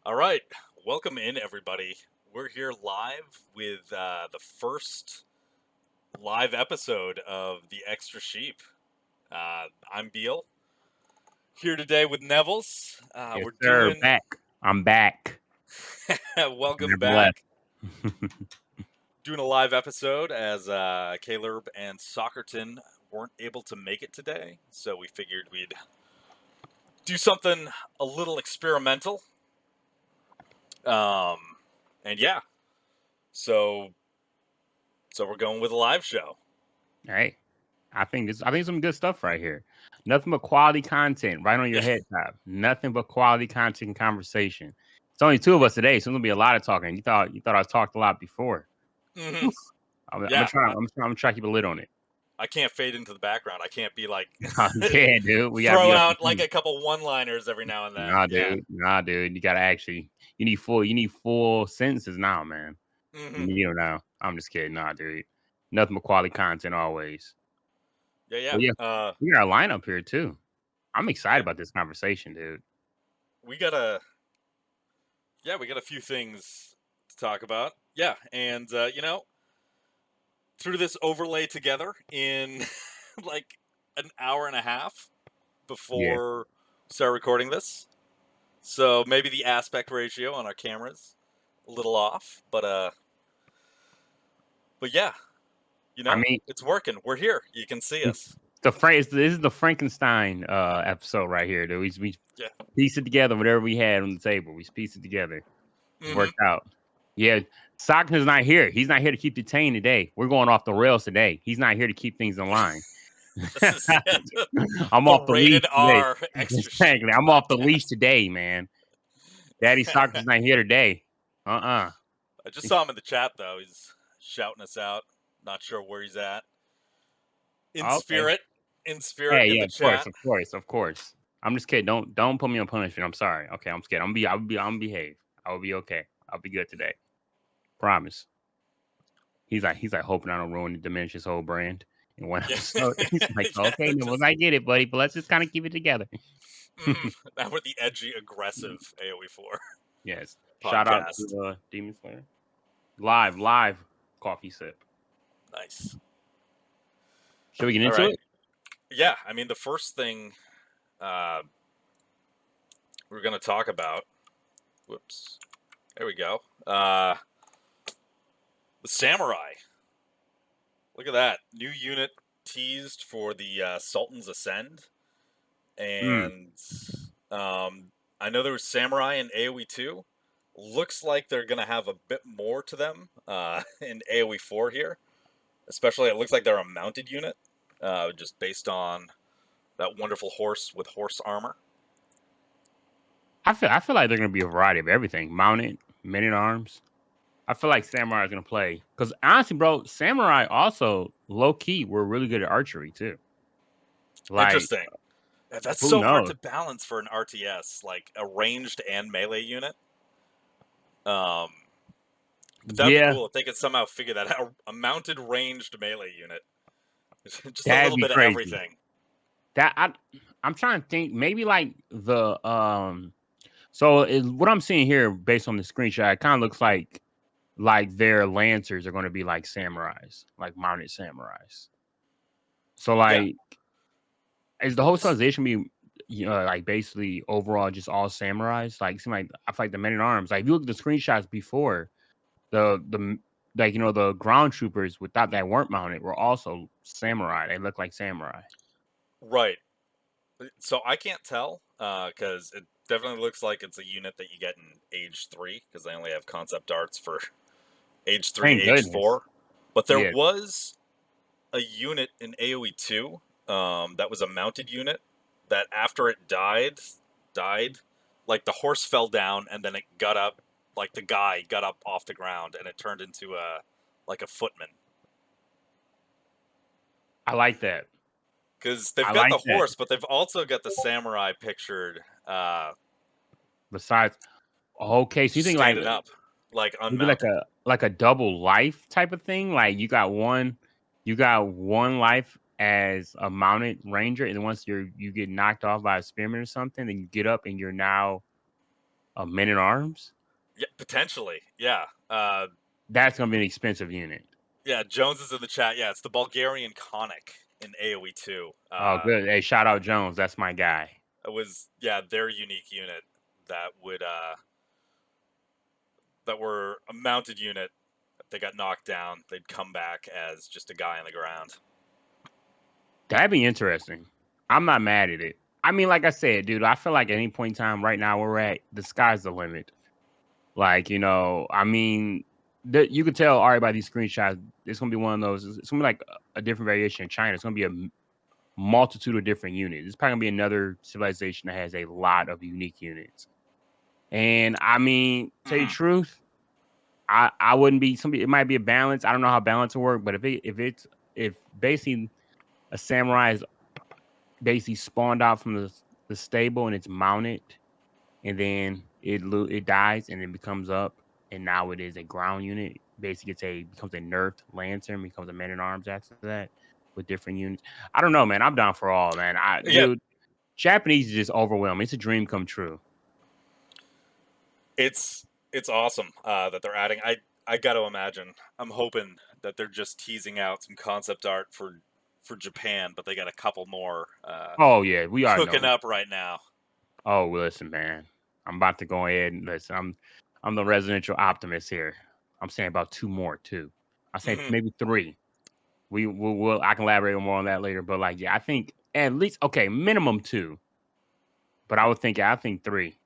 All right, welcome in everybody. We're here live with the first live episode of the Extra Sheep. I'm Beale here today with Nevels. Yes, We're sir. doing Back. I'm back. welcome Never left. back. Doing a live episode as Caleb and Soccerton weren't able to make it today, so we figured we'd do something a little experimental. Um, and yeah, so we're going with a live show. Hey, I think some good stuff right here. Nothing but quality content right on your Yeah. head top. Nothing but quality content and conversation. It's only two of us today, so there's gonna be a lot of talking. You thought I talked a lot before. hmm Whew. I'm gonna Yeah, try. I'm gonna try to keep a lid on it. I can't fade into the background. I can't be like Yeah, dude. We gotta throw be up. out like a couple one-liners every now and then. Nah, Yeah. dude. Nah, dude. You gotta actually. You need full sentences now, man. You hmm need them now. I'm just kidding. Nah, dude. Nothing but quality content always. Yeah, yeah. But yeah, we got our lineup here too. I'm excited Yeah. about this conversation, dude. We got a we got a few things to talk about. Yeah, and through this overlay together in like an hour and a half Yeah. before we start recording this. So maybe the aspect ratio on our cameras a little off, but yeah, I mean, it's working. We're here. You can see it's us. the phrase. This is the Frankenstein episode right here, dude. We Yeah. piece it together, whatever we had on the table. We piece it together. It hmm worked out. Yeah, Stockton's not here. He's not here to keep the chain today. We're going off the rails today. He's not here to keep things in line. This is I'm the off the leash rated today. R extra sheep Exactly. I'm off the leash podcast. today, man. Daddy Stockton's not here today. I just saw him in the chat though. He's shouting us out. Not sure where he's at. In Okay. spirit, in spirit, Hey, in yeah, the of course, chat. of course, of course. I'm just kidding. Don't put me on punishment. I'm sorry. Okay, I'm scared. I'm behave. I will be okay. I'll be good today. Promise. He's like hoping I don't ruin and diminish his whole brand. And when I'm Yeah, so he's like, okay, yeah. Nibbles, I get it, buddy, but let's just kind of keep it together. Now we're the edgy, aggressive AOE4 Yes. Shout out podcast. to Demon Slayer. Live coffee sip. Nice. Should we get All into right. it? Yeah, I mean the first thing uh, we're gonna talk about. Whoops. There we go. The samurai. Look at that new unit teased for the Sultan's Ascend, Mm. and I know there was samurai in AOE 2. Looks like they're gonna have a bit more to them in AOE 4 here. Especially, it looks like they're a mounted unit, just based on that wonderful horse with horse armor. I feel like they're gonna be a variety of everything. Mounted, men at arms. I feel like Samurai is gonna play because honestly, bro, Samurai also low key were really good at archery too. Like, Interesting. That's who so hard knows? to balance for an RTS, like a ranged and melee unit. Um, but that'd be Yeah, cool if they could somehow figure that out. A mounted ranged melee unit, just a that'd little be bit of crazy. everything. I'm trying to think. Maybe like the So what I'm seeing here, based on the screenshot, it kind of looks like their lancers are going to be like samurais, like mounted samurais. So Yeah, like, is the whole civilization be like basically overall just all samurais? Like, it seem like I feel like the men at arms. Like, if you look at the screenshots before, the like the ground troopers without that weren't mounted were also samurai. They look like samurai. right. So I can't tell because it definitely looks like it's a unit that you get in Age 3 because they only have concept arts for Age 3, Thank Age goodness. 4. But there Yeah, was a unit in AoE 2 that was a mounted unit that after it died, like the horse fell down and then it got up, like the guy got up off the ground and it turned into a footman. I like that. Because they've I got the like that. horse, but they've also got the samurai pictured Besides, okay, so you think like standing up, like maybe unmounted. like a double life type of thing? Like you got one life as a mounted ranger, and then once you get knocked off by a spearman or something, then you get up and you're now A Men at Arms? Yeah, potentially. Yeah. That's gonna be an expensive unit. Yeah, Jones is in the chat. Yeah, it's the Bulgarian Conic in AoE 2. Oh, good. Hey, shout out Jones. That's my guy. It was their unique unit that would that were a mounted unit. If they got knocked down, they'd come back as just a guy on the ground. That'd be interesting. I'm not mad at it. I mean, like I said, dude, I feel like at any point in time right now where we're at, the sky's the limit. Like, you know, I mean, you could tell already by these screenshots, it's gonna be one of those. It's gonna be like a different variation in China. It's gonna be a multitude of different units. It's probably gonna be another civilization that has a lot of unique units. And I mean, tell you the truth, I wouldn't be somebody. It might be a balance. I don't know how balance will work, but if basically a samurai is basically spawned out from the stable and it's mounted, and then it dies and it becomes up, and now it is a ground unit. Basically, becomes a nerfed lantern, becomes a man at arms after that with different units. I don't know, man. I'm down for all, man. Yeah, Dude, Japanese is just overwhelming. It's a dream come true. it's awesome that they're adding. I got to imagine. I'm hoping that they're just teasing out some concept art for Japan, but they got a couple more Oh yeah, we are know. cooking up right now. Oh, listen, man. I'm about to go ahead and listen. I'm the residential optimist here. I'm saying about 2 more too. I say Mhm. maybe 3. We'll I can elaborate more on that later. But like, yeah, I think at least minimum 2. But I think 3.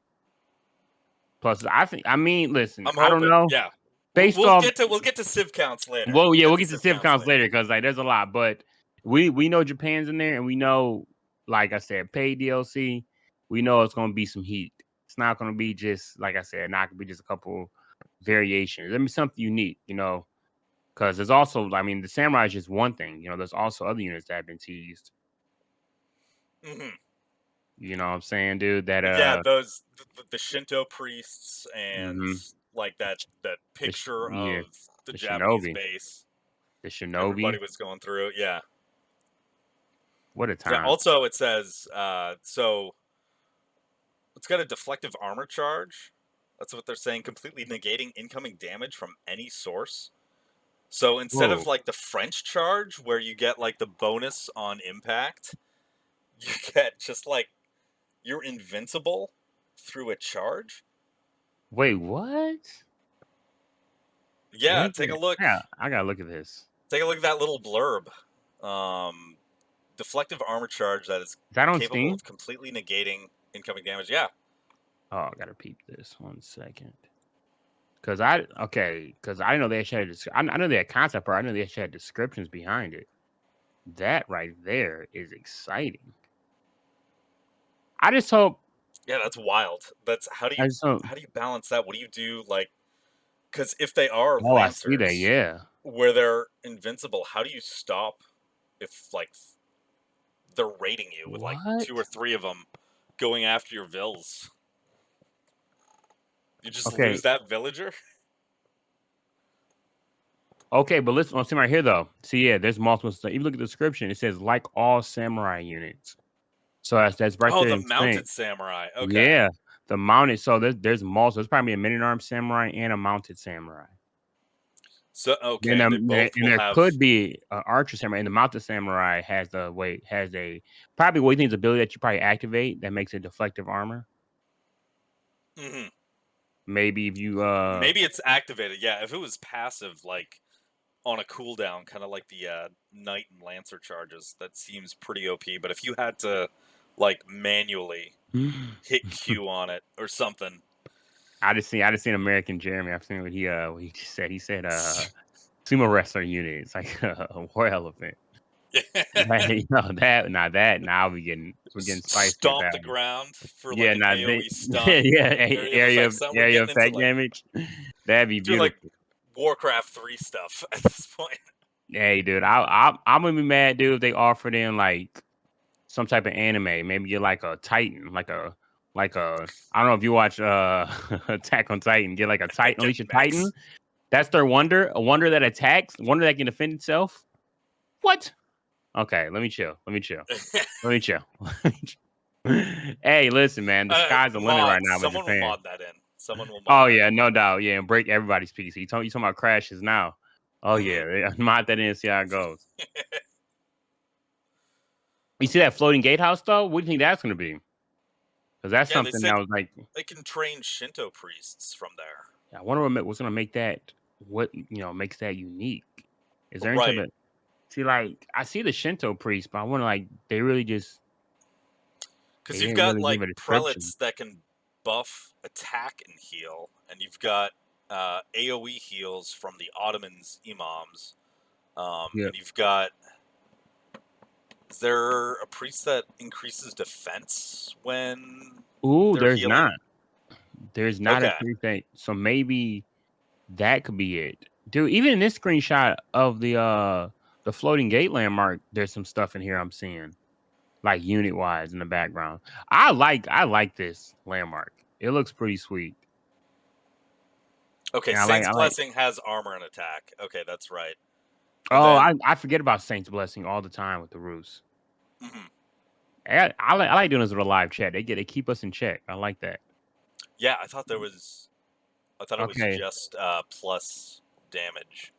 Plus, I mean, listen, I'm I don't hoping. know. Yeah, Based off, we'll get to civ counts later. well, We'll yeah, get we'll to get to civ civ counts counts later. later because like there's a lot, but we know Japan's in there, and we know, like I said, paid DLC. We know it's gonna be some heat. It's not gonna be just like I said, not gonna be just a couple variations. Let me something unique, you know, because there's also, I mean, the samurai is just one thing. You know, there's also other units that have been teased. Hmm. You know what I'm saying, dude? That Yeah, those the Shinto priests and mhm. like that picture Yeah, of the the Japanese shinobi, base. the Everybody shinobi. was going through. Yeah. What a Yeah. time! Also, it says so it's got a deflective armor charge. That's what they're saying, completely negating incoming damage from any source. So instead Whoa, of like the French charge, where you get like the bonus on impact, you get just like you're invincible through a charge. wait, what? Yeah, Where's take a it? look. Yeah, I gotta look at this. Take a look at that little blurb. Um, deflective armor charge that is Is that on capable Steam? of completely negating incoming damage. Yeah. Oh, I gotta peep this 1 second. Cause I cause I didn't know they actually had. I know they had concept art. I know they actually had descriptions behind it. That right there is exciting. I just hope. Yeah, that's wild. That's I just hope. how do you balance that? What do you do like cuz if they are Oh, I see that. lancers Yeah. where they're invincible, how do you stop if like they're raiding you with like 2 or What? 3 of them going after your vills? You just lose Okay. that villager? Okay, but listen, I'm seeing right here though. See, yeah, there's multiple stuff. Even look at the description. It says like all samurai units. So that's right Oh, there the in saying. mounted samurai. Okay. Yeah, the mounted. So there's multiple. There's probably a mini armed samurai and a mounted samurai. So okay, and they both And will there have could be an archer samurai, and the mounted samurai has a probably what you think is ability that you probably activate that makes it deflective armor. Mhm. Maybe if you Maybe it's activated. Yeah, if it was passive, like on a cooldown, kind of like the Knight and Lancer charges, that seems pretty OP. But if you had to, like, manually hit Q on it or something, I just seen American Jeremy. I've seen what he just said. He said sumo wrestler unit. It's like a war elephant. Right, you know that now we're getting spicy with stomp that the one. ground for like Yeah, an now they AOE stun area of effect stun. We're area getting into effect like damage. That'd be doing like beautiful. Warcraft 3 stuff at this point. Hey, dude, I'm gonna be mad, dude, if they offered in like some type of anime. Maybe get like a Titan, like a I don't know if you watch Attack on Titan. Get like a Titan, Get unleash a Titan. mechs. That's their wonder, a wonder that attacks, wonder that can defend itself. What? Okay, let me chill. Let me chill. Let me chill. Hey, listen, man, the sky's the limit right Mod. now with Someone will Japan. mod that in. Someone will Oh mod that. yeah, no doubt. Yeah, and break everybody's PC. You talking about crashes now? Oh Hmm. yeah, mod that in and see how it goes. You see that floating gatehouse though? What do you think that's gonna be? Because that's Yeah, they something that said was like, they can train Shinto priests from there. I wonder what's gonna make that makes that unique. Is there any type Right. of see like I see the Shinto priest, but I wonder like they Because you've didn't got really like give a description. prelates that can buff attack and heal, and you've got AOE heals from the Ottomans imams, Yeah. and you've got. Is there a priest that increases defense when Ooh, they're there's not. healing? There's not a Okay. priest that so maybe that could be it. Dude, even in this screenshot of the floating gate landmark, there's some stuff in here I'm seeing. Like unit wise in the background. I like this landmark. It looks pretty sweet. Okay. And Saint's I like Blessing has armor and attack. Okay, that's right. And oh, then, I forget about Saint's Blessing all the time with the Roos. mhm. I like doing this with a live chat. They keep us in check. I like that. Yeah, I thought there was. I thought it was Okay. just plus damage.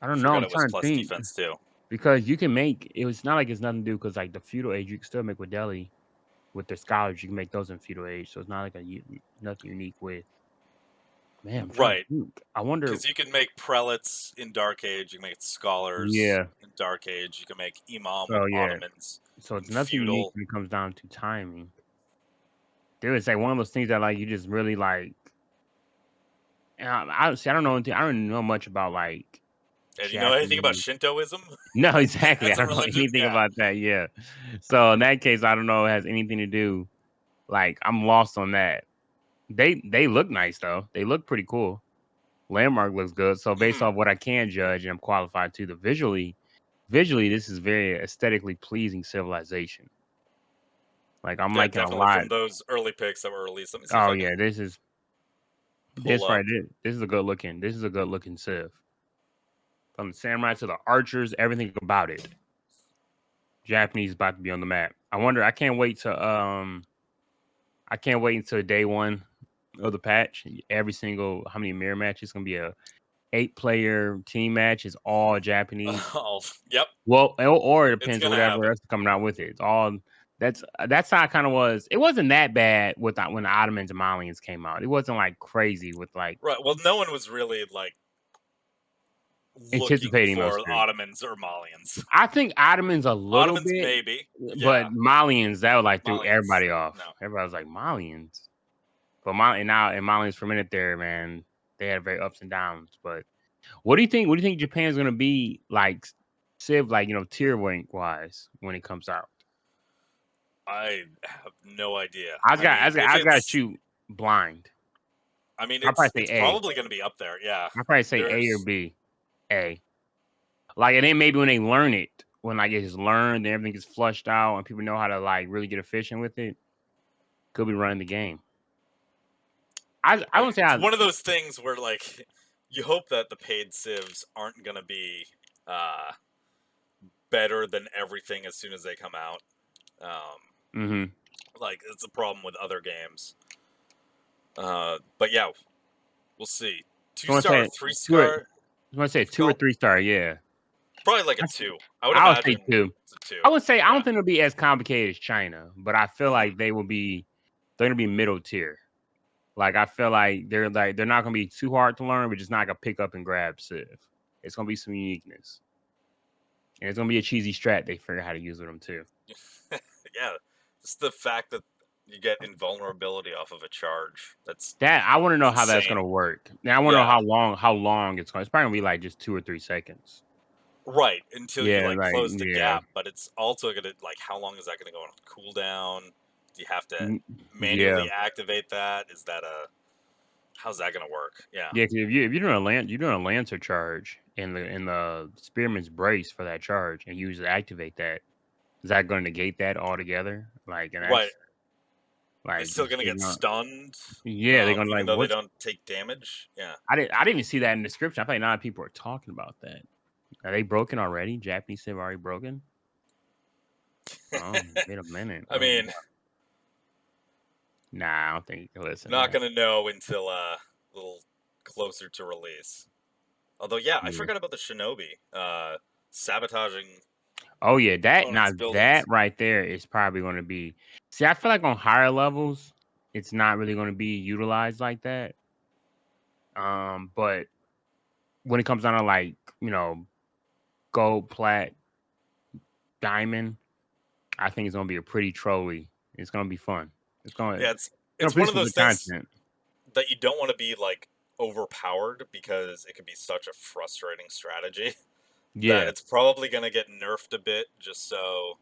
I don't know. Forgot I'm it was trying to plus think defense too. because you can make it's not like it's nothing to do because like the feudal age you can still make with Delhi with their scholars you can make those in feudal age so it's not like nothing unique with man I'm trying to Right. think I wonder Because you can make prelates in Dark Age, you can make scholars yeah in Dark Age, you can make imam with so yeah Ottomans so in it's nothing unique feudal. when it comes down to timing. Dude, it's like one of those things that like you just really like. And I don't know anything. I don't know much about like And you know anything about Japanese. Shintoism No, exactly. I as a don't know religion? anything Yeah. about that. Yeah. So in that case, I don't know. It has anything to do. Like I'm lost on that. They look nice though. They look pretty cool. Landmark looks good. So based Hmm. off what I can judge, and I'm qualified to the visually, this is very aesthetically pleasing civilization. Like I'm Yeah, liking a definitely lot. from those early picks that were released. Let me see if Oh I yeah, can pull this up. right there. This is a good looking. This is a good looking civ. From the samurai to the archers, everything about it. Japanese is about to be on the map. I can't wait until day one of the patch. Every single how many mirror matches? It's gonna be a 8-player team match. It's all Japanese. Oh, yep, Well, or it it's depends on gonna whatever happen. else is coming out with it. It's all that's how it kind of was. It wasn't that bad with when the Ottomans and Malians came out. It wasn't like crazy with like Right. Well, no one was really like looking anticipating those for two. Ottomans or Malians. I think Ottomans a little Ottomans, bit, maybe. but Yeah. Malians that would like threw Malians, everybody off. no. Everybody was like Malians, but Malians for a minute there, man, they had very ups and downs. But what do you think? What do you think Japan's gonna be like, Civ like tier rank wise when it comes out? I have no idea. I just gotta shoot blind. I'll probably say It's A. probably going to be up there. Yeah. I'll probably say A or There's B. A. Like and then maybe when they learn it, when like it's learned and everything gets flushed out and people know how to like really get efficient with it, could be running the game. I won't say it's I one of those things where like you hope that the paid civs aren't going to be uh better than everything as soon as they come out. Um mhm. like it's a problem with other games. But yeah, we'll see. So I 2-star, say three 2 or star, I wanna say 2 or difficult. 3 star, yeah. Probably like a I s 2. I would I would say imagine 2. it's a 2. I would say I don't Yeah. think it'll be as complicated as China, but I feel Hmm. like they're gonna be middle tier. Like, I feel like they're not gonna be too hard to learn, but just not gonna pick up and grab Civ. It's gonna be some uniqueness. And it's gonna be a cheesy strat they figure out how to use with them too. Yeah. Just the fact that you get invulnerability off of a charge. That's That I wanna know how that's insane. gonna work. Now I wanna know Yeah. how long it's probably gonna be like just 2 or 3 seconds. Right, until you, Yeah, like, like close the yeah. gap, but it's also gonna like, how long is that gonna go on cooldown? Do you have to Mm, yeah. manually activate that? Is that a how's that gonna work? Yeah. Yeah, 'cause if you're doing a lancer charge in the spearman's brace for that charge, and you usually activate that, is that going to negate that altogether? Like, and Right. that's Are they like, still gonna they're get gonna, stunned, yeah, they're gonna even like, though they what's? don't take damage? Yeah. I didn't even see that in the description. I think a lot of people are talking about that. Are they broken already? Japanese have already broken? Oh, wait a minute. I mean, Nah, I don't think you can listen to Not that. gonna know until a little closer to release. Although, yeah, I Yeah. forgot about the Shinobi sabotaging Oh yeah, that now opponents' that buildings. right there is probably going to be. See, I feel like on higher levels, it's not really going to be utilized like that. But when it comes down to like gold, plat, diamond, I think it's going to be a pretty trolly. It's going to be fun. It's going Yeah, to it's one produce of some those good things content. that you don't want to be like overpowered because it can be such a frustrating strategy that Yeah, it's probably gonna get nerfed a bit just so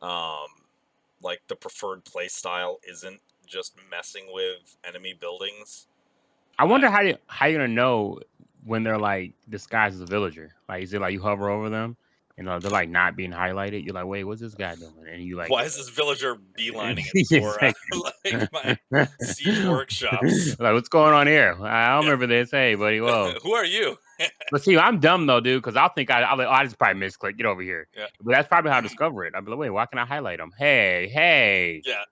um like the preferred play style isn't just messing with enemy buildings. I Uh, wonder how you gonna know when they're like disguised as a villager. Like, is it like you hover over them and they're like not being highlighted? You're like, wait, what's this guy doing? And you like, why is this villager beelining it it's for like, like my siege workshops? like, what's going on here? I don't Yeah. remember this. Hey, buddy, whoa. Who are you? But see, I'm dumb though, dude, because I'll think I'll like, oh, I just probably misclick. Get over here. Yeah. But that's probably how I discover it. I'll be like, wait, why can I highlight them? Hey, Yeah.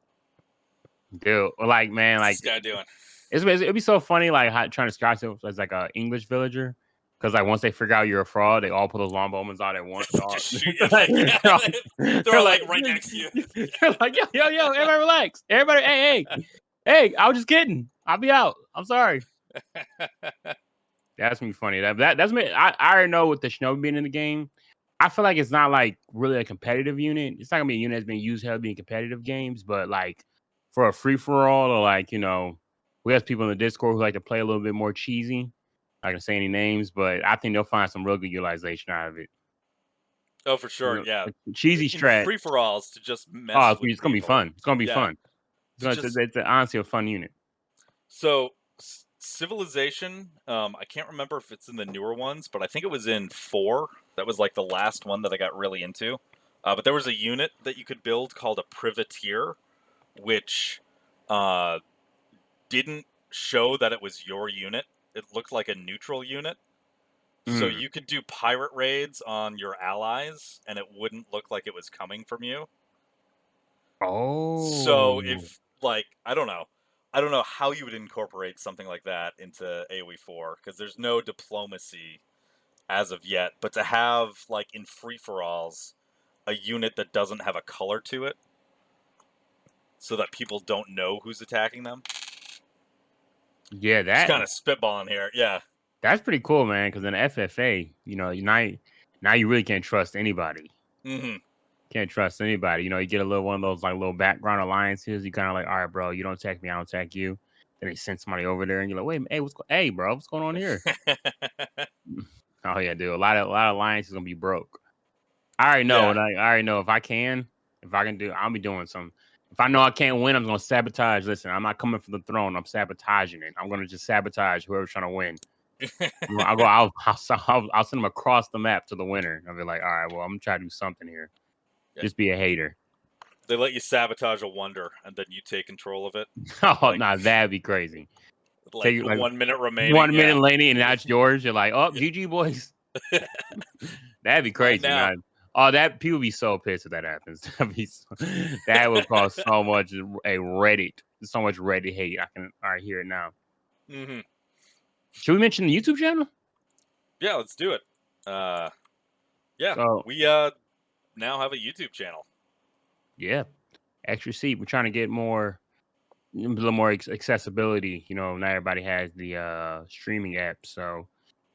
dude. Or like, man, What's like this guy doing? it'd be so funny, like how, trying to disguise yourself as like a English villager, because like once they figure out you're a fraud, they all put those long bowmans out at once. They're all, Just shoot you like yeah. They're they're all like, like right next to you. they're like, yo, everybody relax, everybody, hey, I was just kidding. I'll be out. I'm sorry. That's gonna be funny. That's me. I already know with the Shinobi being in the game. I feel like it's not like really a competitive unit. It's not gonna be a unit that's been used heavily in competitive games, but like for a free for all or like we have people in the Discord who like to play a little bit more cheesy. I can say any names, but I think they'll find some real good utilization out of it. Oh, for sure. Yeah. A cheesy In strat. free for alls to just Oh, mess with it's gonna be people. fun. It's gonna be Yeah. fun. To just It's honestly a fun unit. so Civilization. I can't remember if it's in the newer ones, but I think it was in 4. That was like the last one that I got really into. But there was a unit that you could build called a privateer, which uh, didn't show that it was your unit. It looked like a neutral unit. So Mm. you could do pirate raids on your allies, and it wouldn't look like it was coming from you. So Oh, if like I don't know how you would incorporate something like that into AoE4 because there's no diplomacy as of yet. But to have like in free for alls a unit that doesn't have a color to it, so that people don't know who's attacking them. yeah, Just that kind of spitballing here, yeah. that's pretty cool, man. Because in FFA, you now you really can't trust anybody. Hmm. Can't trust anybody. You get a little one of those like little background alliances. You kind of like, all right, bro, you don't attack me, I don't attack you. Then they send somebody over there, and you're like, wait, hey, bro, what's going on here? Oh yeah, dude, a lot of alliances gonna be broke. I already know, Yeah. and I already know if I can do, I'll be doing some. If I know I can't win, I'm gonna sabotage. Listen, I'm not coming for the throne. I'm sabotaging it. I'm gonna just sabotage whoever's trying to win. I'll go. I'll send them across the map to the winner. I'll be like, all right, well, I'm gonna try to do something here. Yeah. Just be a hater. They let you sabotage a wonder, and then you take control of it. Oh, Like nah, that'd be crazy. Take like you like 1 minute remaining. 1 minute, Yeah. lady, and that's yours. You're like, oh, Yeah. GG, boys. That'd be Mine crazy, now. man. Oh, that people be so pissed if that happens. That would cause so much so much Reddit hate. I can already hear it now. Hmm. Should we mention the YouTube channel? Yeah, let's do it. Uh, yeah, So we now have a YouTube channel. yeah, extra seat. We're trying to get a little more accessibility. Not everybody has the streaming app, so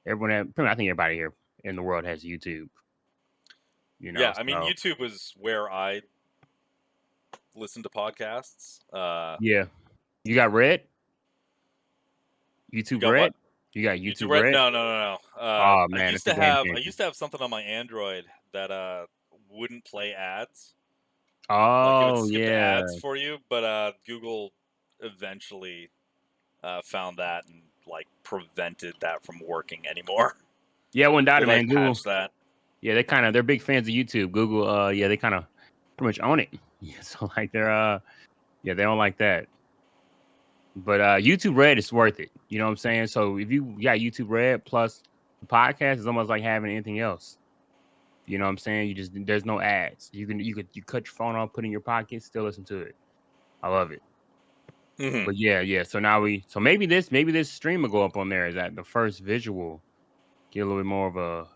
I think everybody here in the world has YouTube. Yeah, I mean So YouTube was where I listened to podcasts. yeah, you got Red, You YouTube got what? Red, you got YouTube YouTube Red? Red. No, no, no, no. Oh I man, used it's a to game have I changer. used to have something on my Android that wouldn't play ads. Like it would Oh skip the yeah, ads for you, but Google eventually found that and like prevented that from working anymore. yeah. One They data like man. Google. patched that. Yeah, they're big fans of YouTube. Google. Yeah, they kind of pretty much own it. Yeah, so like yeah, they don't like that. But YouTube Red is worth it. You know what I'm saying? So if you got YouTube Red plus the podcast, it's almost like having anything else. You know what I'm saying? There's no ads. You cut your phone off, put it in your pocket, still listen to it. I love it. Hmm. But yeah. So now so maybe this stream will go up on there. Is that the first visual? Get a little bit more of a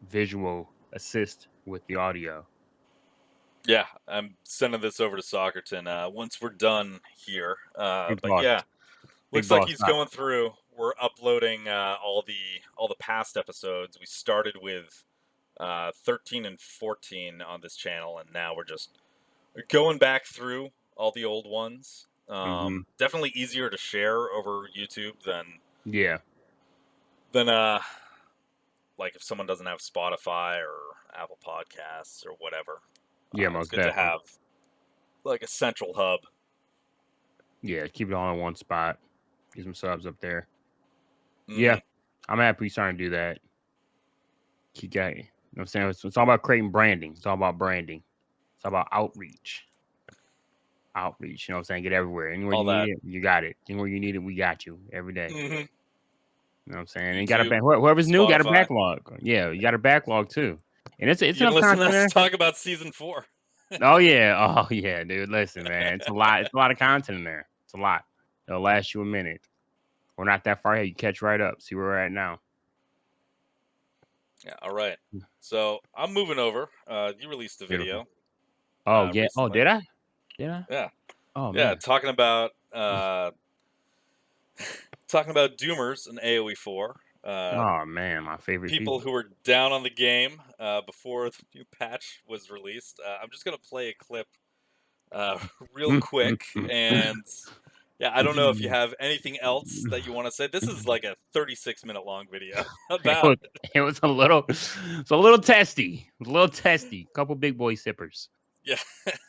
visual assist with the audio. Yeah, I'm sending this over to Soccerton once we're done here. Big But boss, yeah, big looks like boss. he's going through. We're uploading all the past episodes. We started with 13 and 14 on this channel, and now we're just going back through all the old ones. Mm-hmm. Definitely easier to share over YouTube Yeah, than like if someone doesn't have Spotify or Apple Podcasts or whatever. yeah, It's most good to definitely. have like a central hub. Yeah, keep it all in one spot. Get some subs up there. Yeah, Hmm. I'm happy we starting to do that. Keep got, you know what I'm saying? It's all about creating branding. It's all about branding. It's all about outreach. Outreach. You know what I'm saying? Get everywhere. Anywhere All you need that. it, you got it. Anywhere you need it, we got you every day. Hmm. You know what I'm saying? And you got YouTube, whoever's new got a Spotify. backlog. Yeah, you got a backlog too. And it's You can enough listen to content us there. talk about season 4. Oh yeah. Oh yeah, dude. Listen, man. It's a lot. It's a lot of content in there. It's a lot. It'll last you a minute. We're not that far ahead. You catch right up. See where we're at now. Yeah, all right. So I'm moving over. You released a Beautiful. video Oh yeah. Oh, recently. did I? Did I? Yeah, Oh yeah. man. Talking about Doomers and AoE4. Oh man, my favorite People people. who were down on the game before the new patch was released. I'm just gonna play a clip real quick, and yeah, I don't know if you have anything else that you want to say. This is like a 36-minute long video it about was it was a little it's a little testy. A little testy. Couple big boy sippers. yeah.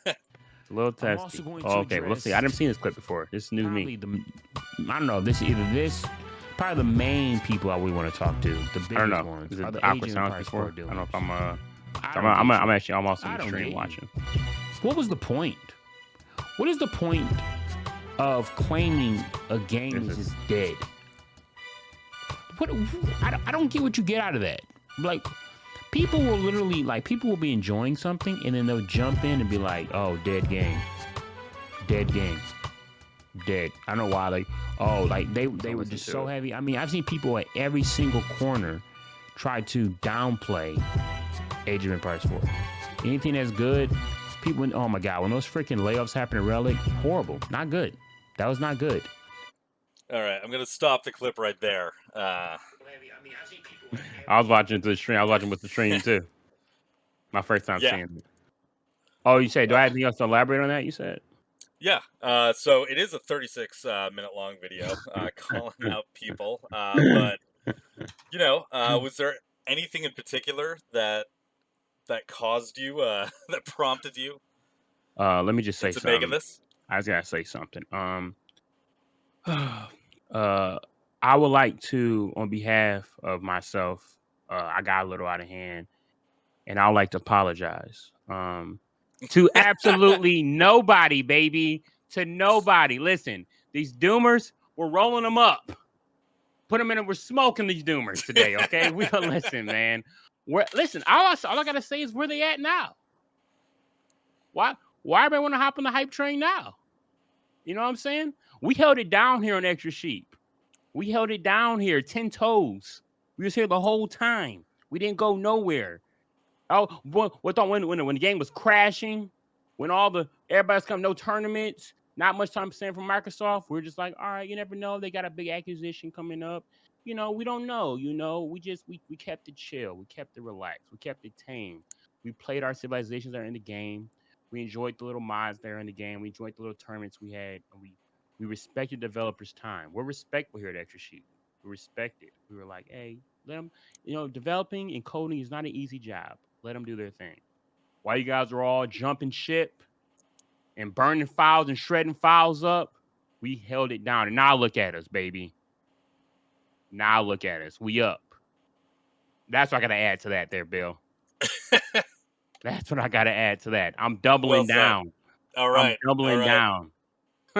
It's a little I'm also testy. going Oh, to okay, well, let's see. address I never seen this clip before. This is new to probably me. I don't know. This either this, probably the main people we want to talk to. The biggest I don't know. ones Is are it the awkward Asian silence Empire before? Sport I don't know if dealers. I'm actually almost in I the don't stream get you. watching. What was the point? What is the point of claiming a game This is is just dead? What I don't get what you get out of that. Like people will literally people will be enjoying something and then they'll jump in and be like, "Oh, dead game, dead game." Dead. I don't know why they were listen just to so it. heavy. I mean, I've seen people at every single corner try to downplay Age of Empires 4. Anything that's good, people. Oh my god, when those freaking layoffs happen in Relic, horrible. Not good. That was not good. All right, I'm gonna stop the clip right there. I was watching the stream. I was watching with the stream too. My first time Yeah, seeing it. Oh, you say? Do uh, I have anything else to elaborate on that? You said. yeah. So it is a 36 minute long video calling out people. But was there anything in particular that caused you that prompted you Let me just say into making something. this? I was gotta say something. I would like to, on behalf of myself, I got a little out of hand, and I would like to apologize. To absolutely nobody, baby. To nobody. Listen, these doomers, we're rolling them up. Put them in and we're smoking these doomers today, okay? We don't listen, man. Listen, all I gotta say is where they at now. Why everybody want to hop on the hype train now? You know what I'm saying? We held it down here on Extra Sheep. We held it down here, 10 toes. We was here the whole time. We didn't go nowhere. Oh, when the game was crashing, when everybody's coming, no tournaments, not much time spent from Microsoft, we're just like, all right, you never know. They got a big acquisition coming up. We don't know. We kept it chill. We kept it relaxed. We kept it tame. We played our civilizations that are in the game. We enjoyed the little mods that are in the game. We enjoyed the little tournaments we had, and we respected developers' time. We're respectful here at Extra Sheep. We respect it. We were like, hey, let them. Developing and coding is not an easy job. Let them do their thing. While you guys are all jumping ship and burning files and shredding files up, we held it down. And now look at us, baby. Now look at us. We up. That's what I got to add to that there, Bill. That's what I got to add to that. I'm Well doubling said. down. All I'm right, all doubling right.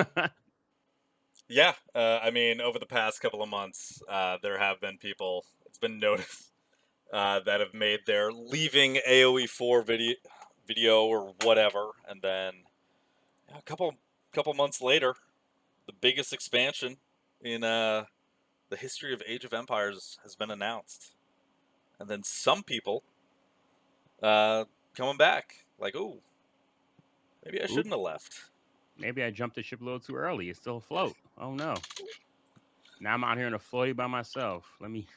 down. Yeah, I mean, over the past couple of months, there have been people. It's been noticed that have made their leaving AOE4 video or whatever, and then a couple months later, the biggest expansion in the history of Age of Empires has been announced, and then some people coming back like, "Ooh, maybe I Oop, shouldn't have left." maybe I jumped the ship a little too early. It's still afloat. Oh no. Now I'm out here in a floaty by myself. Let me.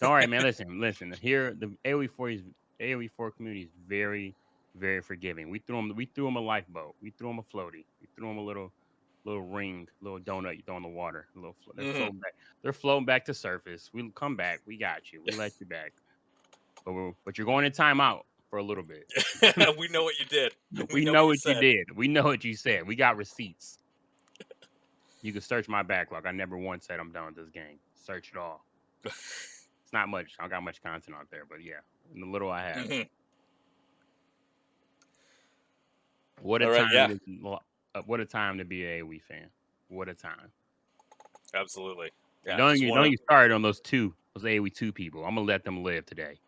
Don't worry, man. Listen. Here, the AOE4 community is very, very forgiving. We threw them a lifeboat. We threw them a floaty. We threw them a little ring, little donut you throw in the water. They're Mhm. floating back. They're floating back to surface. We'll come back. We got you. We let you back. But you're going in timeout for a little bit. We know what you did. We We know know what you what you said. did. We know what you said. We got receipts. You can search my backlog. I never once said I'm done with this game. Search it all. It's not much. I don't got much content out there, but yeah, in the little I have. Mhm. What a All right, time yeah, it is! What a time to be an AOE fan. What a time! absolutely. And Yeah, just want don't to. you start on those AOE2 people. I'm gonna let them live today.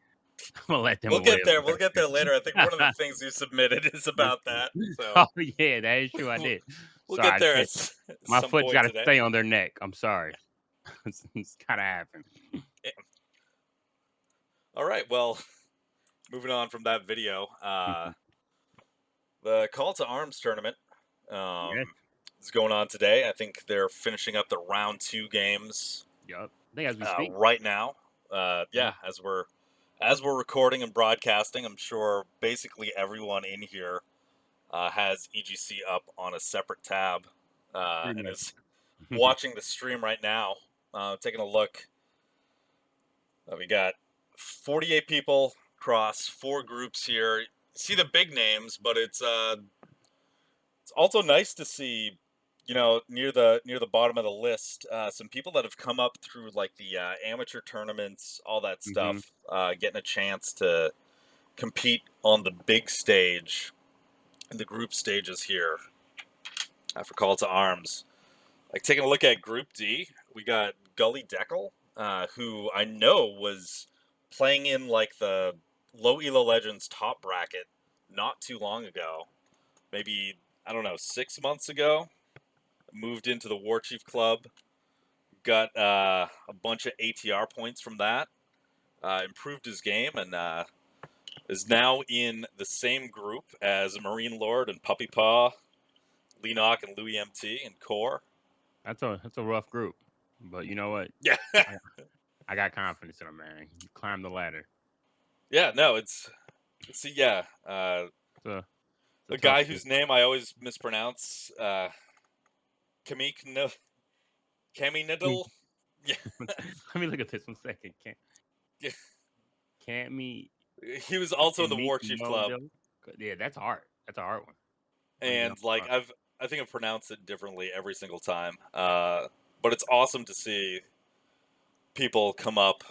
I'm gonna let them We'll get live. there. We'll get there later. I think one of the things you submitted is about that. So Oh yeah, that is true. I we'll did. we'll get Sorry, there at my some foot's point got to today. stay on their neck. I'm sorry. It's gotta happen. Yeah. All right. Well, moving on from that video, the Call to Arms tournament Yes. is going on today. I think they're finishing up the round 2 games Yup. I think as we speak. right now. Yeah. Yeah, as we're recording and broadcasting, I'm sure basically everyone in here has EGC up on a separate tab Pretty and much. is watching the stream right now. Taking a look. We got 48 people across 4 groups here. See the big names, but it's also nice to see, near the bottom of the list, some people that have come up through like the amateur tournaments, all that hmm stuff, getting a chance to compete on the big stage, in the group stages here for Call to Arms. Like taking a look at Group D, we got Gully Deckel, who I know was playing in like the low Elo Legends top bracket not too long ago. Maybe, I don't know, 6 months ago. Moved into the War Chief Club, got a bunch of ATR points from that, improved his game, and is now in the same group as Marine Lord and Puppy Paw, Leenock and Louis MT and Core. That's a rough group, but you know what? Yeah. I got confidence in him, man. You climb the ladder. Yeah, no, see, yeah, It's a, it's a a tough guy group. whose name I always mispronounce, Kamik no, Kami Niddle. Yeah, Let me look at this 1 second. yeah. Can't me He was also in can the me War Chief no Club, do. Yeah, that's hard. That's a hard one. I'm gonna get and on like front. I think I've pronounced it differently every single time. But it's awesome to see people come up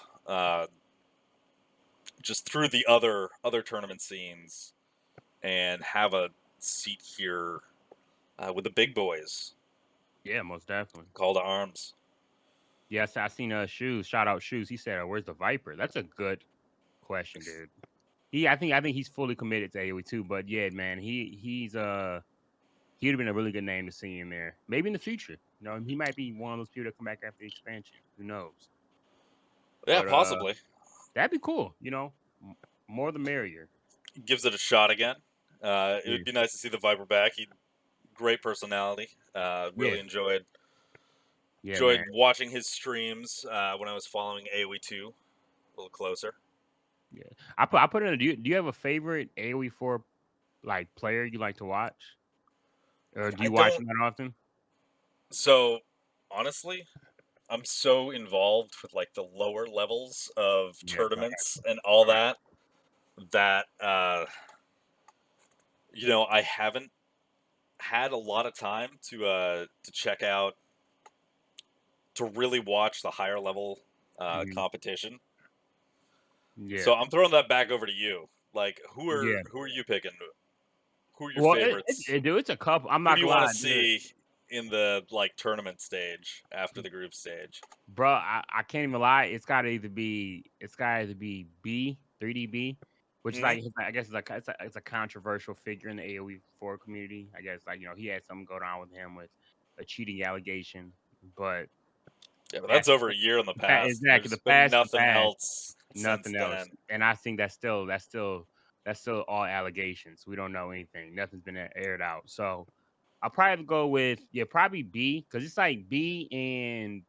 just through the other tournament scenes and have a seat here with the big boys. Yeah, most definitely. Call to Arms. Yes, I seen shoes. Shout out shoes. He said, "Where's the Viper?" That's a good question, dude. I think he's fully committed to AoE too. But yeah, man, he'd have been a really good name to see in there. Maybe in the future. He might be one of those people that come back after the expansion. Who knows? Yeah, But possibly. that'd be cool. More the merrier. Gives it a shot again. It Yeah, would be nice to see the Viper back. He great personality. yeah, Really yeah, enjoyed man. watching his streams when I was following AoE2 a little closer. Yeah, I put in. Do you have a favorite AoE4 like player you like to watch, or do I you watch don't. them that often? So honestly, I'm so involved with like the lower levels of Yes, tournaments and all I that I haven't had a lot of time to check out, to really watch the higher level mhm. competition. Yeah, So I'm throwing that back over to you. Like, who are yeah. who are you picking? Who are your Well, favorites? dude, it's a couple. I'm Who do not you gonna want to lie, see in the like tournament stage after the group stage? bro. I can't even lie. It's gotta either be B 3DB, which is Hmm. like I guess it's a controversial figure in the AOE4 community. I guess he had something go down with him with a cheating allegation, but Yeah, but that's that's over a year in the past. exactly There's the been past, nothing else since nothing else. then. And I think that's still all allegations. We don't know anything. Nothing's been aired out. So I'll probably go with probably B, because it's like B and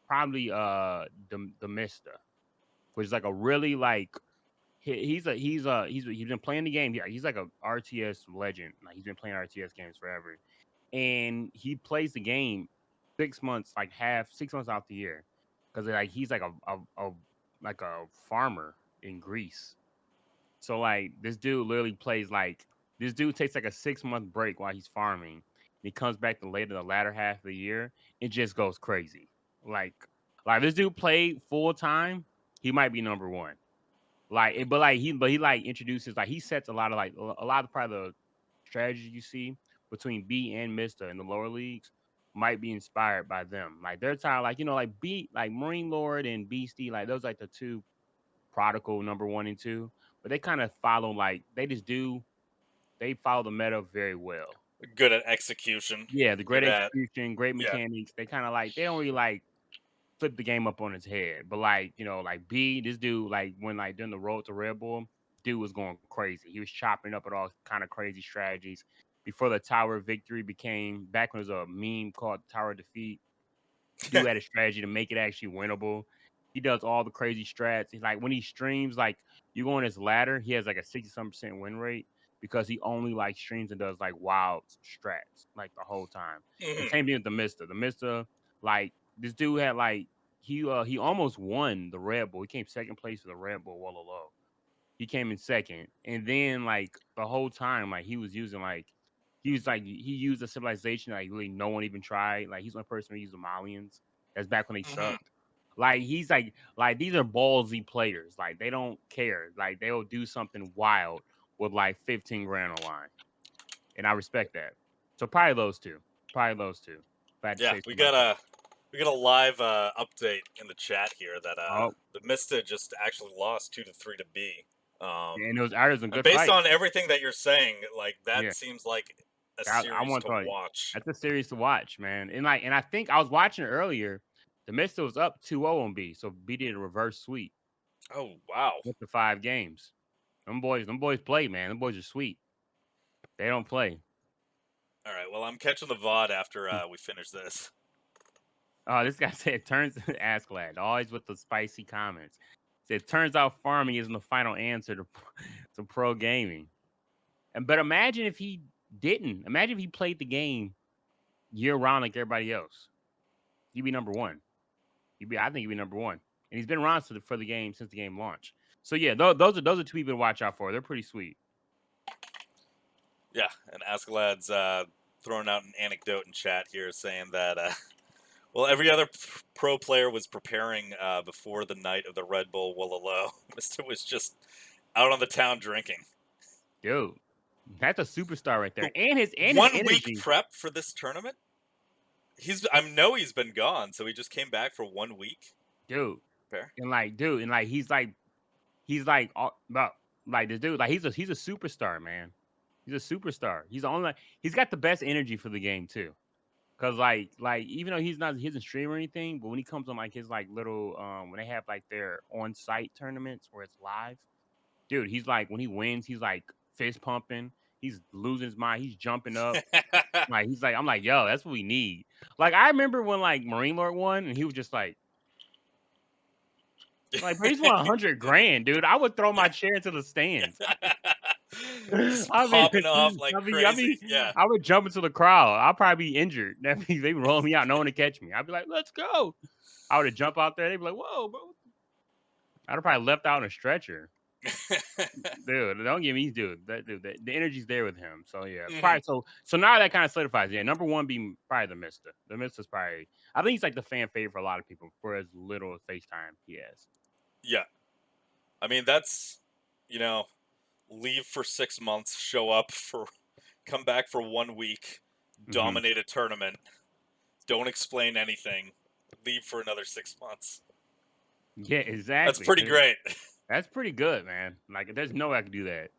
probably the Mister, which is like a really like he's been playing the game. Yeah, he's like a RTS legend. Like he's been playing RTS games forever, and he plays the game 6 months, like 6 months out the year, because like he's like a farmer in Greece. So like this dude literally plays like this dude takes like a 6 month break while he's farming. And he comes back the latter half of the year and just goes crazy. Like like this dude played full time, he might be number one. But he like introduces like he sets a lot of like a lot of probably the strategy you see between B and Mister in the lower leagues might be inspired by them. Like they're tired, like like B, like Marine Lord and Beastie, like those like the two prodigal number one and two. But they kind of follow like they follow the meta very well. Good at execution. Yeah, the great Good at execution, great yeah. mechanics. They kind of like they don't really like flip the game up on its head. But like, like B, this dude, like when like during the road to Red Bull, dude was going crazy. He was chopping up at all kind of crazy strategies. Before the Tower Victory became back when there was a meme called Tower Defeat, dude had a strategy to make it actually winnable. He does all the crazy strats. He's like when he streams, like you go on his ladder, he has like a 60-some% win rate because he only like streams and does like wild strats like the whole time. And Mhm. same thing with the Mister. The Mister, like this dude had like he almost won the Red Bull. He came second place for the Red Bull Walla Low. He came in second, and then like the whole time, like he was using like he used a civilization like really no one even tried. Like he's the only person who used the Malians. That's back when they Mhm. sucked. Like he's like these are ballsy players. Like they don't care. Like they'll do something wild with like 15 grand on line, and I respect that. So probably those two. Probably those two. If I had to Yeah, say we something got myself. a live update in the chat here that Oh, the Mista just actually lost 2-3 to B. and it was a And good based fight. on everything that you're saying, like that Yeah. seems like a I series want to to tell you, watch. that's a series to watch, man. And I think I was watching it earlier. The Mister was up 2-0 on B, so B did a reverse sweep Oh wow! with the 5 games. Them boys play, man. Them boys are sweet. They don't play. All right, well I'm catching the VOD after we finish this. Oh, this guy said turns ask lad, always with the spicy comments. Said turns out farming isn't the final answer to pro gaming. But imagine if he didn't. Imagine if he played the game year round like everybody else. He'd be number one. I think he'd be number one. And he's been around for the game since the game launched. So yeah, those are two people to watch out for. They're pretty sweet. Yeah, and Asklad's throwing out an anecdote in chat here saying that well, every other pro player was preparing before the night of the Red Bull Woolalo. Mister was just out on the town drinking. Dude, that's a superstar right there. And his 1 week energy. prep for this tournament. I know he's been gone, so he just came back for 1 week. Dude. Fair. And like he's like about like this dude, like he's a superstar, man. He's a superstar. He's got the best energy for the game too. Cause like even though he doesn't stream or anything, but when he comes on like his like little when they have like their on site tournaments where it's live, dude, he's like when he wins, he's like fist pumping, he's losing his mind, he's jumping up. Like he's like, I'm like, yo, that's what we need. Like I remember when like Marine Lord won and he was just like, bro, he's won 100 grand, dude. I would throw my chair into the stands. Just I mean, popping off like crazy. Yeah. I would jump into the crowd. I'll probably be injured. That means they roll me out, no one to catch me. I'd be like, let's go. I would have jumped out there. They'd be like, whoa, bro. I'd have probably left out in a stretcher. Dude, don't get me, dude. The energy's there with him. So yeah, probably. So now that kind of solidifies. Yeah, number one being probably the Mister. The Mister's probably. I think he's like the fan favorite for a lot of people for as little FaceTime he has. Yeah. I mean, that's, leave for 6 months, come back for 1 week, dominate a tournament, don't explain anything, leave for another 6 months. Yeah, exactly. That's pretty great. That's pretty good, man. Like, there's no way I could do that.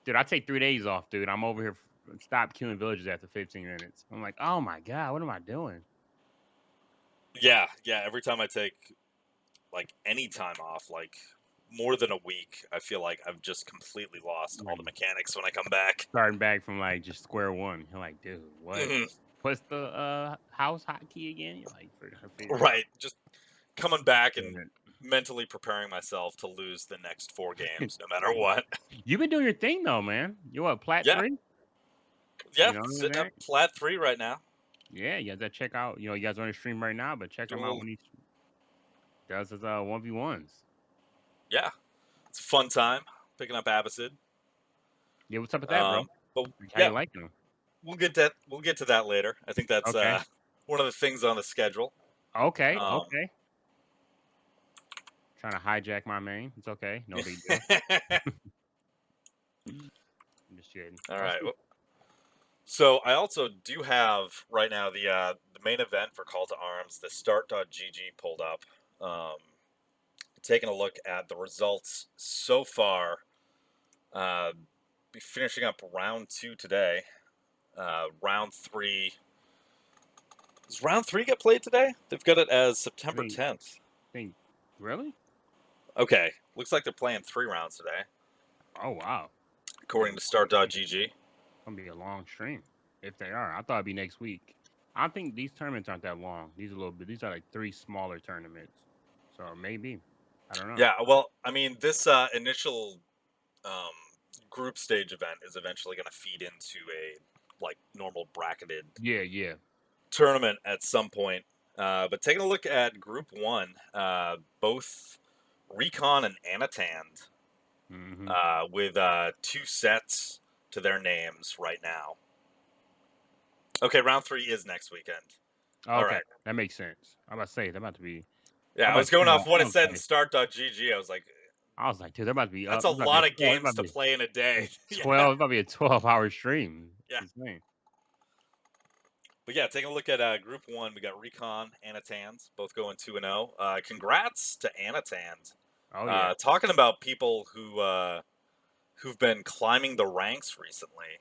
Dude, I take 3 days off, dude. I'm over here stopped killing villagers after 15 minutes. I'm like, oh my god, what am I doing? Yeah. Every time I take like any time off, like more than a week, I feel like I've just completely lost all the mechanics when I come back. Starting back from like just square one. You're like, dude, what? Mhm. What's the house hotkey again? You're like, figure it Right. Just coming back and out. mentally preparing myself to lose the next 4 games, no matter what. You've been doing your thing though, man. You what, Plat Yeah. 3? Yeah. You know, Sitting at Plat 3 right now. yeah, you guys gotta check out. You know, you guys are on the stream right now, but check Doing him a out little, when he does his 1v1s. yeah. It's a fun time picking up Abbasid. Yeah, what's up with that, bro? But How yeah, you liking him? we'll get to that later. I think that's Okay. one of the things on the schedule. Okay. Um, Okay. Trying to hijack my main. It's okay. No big deal. I'm just kidding. All right. So I also do have right now the main event for Call to Arms, the start.gg pulled up. Taking a look at the results so far. Be finishing up round 2 today. Round 3. Does round 3 get played today? They've got it as September 10th. Really? Okay. Looks like they're playing 3 rounds today, Oh wow. according to start.gg. It's gonna be a long stream. If they are. I thought it'd be next week. I think these tournaments aren't that long. These are a little bit. These are like 3 smaller tournaments. So maybe. I don't know. Yeah, well, I mean, this initial group stage event is eventually going to feed into a like normal bracketed Yeah. tournament at some point. But taking a look at Group 1, both Recon and Anatand with 2 sets to their names right now. Okay, round 3 is next weekend. Okay, All right. that makes sense. I'm about to say they're about to be. Yeah, I was going off what it said in start.gg. I was like, dude, they're about to be that's up. a lot of games to play in a day. 12. It's about to be a 12-hour stream. Yeah. Insane. But yeah, taking a look at Group 1, we got Recon, Anatand, both going 2-0. Congrats to Anatand. Oh yeah. Talking about people who've been climbing the ranks recently.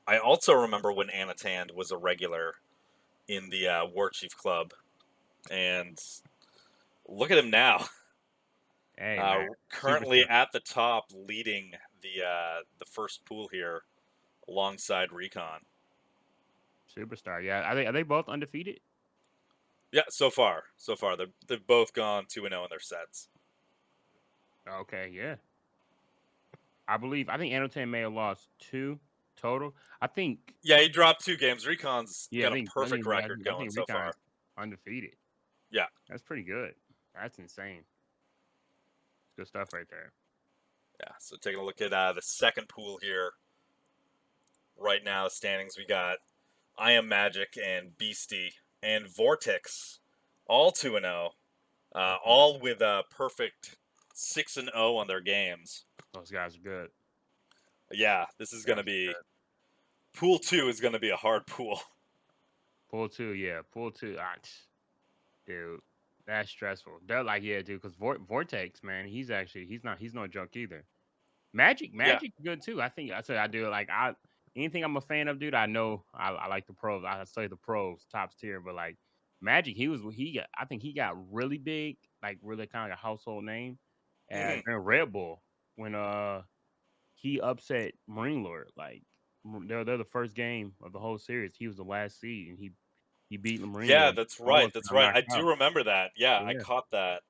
I also remember when Anatand was a regular in the War Chief Club, and look at him now. Hey, man. Currently at the top, leading the first pool here, alongside Recon. Superstar. Yeah. Are they both undefeated? Yeah, so far they've both gone 2-0 in their sets. Okay, yeah. I think Anatand may have lost 2 total. I think. Yeah, he dropped 2 games. Recon's Yeah, got a perfect record going so far. Undefeated. Yeah, that's pretty good. That's insane. Good stuff right there. Yeah, so taking a look at the second pool here. Right now, standings, we got I Am Magic and Beastie and Vortex, all 2-0, all with a perfect 6-0 on their games. Those guys are good. Yeah, this is going to be pool 2 is going to be a hard pool. Pool 2, yeah, pool 2. Dude, that's stressful. They're like, yeah, dude, because Vortex, man, he's no joke either. Magic, good too. I think I do like anything I'm a fan of, dude. I know I like the pros. I say the pros, tops tier, but like Magic, I think he got really big, like really kind of like a household name at Red Bull when he upset Marine Lord. Like they're the first game of the whole series. He was the last seed and he beat the Marine Lord. That's right. I do remember that. Yeah, I caught that.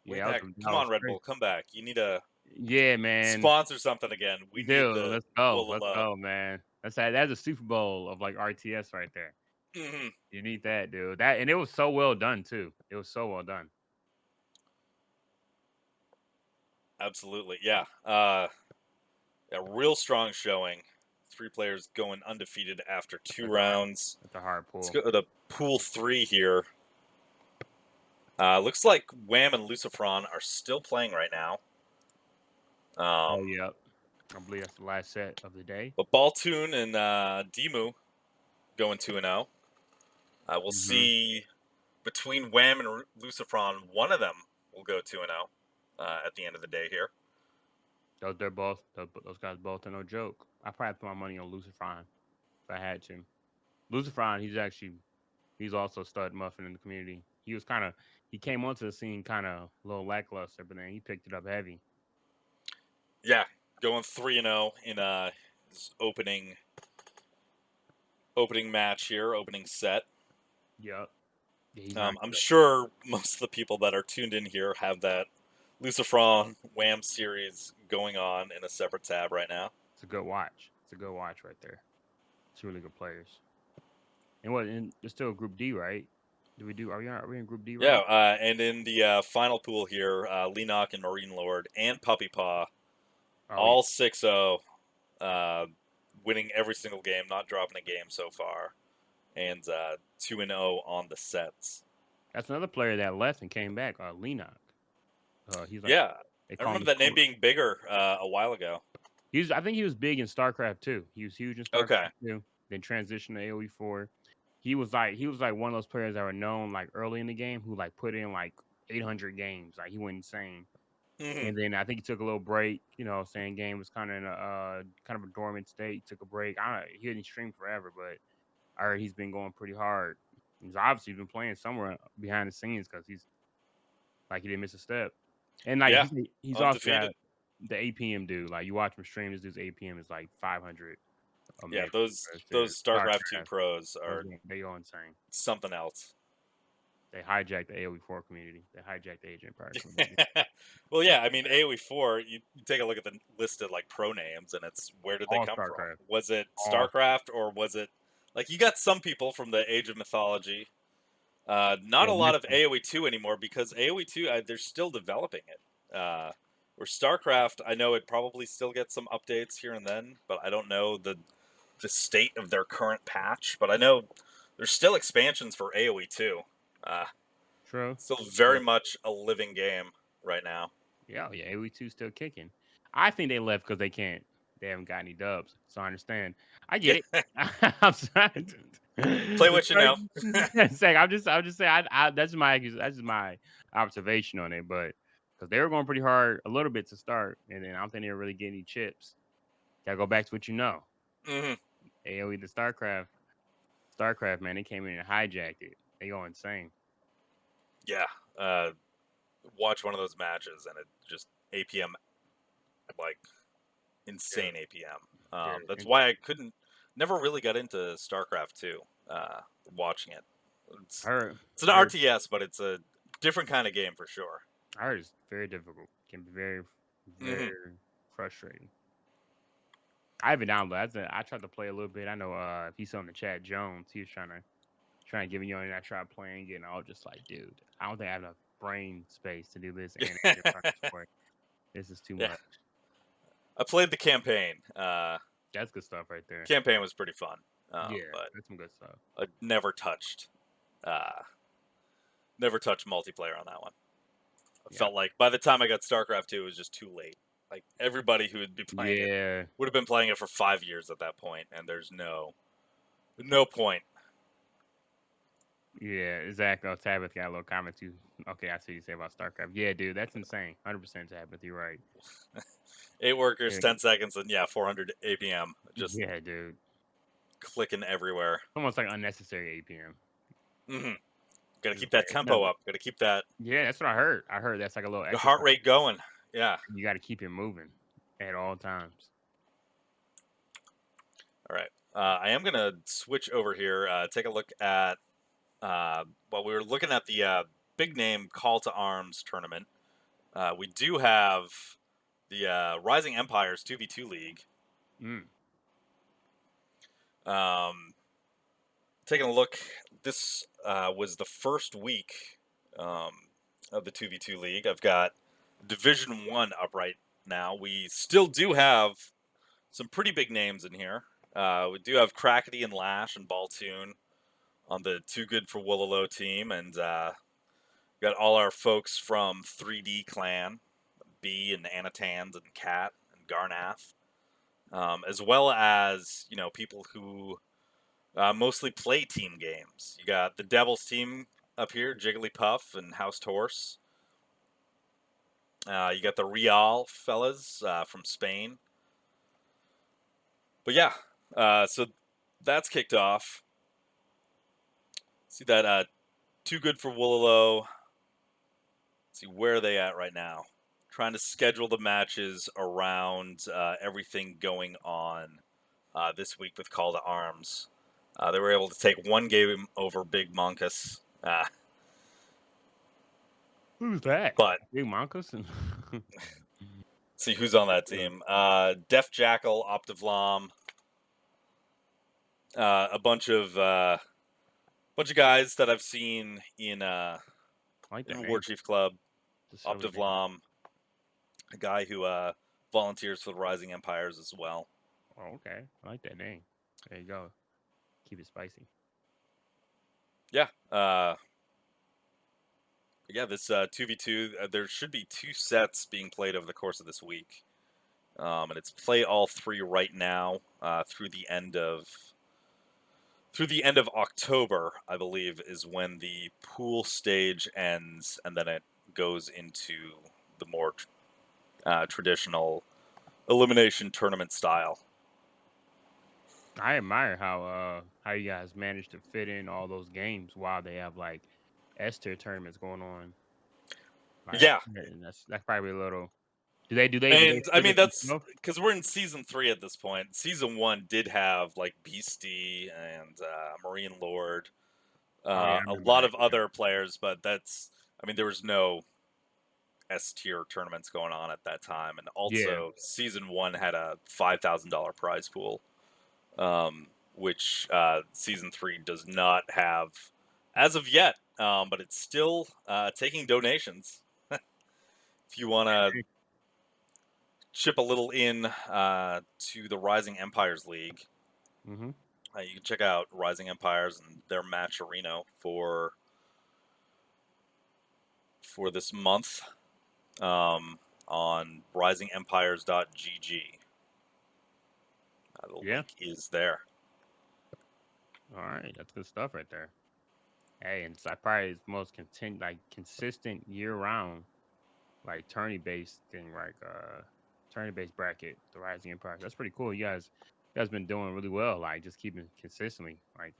Way Yeah, back. Come on, Red Bull, come back. You need to man. sponsor something again. We need the let's go, man. That's a Super Bowl of like RTS right there. You need that, dude. And it was so well done too. It was so well done. Absolutely, yeah. A real strong showing. 3 players going undefeated after 2 rounds. That's a hard pool. Let's go to pool 3 here. Looks like Wham and Lucifron are still playing right now. Yep. I believe that's the last set of the day. But Baltoon and Demu going 2-0. We'll see between Wham and Lucifron, one of them will go 2-0 at the end of the day here. Those guys both are no joke. I probably put my money on Lucifron if I had to. Lucifron, he's also a stud muffin in the community. He came onto the scene kind of a little lackluster, but then he picked it up heavy. Yeah, going 3-0 in his opening match here, opening set. Yep. Yeah, he's not I'm good. sure most of the people that are tuned in here have that Lucifron Wham series going on in a separate tab right now. It's a good watch. It's a good watch right there. It's really good players. And it's still Group D, right? Are we in Group D right Yeah, now? and in the final pool here, Leenock and Marine Lord and Puppy Paw, Oh yeah. all 6-0, winning every single game, not dropping a game so far, and 2-0 on the sets. That's another player that left and came back, Leenock. He's like Yeah, they I call him remember the that name summer. being bigger a while ago. I think he was big in StarCraft too. He was huge in Okay. StarCraft too. Then transitioned to AoE4. He was like one of those players that were known like early in the game who like put in like 800 games. Like he went insane. Hmm. And then I think he took a little break. You know, saying game was kind of in a kind of a dormant state. He took a break. He didn't stream forever, but I heard he's been going pretty hard. He's obviously been playing somewhere behind the scenes because he didn't miss a step. And like Yeah, he's also got undefeated. the APM dude. Like you watch him stream, this dude's APM is like 500 a Yeah, minute. those There's StarCraft 2 StarCraft. pros are They go insane. something else. They hijacked the AoE4 community. They hijacked the Age of Empire community. Well, yeah, I mean AoE4. You take a look at the listed like pro names, and it's where did they All come from? StarCraft. Was it All StarCraft or was it like you got some people from the Age of Mythology? Not yeah, a lot of AoE2 anymore because AoE2 they're still developing it. Where StarCraft, I know it probably still gets some updates here and then, but I don't know the state of their current patch. But I know there's still expansions for AoE2. True. Still very much a living game right now. Yeah, AoE2 still kicking. I think they left because they haven't got any dubs. So I understand. I get it. I'm sorry. Play what you know. I'm just saying. That's just my observation on it. But because they were going pretty hard a little bit to start, and then I don't think they were really getting any chips. Gotta go back to what you know. Hmm. AoE the StarCraft man, they came in and hijacked it. They go insane. Yeah. Watch one of those matches and it just APM like insane APM. That's why I never really got into StarCraft 2. Watching it, it's an RTS, but it's a different kind of game for sure. I heard it's very difficult. Can be very, very frustrating. I haven't downloaded. I tried to play a little bit. I know if he's on the chat, Jones, he was trying to give me on, and I tried playing it, and I was just like, dude, I don't think I have enough brain space to do this. And this is too much. I played the campaign. That's good stuff right there. Campaign was pretty fun. Yeah, but that's some good stuff. I never touched multiplayer on that one. I felt like by the time I got StarCraft 2, it was just too late. Like everybody who would be playing it would have been playing it for 5 years at that point, and there's no point. Yeah, exactly. Oh, Tabitha got a little comment too. Okay, I see you say about StarCraft. Yeah, dude, that's insane. 100% Tabitha, you're right. 8 workers, 10 seconds, and 400 APM. Just yeah, dude, clicking everywhere. Almost like unnecessary APM. Mm-hmm. Got to keep that tempo up. Got to keep that. Yeah, that's what I heard. I heard that's like a little the heart rate going. Yeah. You got to keep it moving at all times. All right. I am gonna switch over here. Take a look at. While we were looking at the big name Call to Arms tournament, we do have the Rising Empires 2v2 League. Taking a look, this was the first week of the 2v2 League. I've got Division 1 up right now. We still do have some pretty big names in here. We do have Crackety and Lash and Baltoon on the Too Good for Woololo team, and got all our folks from 3D Clan, B and Anatans and Cat and Garnath, as well as people who mostly play team games. You got the Devils team up here, Jigglypuff and Housed Horse. You got the Real fellas from Spain. But yeah, so that's kicked off. See that Too Good for Woololo. See where are they at right now. Trying to schedule the matches around everything going on this week with Call to Arms. They were able to take one game over Big Monkus. Who's that? But Big Monkus? see who's on that team. Def Jackal, Optivlam, a bunch of guys that I've seen in I like that name. Warchief Club. The silly name. Optivlam, a guy who volunteers for the Rising Empires as well. Oh, okay. I like that name. There you go. Keep it spicy. Yeah. Yeah, this 2v2, there should be 2 sets being played over the course of this week. And it's play all 3 right now through the end of October, I believe, is when the pool stage ends, and then it goes into the more traditional elimination tournament style. I admire how you guys managed to fit in all those games while they have like S-tier tournaments going on. Like, Yeah. that's probably a little. Do they And I mean, split it that's themselves? because we're in season 3 at this point. Season 1 did have like Beastie and Marine Lord, Oh yeah, I a remember lot that. of other players, but there was no S tier tournaments going on at that time, and also season 1 had a $5,000 prize pool, which season 3 does not have as of yet, but it's still taking donations. If you want to chip a little in to the Rising Empires League, Mm-hmm. you can check out Rising Empires and their match arena for this month on risingempires.gg. The link is there. All right, that's good stuff right there. Hey, and it's probably the most consistent year round, like tourney based thing, like tourney based bracket, the Rising Empire. That's pretty cool. You guys been doing really well, like just keeping consistently, like.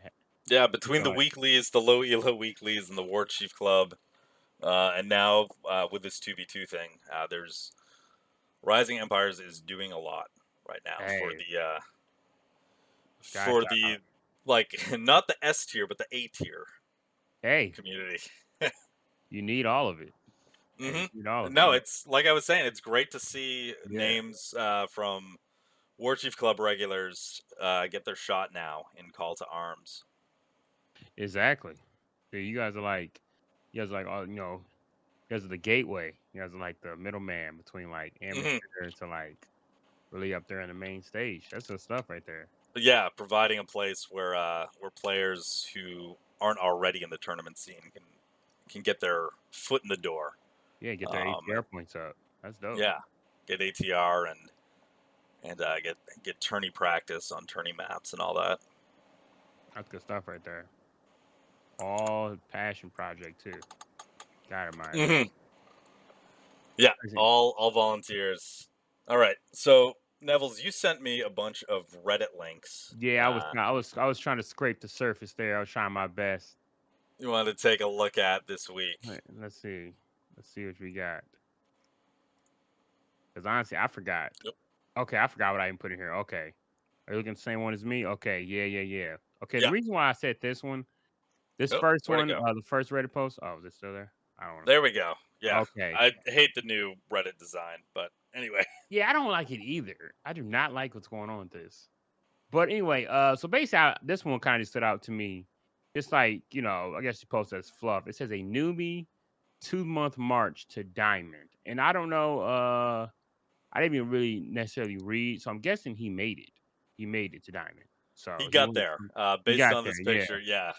Yeah, between the Like, weeklies, the low elo weeklies, and the War Chief Club, and now with this 2v2 thing, there's Rising Empires is doing a lot right now for hey, the guys, like not the S tier but the A tier hey, community. you need all of it. Hey, you need all of it. No, it's like I was saying, it's great to see names from War Chief Club regulars get their shot now in Call to Arms. Exactly. So you guys are like, oh, you guys are the gateway. You guys are like the middleman between like amateur to like really up there on the main stage. That's the stuff right there. But yeah, providing a place where players who aren't already in the tournament scene can get their foot in the door. Yeah, get their ATR points up. That's dope. Yeah, get ATR and get tourney practice on tourney maps and all that. That's good stuff right there. All passion project too. God admire. Yeah, all volunteers. All right, so Nevels, you sent me a bunch of Reddit links. Yeah, I was trying to scrape the surface there. I was trying my best. You wanted to take a look at this week. Right, let's see what we got. Because honestly, I forgot. Yep. Okay, I forgot what I even put in here. Okay, are you looking at the same one as me? Okay, yeah. Okay, Yeah. the reason why I said this one, first one, the first Reddit post. Oh, is it still there? I don't know. There we go. Yeah. Okay. I hate the new Reddit design, but anyway. Yeah, I don't like it either. I do not like what's going on with this. But anyway, so basically, this one kind of stood out to me. It's like, I guess you post as fluff. It says a newbie 2-month march to diamond. And I don't know, I didn't even really necessarily read, so I'm guessing he made it. He made it to diamond. So he got there. Based on this picture, yeah.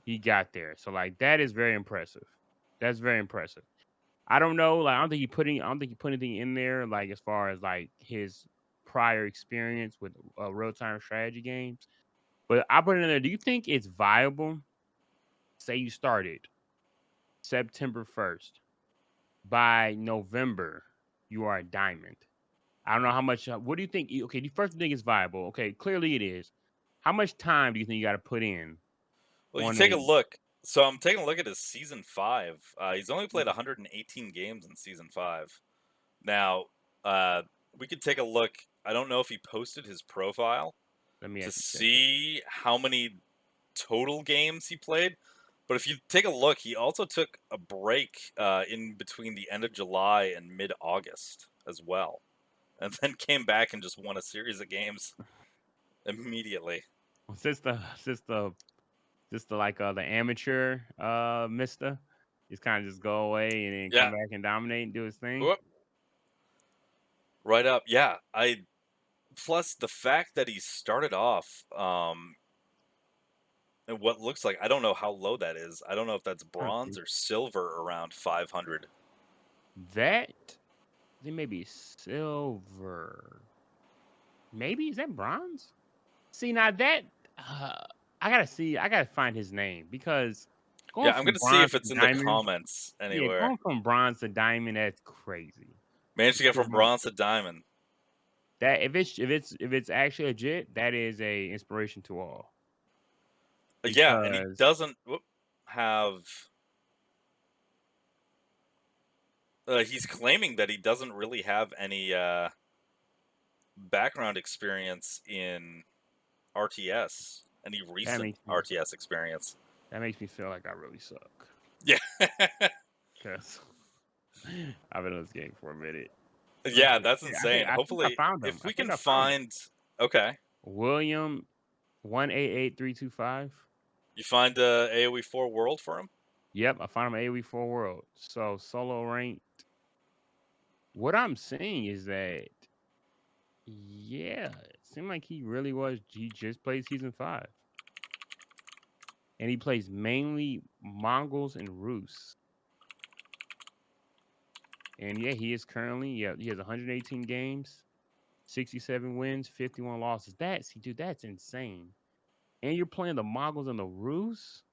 He got there. So like that is very impressive. That's very impressive. I don't know, like I don't think he put anything in there, like as far as like his prior experience with real-time strategy games. But I put it in there. Do you think it's viable? Say you started September 1st. By November, you are a diamond. I don't know how much. What do you think? Okay, you first think it's viable. Okay, clearly it is. How much time do you think you got to put in Well, you on take a a? look. So I'm taking a look at his season 5. He's only played 118 games in season 5. Now, uh, we could take a look. I don't know if he posted his profile Let me to actually check that. see how many total games he played. But if you take a look, he also took a break in between the end of July and mid-August as well, and then came back and just won a series of games immediately. Since the like the amateur Mister, just kind of just go away and then come Yeah, back and dominate and do his thing. whoop, right up. Yeah, I plus the fact that he started off and what looks like, I don't know how low that is. I don't know if that's Trying to bronze see. or silver around 500. That they may be silver. Maybe is that bronze? See now that uh, I gotta see. I gotta find his name because going Yeah, I'm from gonna see bronze if it's to in the diamond. comments Yeah, anywhere. going from bronze to diamond, that's crazy. Managed to get from Mhm. bronze to diamond. That if it's actually legit, that is a inspiration to all Yeah, and he because doesn't have. He's claiming that he doesn't really have any background experience in RTS, any that recent makes me RTS experience. that makes me feel like I really suck Yeah, because I've been on this game for a minute. Let's yeah, see. that's I think insane. I think I Hopefully, found him. if I we think can I found him. find, okay, William 188325. you find AOE 4 World for him. Yep, I found him AoE4 World. So solo ranked. What I'm seeing is that yeah, it seemed like he really was. He just played season 5, and he plays mainly Mongols and Rus. And yeah, he is currently he has 118 games, 67 wins, 51 losses. Dude, that's insane. And you're playing the Mongols and the Rus.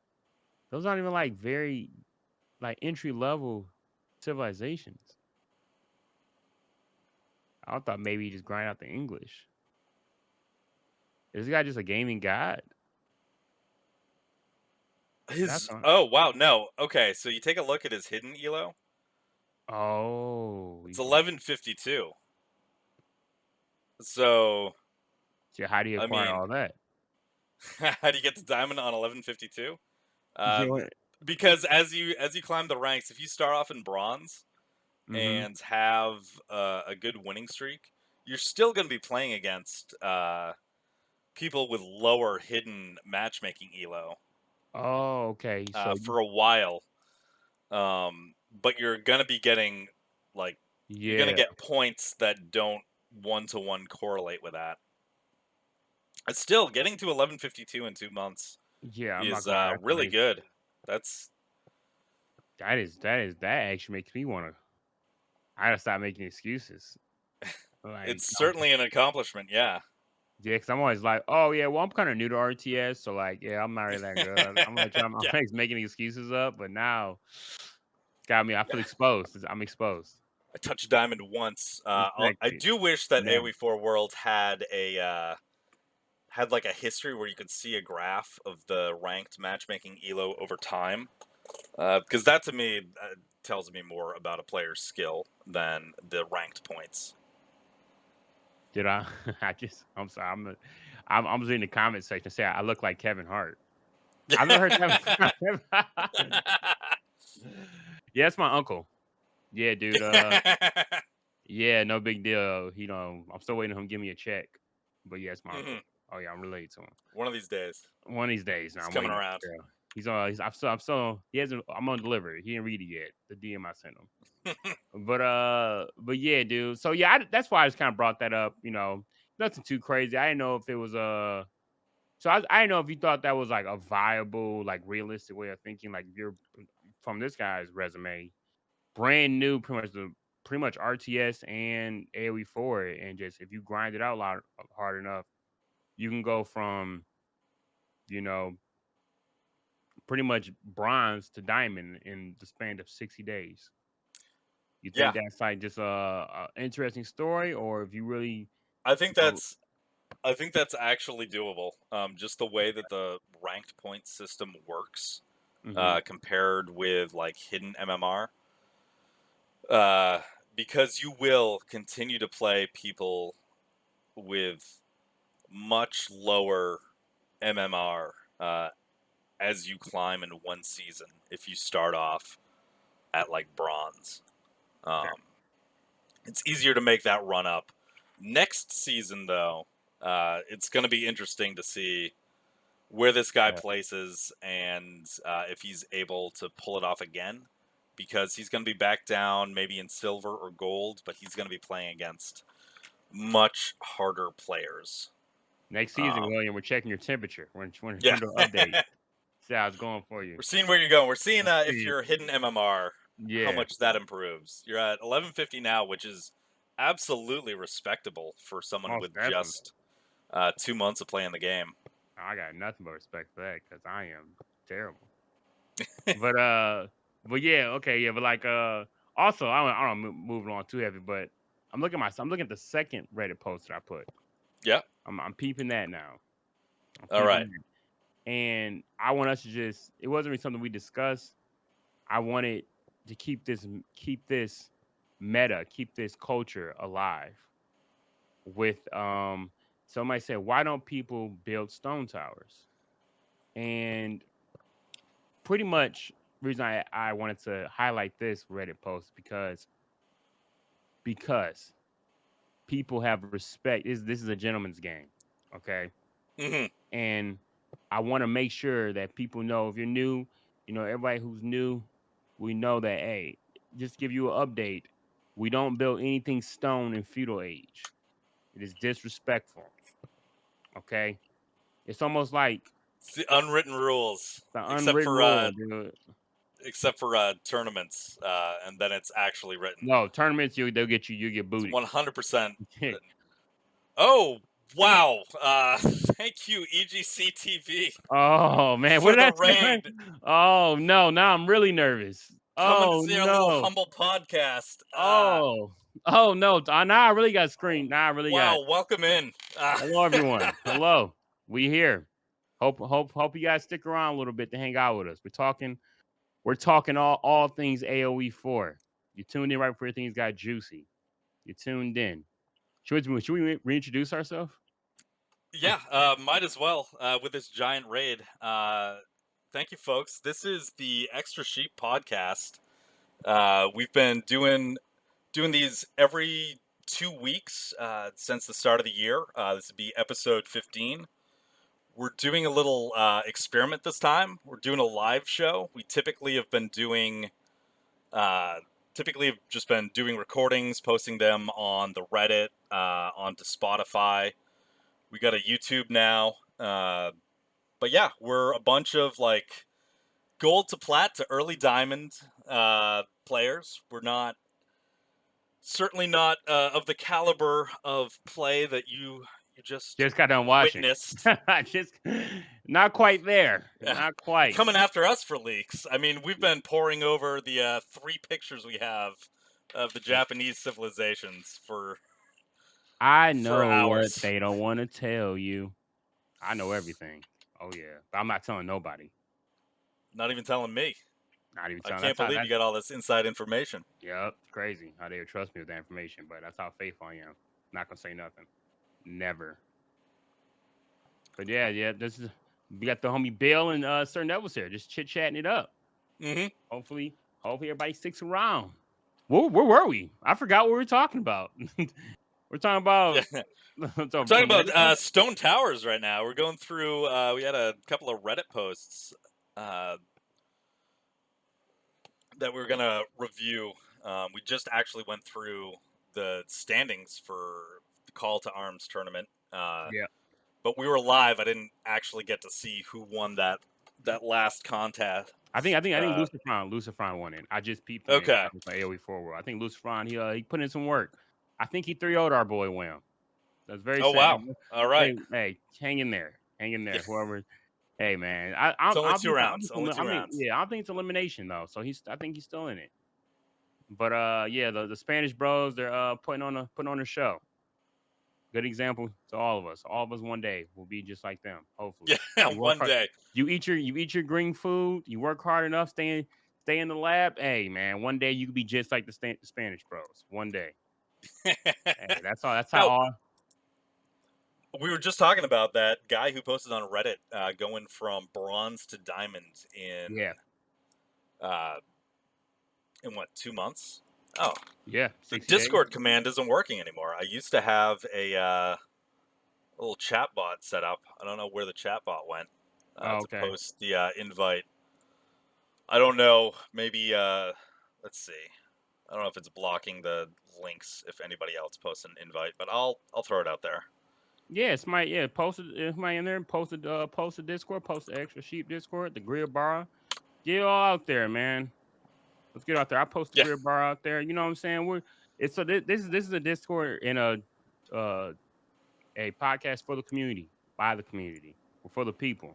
Those aren't even like very like entry level civilizations. I thought maybe he just grind out the English. Is this guy just a gaming god? That's His on. oh wow no okay, so you take a look at his hidden elo. Oh, It's you can. 1152. So So how do you I acquire mean, all that? how do you get to diamond on 1152? You Uh, know what? because as you climb the ranks, if you start off in bronze Mm-hmm. and have a good winning streak, you're still going to be playing against people with lower hidden matchmaking elo Oh, okay. So for a while. But you're going to be getting like you're going to yeah, get points that don't one-to-one correlate with that. It's still getting to 1152 in 2 months yeah. I'm not is going. That's really amazing. good. That's That actually makes me want to. I gotta stop making excuses. Like, it's certainly an accomplishment. Yeah. yeah, because I'm always like, oh yeah, well I'm kind of new to RTS, so like, yeah, I'm not really that good. I'm like, I'm Yeah. always making excuses up, but now it's got me. I feel exposed. I'm exposed. I touched diamond once. I Exactly. do wish that Never. AoE4 World had a had like a history where you could see a graph of the ranked matchmaking elo over time, because that to me tells me more about a player's skill than the ranked points. Did I? I'm sorry. I'm just in the comment section. Say I look like Kevin Hart. I've never heard that. Yeah, it's my uncle. Yeah, dude. Yeah, no big deal. I'm still waiting on him to give me a check. But yeah, it's my uncle. Mhm. Oh yeah, I'm related to him. One of these days, One of these days. Now it's I'm coming waiting. around. Yeah. I'm still. He hasn't. I'm on delivery. He didn't read it yet. The DM I sent him. But yeah, dude. So yeah, that's why I just kind of brought that up. Nothing too crazy. I didn't know if it was So I didn't know if you thought that was like a viable, like realistic way of thinking. Like if you're from this guy's resume, brand new, pretty much RTS and AoE for it, and just if you grind it out hard enough, you can go from you know pretty much bronze to diamond in the span of 60 days. You Yeah, think that's like just a interesting story, or if you really, I think you know, that's actually doable. Just the way that the ranked point system works, mhm, compared with like hidden MMR, uh, because you will continue to play people with much lower MMR as you climb in one season. If you start off at like bronze, okay, um, it's easier to make that run up. Next season, though, it's going to be interesting to see where this guy yeah. places and if he's able to pull it off again, because he's going to be back down maybe in silver or gold, but he's going to be playing against much harder players. Next season, Um, William, we're checking your temperature. yeah. We're doing update. See how it's going for you. We're seeing where you're going. We're seeing Let's if see. you're hidden MMR, how Yeah, much that improves. You're at 1150 now, which is absolutely respectable for someone most with definitely. just 2 months of playing the game. I got nothing but respect for that because I am terrible. But but yeah, okay, yeah, but like also I don't move along too heavy, but I'm looking at the second Reddit post that I put. Yeah. I'm peeping that now. I'm All peeping right. that. And I want us to just it wasn't really something we discussed. I wanted to keep this meta, keep this culture alive with somebody said, why don't people build stone towers? And pretty much reason I wanted to highlight this Reddit post because people have respect. This is a gentleman's game, okay? Hmm. And I want to make sure that people know if you're new, everybody who's new, we know that hey, just give you an update. We don't build anything stone in feudal age. It is disrespectful. Okay, it's almost like It's the unwritten rules, the unwritten rule, dude. except for tournaments, and then it's actually written. No tournaments, they'll get you. You get It's booted. 100% written. Oh wow! Thank you, EGCTV, Oh man, what for did the I say, man? raid. Oh no, now I'm really nervous. Coming to Oh see our little no. humble podcast. Oh. Oh no. Now I really got screamed. Now I really got. Wow! Welcome in. Hello everyone. Hello. We here. Hope you guys stick around a little bit to hang out with us. We're talking all things AOE4. You tuned in right before things got juicy. You tuned in. Should we reintroduce ourselves? Yeah, might as well with this giant raid. Thank you, folks. This is the Extra Sheep podcast. We've been doing these every 2 weeks since the start of the year. This would be episode 15. We're doing a little experiment this time. We're doing a live show. We typically have been doing, just been doing recordings, posting them on the Reddit, onto Spotify. We got a YouTube now. But yeah, we're a bunch of like gold to plat to early diamond players. We're certainly not of the caliber of play that you just Just got done watching. witnessed. Just not quite there. Yeah. Not You're quite. coming after us for leaks. I mean, we've been poring over the 3 pictures we have of the Japanese civilizations for I know what hours. they don't want to tell you. I know everything. Oh yeah, but I'm not telling nobody. Not even telling me. Not even I telling. can't That's how believe you that. got all this inside information. Yep, it's crazy how they would trust me with that information. But that's how faithful I am. Not gonna say nothing. Never. But yeah. This is we got the homie Beale and Sir Nevels here, just chit chatting it up. Mm-hmm. Hopefully everybody sticks around. Where were we? I forgot what we were talking about. We're talking about Yeah. so, Talking Reddit about stone towers right now. We're going through. We had a couple of Reddit posts that we were gonna review. We just actually went through the standings for the Call to Arms tournament. Yeah. But we were live. I didn't actually get to see who won that last contest. I think Lucifron won it. I just peeped in Okay. my AOE forward. I think Lucifron he put in some work. I think he 3-0'd our boy Wham. That's very Oh sad. wow! All right. Hey, hang in there, Yeah. Whoever. Hey man, It's only 2 rounds. Only 2 rounds. I don't think it's elimination though. So I think he's still in it. But yeah, the Spanish bros, they're putting on a show. Good example to all of us. All of us one day will be just like them. Hopefully, Yeah, you work one hard. day. You eat your green food. You work hard enough. Stay in the lab. Hey man, one day you could be just like the Spanish bros. One day. Hey, that's all. That's how Now, all. we were just talking about that guy who posted on Reddit going from bronze to diamond Yeah, uh, in what, 2 months? Oh, yeah. the 60 days. Discord command isn't working anymore. I used to have a little chat bot set up. I don't know where the chat bot went Oh, to okay. post the invite. I don't know. Maybe let's see. I don't know if it's blocking the links if anybody else posts an invite, but I'll throw it out there. Yeah, posted it's my in there, posted Discord, posted extra sheep Discord, the grill bar. Get it all out there, man. Let's get out there. I post the Yeah. grill bar out there. You know what I'm saying? This is a Discord and uh a podcast for the community, by the community, or for the people.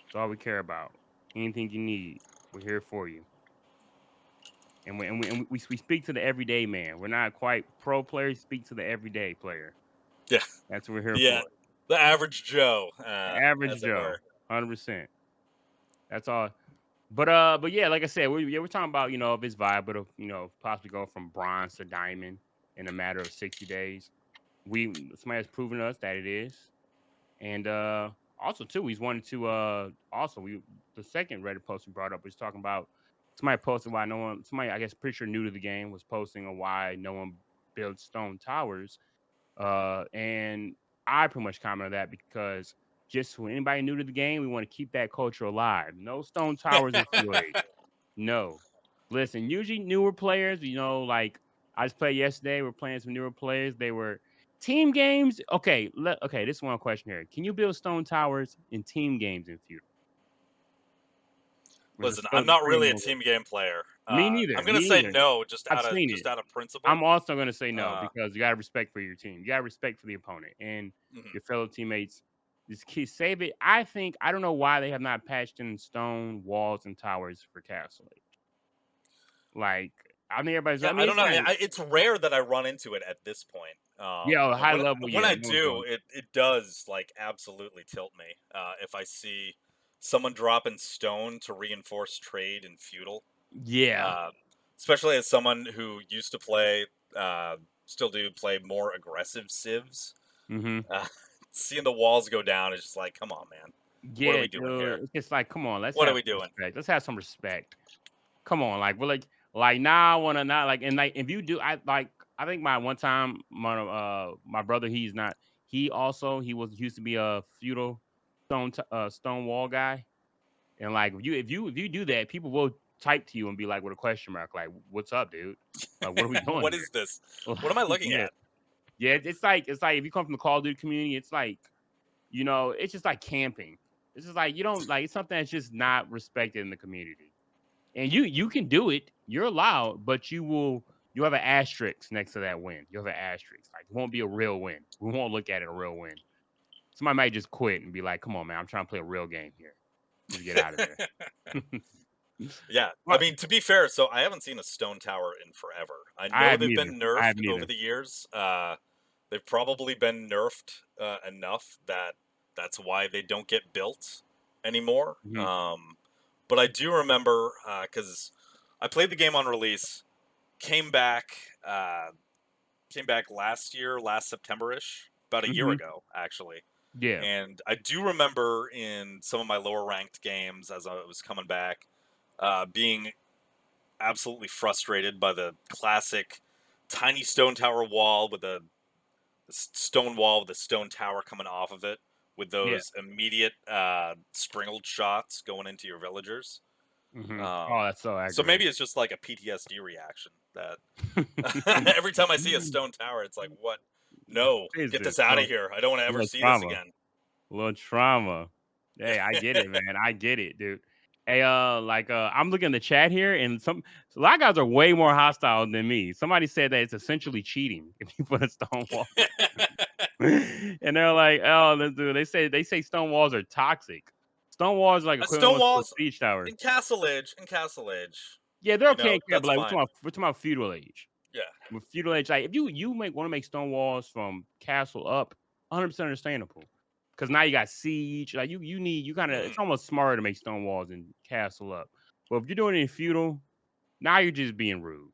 That's all we care about. Anything you need, we're here for you. And we speak to the everyday man. We're not quite pro players. Speak to the everyday player. Yeah. That's what we're here Yeah. for. The average Joe, The average as it Joe, were. 100%. That's all. But yeah, like I said, we're talking about if it's viable to possibly go from bronze to diamond in a matter of 60 days. Somebody has proven us that it is, and also too, he's wanted to also we the second Reddit post we brought up was talking about somebody posted why no one somebody I guess pretty sure new to the game was posting on why no one builds stone towers, and I pretty much commented on that because just for anybody new to the game, we want to keep that culture alive. No stone towers in Fuel Age. No. Listen, usually newer players, like I just played yesterday. We're playing some newer players. They were team games. Okay, okay. This is one question here. Can you build stone towers in team games in Feudal? Listen, I'm not really a team game player. Me I'm neither. gonna Me say neither. no, just I've out seen it. of principle. I'm also going to say no Uh, because you got to respect for your team. You got to respect for the opponent and mhm. your fellow teammates. This key save it. I don't know why they have not patched in stone walls and towers for Castle Age. Like I mean, everybody's. Yeah, I I mean, don't it's know. not. It's rare that I run into it at this point. Yeah, And high level. when Yeah, I no do, joke. it does like absolutely tilt me. If I see someone dropping stone to reinforce trade in feudal, Yeah. uh, especially as someone who used to play, still do play more aggressive civs. Mm-hmm. Uh, seeing the walls go down is just like, come on, man. What are Yeah, we doing here? dude. It's just like, come on, let's What are have we some doing? respect. Let's have some respect. Come on, like we're like now I wanna not like and like if you do I think my one time my brother he used to be a feudal stone wall guy. And like if you do that, people will type to you and be like with a question mark, like, what's up, dude? Like what are we doing What here? is this? What am I looking Yeah. at? Yeah, it's like if you come from the Call of Duty community, it's like, it's just like camping. It's just like you don't like it's something that's just not respected in the community. And you can do it, you're allowed, but you have an asterisk next to that win. You have an asterisk. Like it won't be a real win. We won't look at it a real win. Somebody might just quit and be like, come on, man, I'm trying to play a real game here. Just get out of there. Yeah, I Well, mean, to be fair, so I haven't seen a stone tower in forever. I I know have they've neither. been I have nerfed over neither. the years. They've probably been nerfed enough that that's why they don't get built anymore. Mhm. But I do remember because I played the game on release, came back, uh, came back last year, last September-ish, about a year Mhm. ago, actually. Yeah. And I do remember in some of my lower ranked games as I was coming back, being absolutely frustrated by the classic tiny stone tower wall with the stone wall with the stone tower coming off of it with Yeah. those immediate sprinkled shots going into your villagers. Mhm. Um, Oh, that's so so aggravating. maybe it's just like a PTSD reaction that every time I see a stone tower, it's like, what? No, Is get this this out of so here. I don't want to ever little see this trauma? again. Little trauma. Hey, I get it, man. I get it, dude. Hey, I'm looking in the chat here, and a lot of guys are way more hostile than me. Somebody said that it's essentially cheating if you put a stone wall, and they're like, "Oh, let's do." They say stone walls are toxic. Stone walls are like equivalent Stone to a walls siege tower. in Castle Age, Yeah, Yeah, they're You okay know, in camp, that's but like fine. we're talking about feudal age. Yeah. With feudal age, like if you want to make stone walls from castle up, 100% understandable. Because now you got siege. Like you kind of Mhm. it's almost smarter to make stone walls than castle up. But if you're doing it in feudal, now you're just being rude.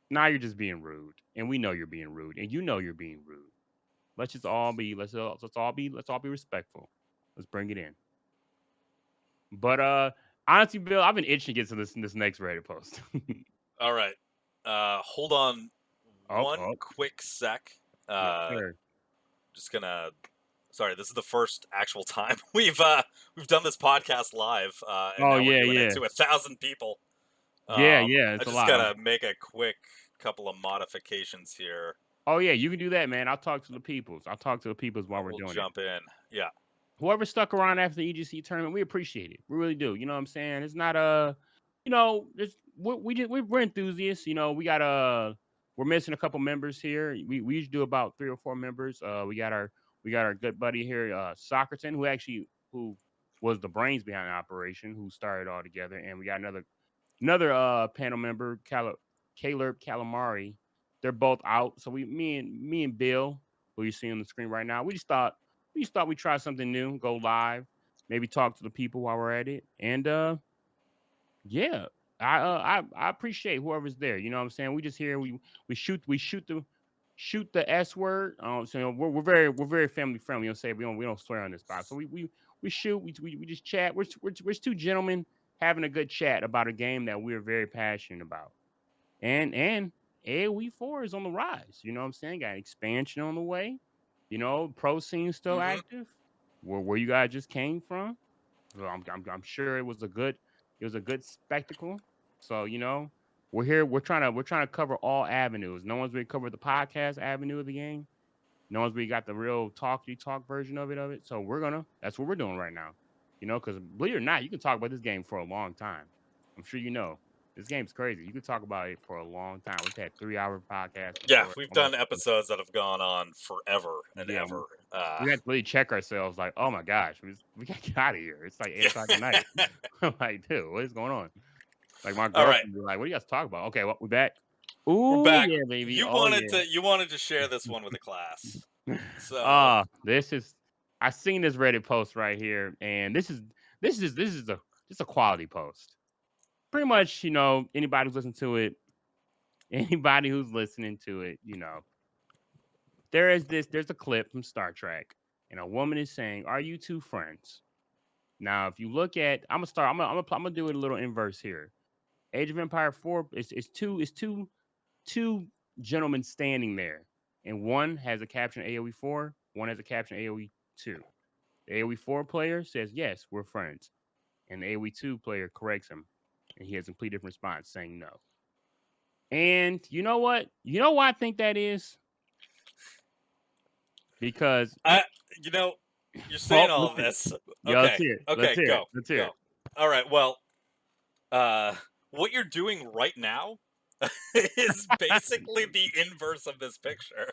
Now you're just being rude, and we know you're being rude, and you know you're being rude. Let's all be respectful. Let's bring it in. But honestly, Bill, I've been itching to get to this next Reddit post. All right. Hold on one Oh, quick sec. yes, sir. Just gonna. Sorry, this is the first actual time we've done this podcast live, and Oh now we're yeah, doing it yeah, to 1,000 people. yeah. I It's a just lot. gotta make a quick couple of modifications here. Oh yeah, you can do that, man. I'll talk to the peoples. I'll talk to the peoples while we're We'll doing it. jump in. Yeah. Whoever stuck around after the EGC tournament, we appreciate it. We really do. You know what I'm saying? It's not we're enthusiasts. You know, we're missing a couple members here. We usually do about 3 or 4 members. We got our good buddy here, Socraton, who was the brains behind the operation, who started all together, and we got another panel member, Caleb Calamari. They're both out. So me and Bill, who you see on the screen right now, we just thought we'd try something new, go live, maybe talk to the people while we're at it. And yeah, I appreciate whoever's there. You know what I'm saying? We just here we shoot the S word. So we're very family friendly. You know, say we don't swear on this spot. So we shoot, we just chat. We're two gentlemen having a good chat about a game that we're very passionate about. And AoE4 is on the rise. You know what I'm saying? Got expansion on the way. You know, pro scene still Mm-hmm. active. Where you guys just came from. So I'm sure it was a good spectacle. So you know, we're here. We're trying to cover all avenues. No one's really covered the podcast avenue of the game. No one's really got the real talk version of it. So that's what we're doing right now. You know, because believe it or not, you can talk about this game for a long time. I'm sure you know. This game's crazy. You could talk about it for a long time. We've had 3-hour podcasts Yeah, before. we've Almost, done episodes that have gone on forever and yeah, ever. we had to really check ourselves. Like, oh my gosh, we got to get out of here. It's like 8 o'clock at night. I'm like, dude, what is going on? Like my All right, girlfriend be like, what do you guys talk about? Okay, well, we back. we're Ooh back. yeah, baby. You Oh wanted yeah. to share this one with the class. So This is I seen this Reddit post right here, and this is a quality post. Pretty much, you know, anybody who's listening to it, anybody who's listening to it, you know, there's a clip from Star Trek, and a woman is saying, "Are you two friends?" Now, if you look at, I'm gonna do it a little inverse here. Age of Empire 4 is two gentlemen standing there, and one has a caption AoE 4, one has a caption AoE 2. The AoE 4 player says, "Yes, we're friends," and the AoE 2 player corrects him, and he has a complete different response saying no. And you know what? You know why I think that is? Because you know, you're saying all of this. yo, let's Okay, hear it. Let's okay, hear it. go, Let's hear go. it. All right, well, what you're doing right now is basically the inverse of this picture,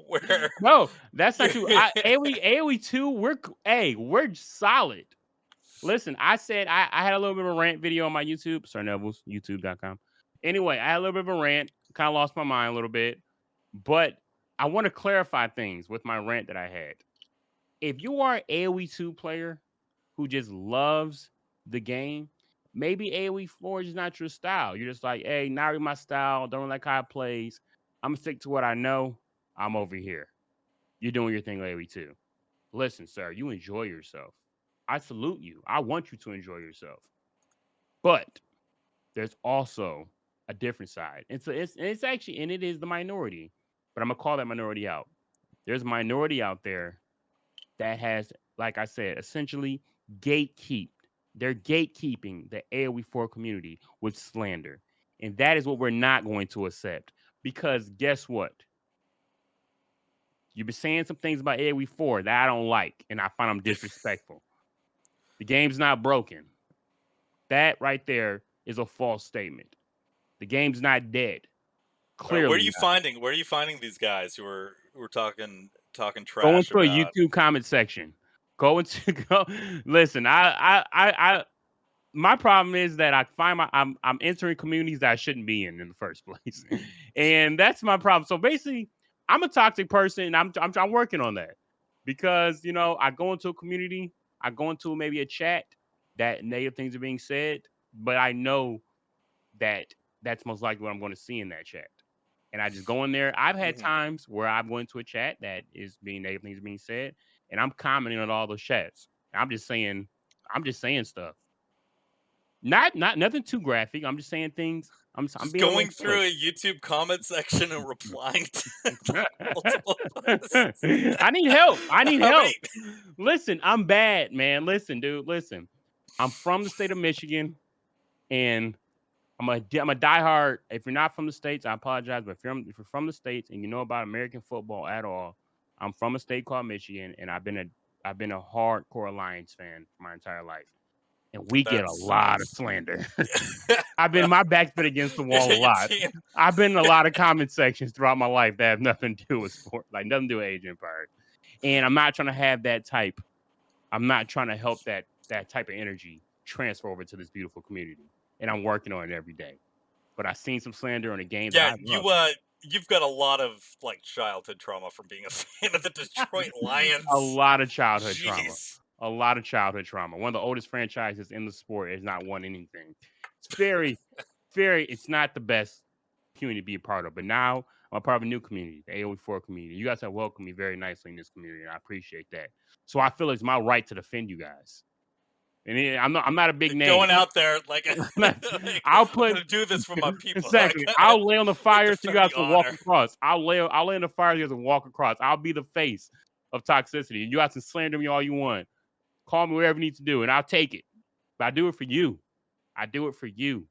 where No, that's not you're. true. AoE 2, we're solid. Listen, I said I had a little bit of a rant video on my YouTube, Sir Nevels, youtube.com. Anyway, I had a little bit of a rant, kind of lost my mind a little bit, but I want to clarify things with my rant that I had. If you are an AoE 2 player who just loves the game, maybe AoE 4 is not your style. You're just like, hey, not really my style, don't like how it plays. I'm gonna stick to what I know. I'm over here. You're doing your thing, AoE 2. Listen, sir, you enjoy yourself. I salute you. I want you to enjoy yourself. But there's also a different side. It's actually, and it is the minority, but I'm gonna call that minority out. There's a minority out there that has, like I said, essentially gatekeep. They're gatekeeping the AoE4 community with slander. And that is what we're not going to accept. Because guess what? You've been saying some things about AoE4 that I don't like, and I find them disrespectful. The game's not broken. That right there is a false statement. The game's not dead. Clearly, Where are you finding these guys who are talking go trash into a about? YouTube comment section. Listen. my problem is that I find I'm entering communities that I shouldn't be in the first place, and that's my problem. So basically, I'm a toxic person, and I'm working on that because I go into a community, I go into maybe a chat that negative things are being said, but I know that that's most likely what I'm going to see in that chat. And I just go in there. I've had Mhm. times where I've go into a chat that is being negative things being said, and I'm commenting on all those chats. I'm just saying stuff. Not nothing too graphic. I'm just saying things. I'm Just being a little going through slick. a YouTube comment section and replying to like, multiple posts. I need help. I need I help. mean, Listen, I'm bad, man. Listen, dude. Listen, I'm from the state of Michigan, and I'm a diehard. If you're not from the states, I apologize. But if you're from the states and you know about American football at all, I'm from a state called Michigan, and I've been a hardcore Lions fan for my entire life, and we get a that's lot of slander. well, My back's been against the wall a your lot. team. I've been in a lot of comment sections throughout my life that have nothing to do with sport, like nothing to do with Age of Empires. And I'm not trying to have that type. I'm not trying to help that type of energy transfer over to this beautiful community. And I'm working on it every day. But I've seen some slander in a game that Yeah, I love. you've got a lot of like childhood trauma from being a fan of the Detroit A Lions. lot of childhood trauma. Jeez. A lot of childhood trauma. One of the oldest franchises in the sport has not won anything. It's very, very, it's not the best community to be a part of. But now I'm a part of a new community, the AOE4 community. You guys have welcomed me very nicely in this community, and I appreciate that. So I feel it's my right to defend you guys. And I'm not a big name. Going out there like, like I'll I'm put gonna do this for my people. I exactly. gotta I'll lay on the like fire so you defend guys the can walk honor. across. I'll lay on the fire so you guys can walk across. I'll be the face of toxicity. You guys can slander me all you want. Call me whatever you need to do, and I'll take it. But I do it for you. I do it for you.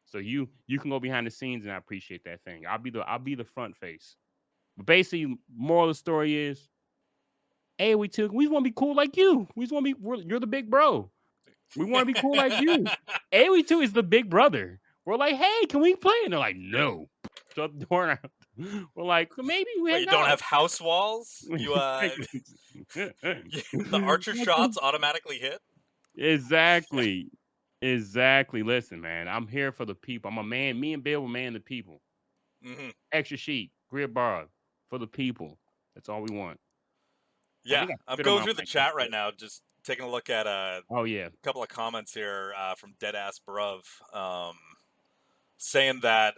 So you can go behind the scenes, and I appreciate that thing. I'll be the front face. But basically, moral of the story is, hey, we want to be cool like you. We just want to be. You're the big bro. We want to be cool like you. AOE2 is the big brother. We're like, hey, can we play? And they're like, no. Shut the door out. We're like, maybe we Wait, hang you don't out. have house walls? The archer shots automatically hit? Exactly. Exactly. Listen, man, I'm here for the people. I'm a man. Me and Bill were man the people. Hmm. Extra sheet, grid bar for the people. That's all we want. I Yeah, think I I'm spit on going my through the mic. chat right now, just taking a look at a Oh yeah. couple of comments here from Deadass Bruv, saying that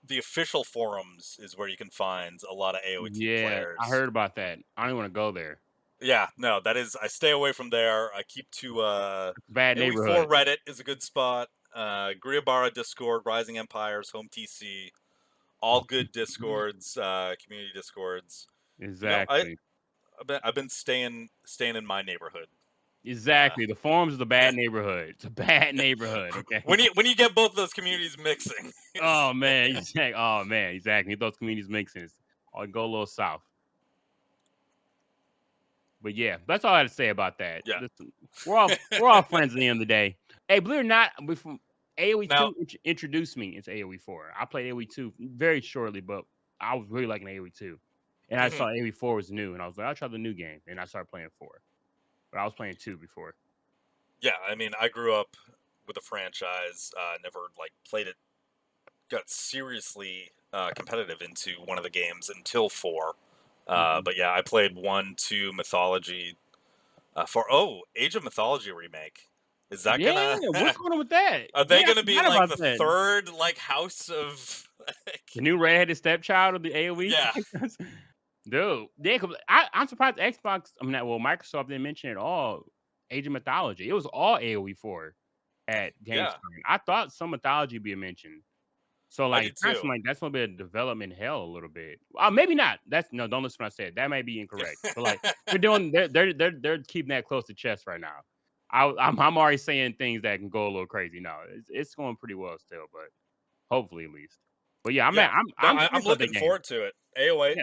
the official forums is where you can find a lot of AOE2 Yeah, I players. heard about that. I don't want to go there. Yeah, no, that is, I stay away from there. I keep to Bad AOE4 neighborhood. Reddit is a good spot. Griabara Discord, Rising Empires, Home TC, all good discords, community discords. You know, Exactly. I've been staying in my neighborhood. Uh, Exactly. The forums is a bad neighborhood. It's a bad neighborhood. Okay. when you get both of those communities mixing, Oh man. Exactly. Oh man. Exactly. Those communities mixing. I'll go a little south. But yeah, that's all I had to say about that. yeah. Listen, we're all friends at the end of the day. Hey, believe it or not, from AOE Now, 2 introduced me into AOE 4. I played AOE 2 very shortly, but I was really liking AOE 2. And I mhm, saw AOE 4 was new, and I was like, I'll try the new game. And I started playing 4. But I was playing 2 before. yeah, I mean, I grew up with a franchise, never like played it, got seriously competitive into one of the games until 4. Mhm. But yeah, I played 1, 2, Mythology, for Age of Mythology remake. Is that Yeah, gonna what's going on with that? are Yeah, they I gonna be forgot like about the that. third like house of The like, new redheaded stepchild of the AOE yeah. franchise? Dude, I'm surprised Xbox, I mean, Microsoft didn't mention at all Age of Mythology. It was all AOE 4 at Yeah, Gamescom. I thought some mythology would be mentioned. So, I like, did kind of too. like that's gonna be a development hell a little bit. Maybe not. No, don't listen to what I said. That may be incorrect. But like, they're keeping that close to chest right now. I'm already saying things that can go a little crazy. No, it's going pretty well still, but hopefully at least. But yeah, Yeah. No, I'm I'm curious about that looking game. forward to it. AOA,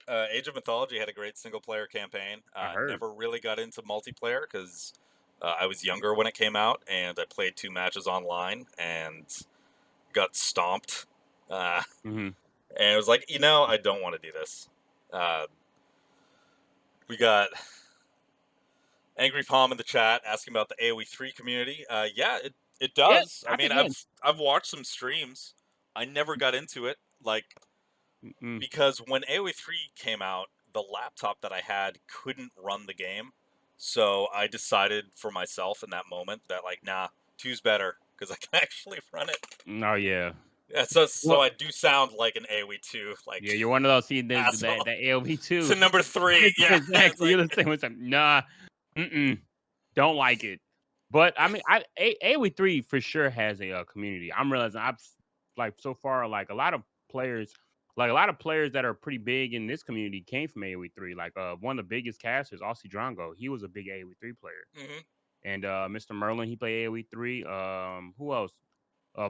Yeah, Age of Mythology had a great single player campaign. I heard. Never really got into multiplayer because I was younger when it came out, and I played 2 matches online and got stomped. Uh, Hmm. and it was like, I don't want to do this. Uh, we got Angry Palm in the chat asking about the AOE 3 community. Yeah, It Yeah, does. I I mean, think yeah. I've watched some streams. I never got into it, like Mm, because when AoE3 came out, the laptop that I had couldn't run the game. So I decided for myself in that moment that like, nah, two's better because I can actually run it. oh yeah. Yeah, so Well, I do sound like an AoE2 yeah, like you're one of those. See that asshole. that AOV To too. number 3, yeah, it's Exactly. like You're the same. It's like nah, don't like it. But I mean, AOE3 for sure has a community. I'm realizing like so far like a lot of players. Like a lot of players that are pretty big in this community came from AoE3. Like one of the biggest casters, Aussie Drongo, he was a big AoE3 player. mhm, And Mr. Merlin, he played AoE3. Who else?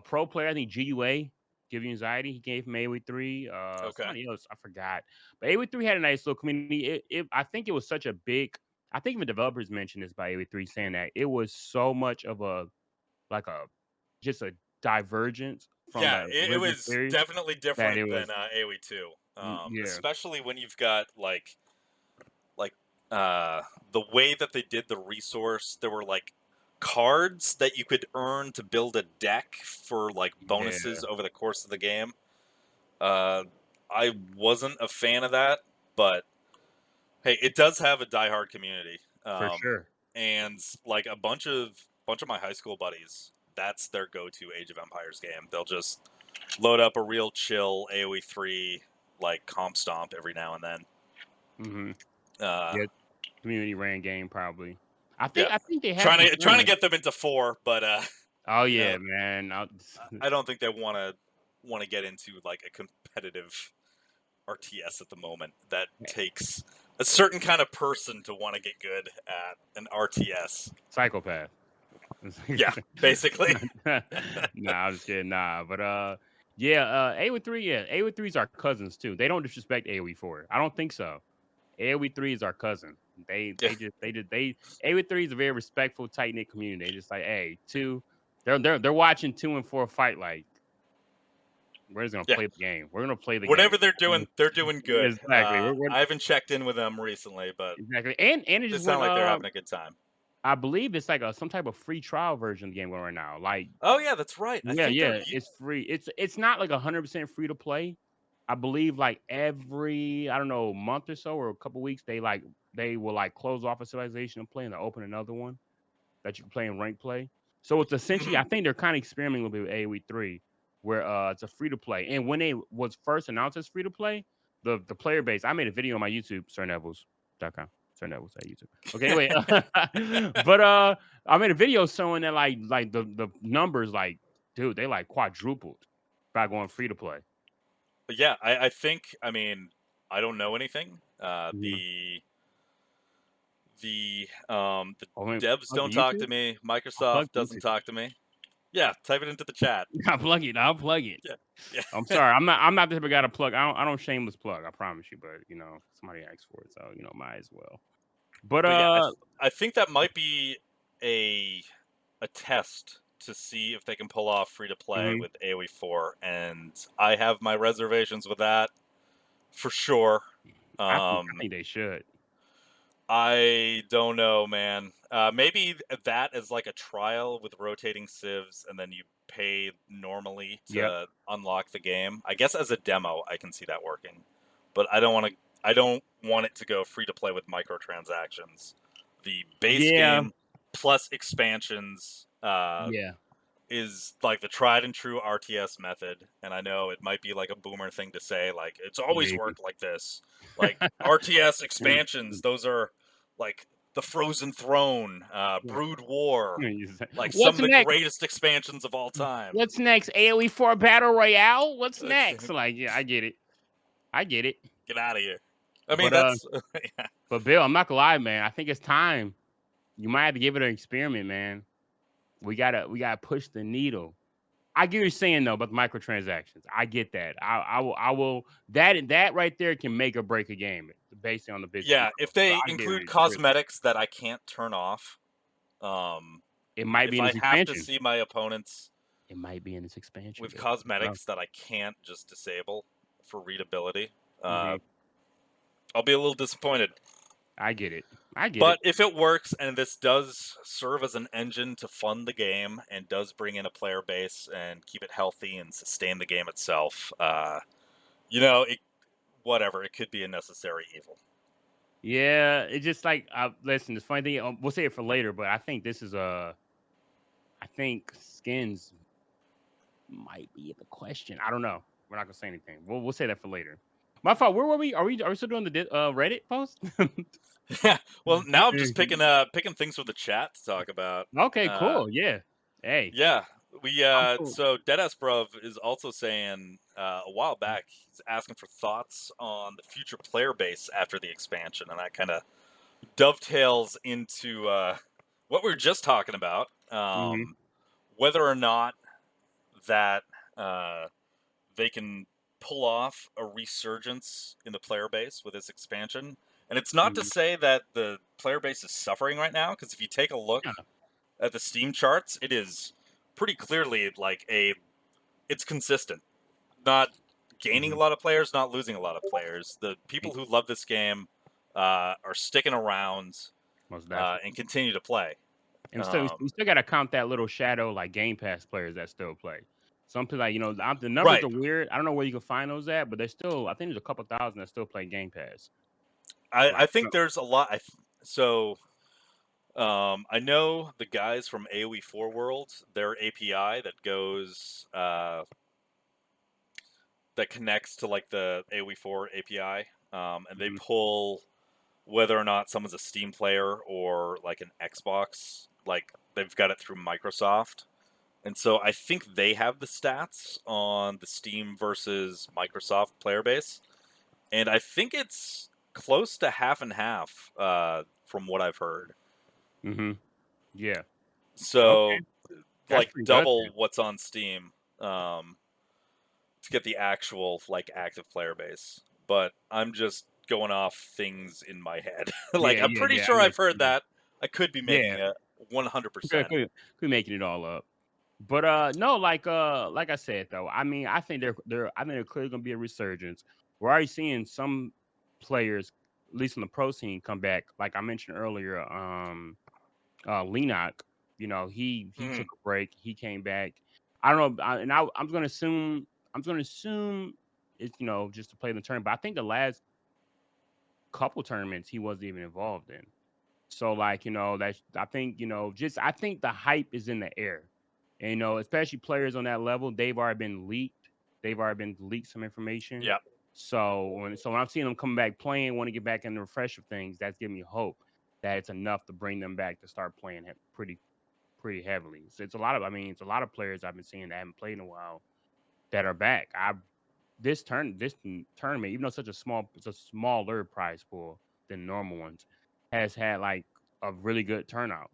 Pro player, I think GUA, Give You Anxiety, he came from AoE3. okay, Somebody else, I forgot. But AoE3 had a nice little community. I think it was such a big. I think even developers mentioned this by AoE3, saying that it was so much of a like a just a divergence from yeah, the it original was series definitely that different it than was. AoE2, Yeah, especially when you've got like uh the way that they did the resource. There were like cards that you could earn to build a deck for like yeah, bonuses over the course of the game. uh I wasn't a fan of that, but hey, it does have a diehard community. for sure. And like a bunch of my high school buddies, that's their go-to Age of Empires game. They'll just load up a real chill AoE3 like comp stomp every now and then. Hmm. uh Yeah, community ran game probably. I yeah, think I think they have trying some to trying to tournaments. get them into 4, but Oh you know, yeah, man. I don't think they want to get into like a competitive RTS at the moment. That takes a certain kind of person to want to get good at an RTS. Psychopath. Yeah, basically. Nah, I'm just kidding. Nah, but yeah, AoE3, yeah, AoE3s are cousins too. They don't disrespect AoE4. I don't think so. AoE3 is our cousin. Yeah, They AoE3 is a very respectful, tight knit community. They just like, hey, two, they're watching 2 and 4 fight like we're just gonna yeah. play the game. We're gonna play the game. Whatever they're doing good. Exactly. I haven't checked in with them recently, but Exactly. And it they just sound went like they're having a good time. I believe it's like some type of free trial version of the game going right now. Like Oh yeah, that's right. I yeah, think they're yeah, it's free. It's not like 100% free to play. I believe like every I don't know month or so or a couple weeks they will like close off a civilization and play and they'll open another one that you can play in rank play. So it's essentially Mhm. I think they're kind of experimenting a little bit with AoE3 where it's a free to play. And when it was first announced as free to play, the player base, I made a video on my YouTube, sirnevels.com. Sir Nevels at YouTube. Okay, anyway, but I made a video showing that like the numbers like dude, they like quadrupled by going free to play. But yeah, I think, I mean, I don't know anything. Mhm. The Oh, man, devs plug don't the talk to YouTube? me. I'll plug Microsoft the doesn't YouTube. talk to me. Yeah, type it into the chat. I'll plug it. I'll plug it. Yeah, yeah. I'm sorry. I'm not the type of guy to plug. I don't shameless plug. I promise you. But somebody asked for it, so might as well. But But yeah, I think that might be a a test to see if they can pull off free to play mhm. with AoE4, and I have my reservations with that for sure. I Um, think they should. I don't know, man. Maybe that is like a trial with rotating civs, and then you pay normally Yep. to unlock the game. I guess as a demo, I can see that working, but I don't want to. I don't want it to go free to play with microtransactions. The base Yeah. game plus expansions Yeah. is like the tried and true RTS method, and I know it might be like a boomer thing to say, like it's always Maybe. worked like this. Like RTS expansions, those are like the Frozen Throne, Brood War, like some What's of the next? greatest expansions of all time. What's next? AoE4 Battle Royale? What's next? Okay, Like, yeah, I get it. I get it. get out of here. I mean, But that's yeah. but Bill, I'm not gonna lie, man. I think it's time. You might have to give it an experiment, man. We gotta push the needle. I get what you're saying though about the microtransactions. I get that. I will that right there can make or break a game based on the business Yeah, model. if So they I get include it. cosmetics that I can't turn off, um, It might be if in I this have to expansion. see my opponents It might be in this expansion, with Bill. No. cosmetics that I can't just disable for readability, Hmm. I'll be a little disappointed. I get it. I get But it. if it works and this does serve as an engine to fund the game and does bring in a player base and keep it healthy and sustain the game itself, it whatever, it could be a necessary evil. Yeah, it's just like listen. The funny thing, we'll say it for later, but I think this is I think skins might be the question. I don't know. We're not gonna say anything. We'll say that for later. My fault. Where were we? Are we still doing the Reddit post? Yeah. Well, now I'm just picking things from the chat to talk about. Okay, Uh, cool. Yeah. Hey, yeah, we I'm cool. so Deadass Bruv is also saying a while back he's asking for thoughts on the future player base after the expansion, and that kind of dovetails into what we were just talking about. Hmm. Whether or not that uh, they can pull off a resurgence in the player base with this expansion. And it's not to Hmm. say that the player base is suffering right now, because if you take a look Yeah. at the Steam charts, it is pretty clearly it's consistent. Not gaining a Hmm. lot of players, not losing a lot of players. The people who love this game are sticking around Most definitely. and continue to play. And so we Um, still got to count that little shadow like Game Pass players that still play. Some people, like the numbers right. are weird. I don't know where you can find those at, but there's still, I think there's a couple thousand that still play Game Pass. I Like, think there's a lot. I know the guys from AoE4 World, their API that connects to like the AoE4 API, and they mhm, pull whether or not someone's a Steam player or like an Xbox, like they've got it through Microsoft. And so I think they have the stats on the Steam versus Microsoft player base. And I think it's close to half and half from what I've heard. mhm, yeah, okay, So that's like pretty good then. double what's on Steam um, to get the actual like active player base. But I'm just going off things in my head. Like Yeah, I'm yeah, pretty yeah. I sure know I've what you heard mean. that. I could be making Yeah, it could 100%. could could making it all up. But no, like I said though, I mean, I think there clearly gonna be a resurgence. We're already seeing some players, at least on the pro scene, come back. Like I mentioned earlier, Lennox, he Mhm. took a break. He came back. I don't know, I'm gonna assume it's just to play the tournament. But I think the last couple tournaments he wasn't even involved in. So like that's I think the hype is in the air. And, especially players on that level, they've already been leaked. They've already been leaked some information. Yeah. So when I'm seeing them come back playing, want to get back in the refresh of things, that's giving me hope that it's enough to bring them back to start playing pretty heavily. So it's a lot of players I've been seeing that haven't played in a while that are back. Tournament, even though it's a smaller prize pool than normal ones, has had like a really good turnout,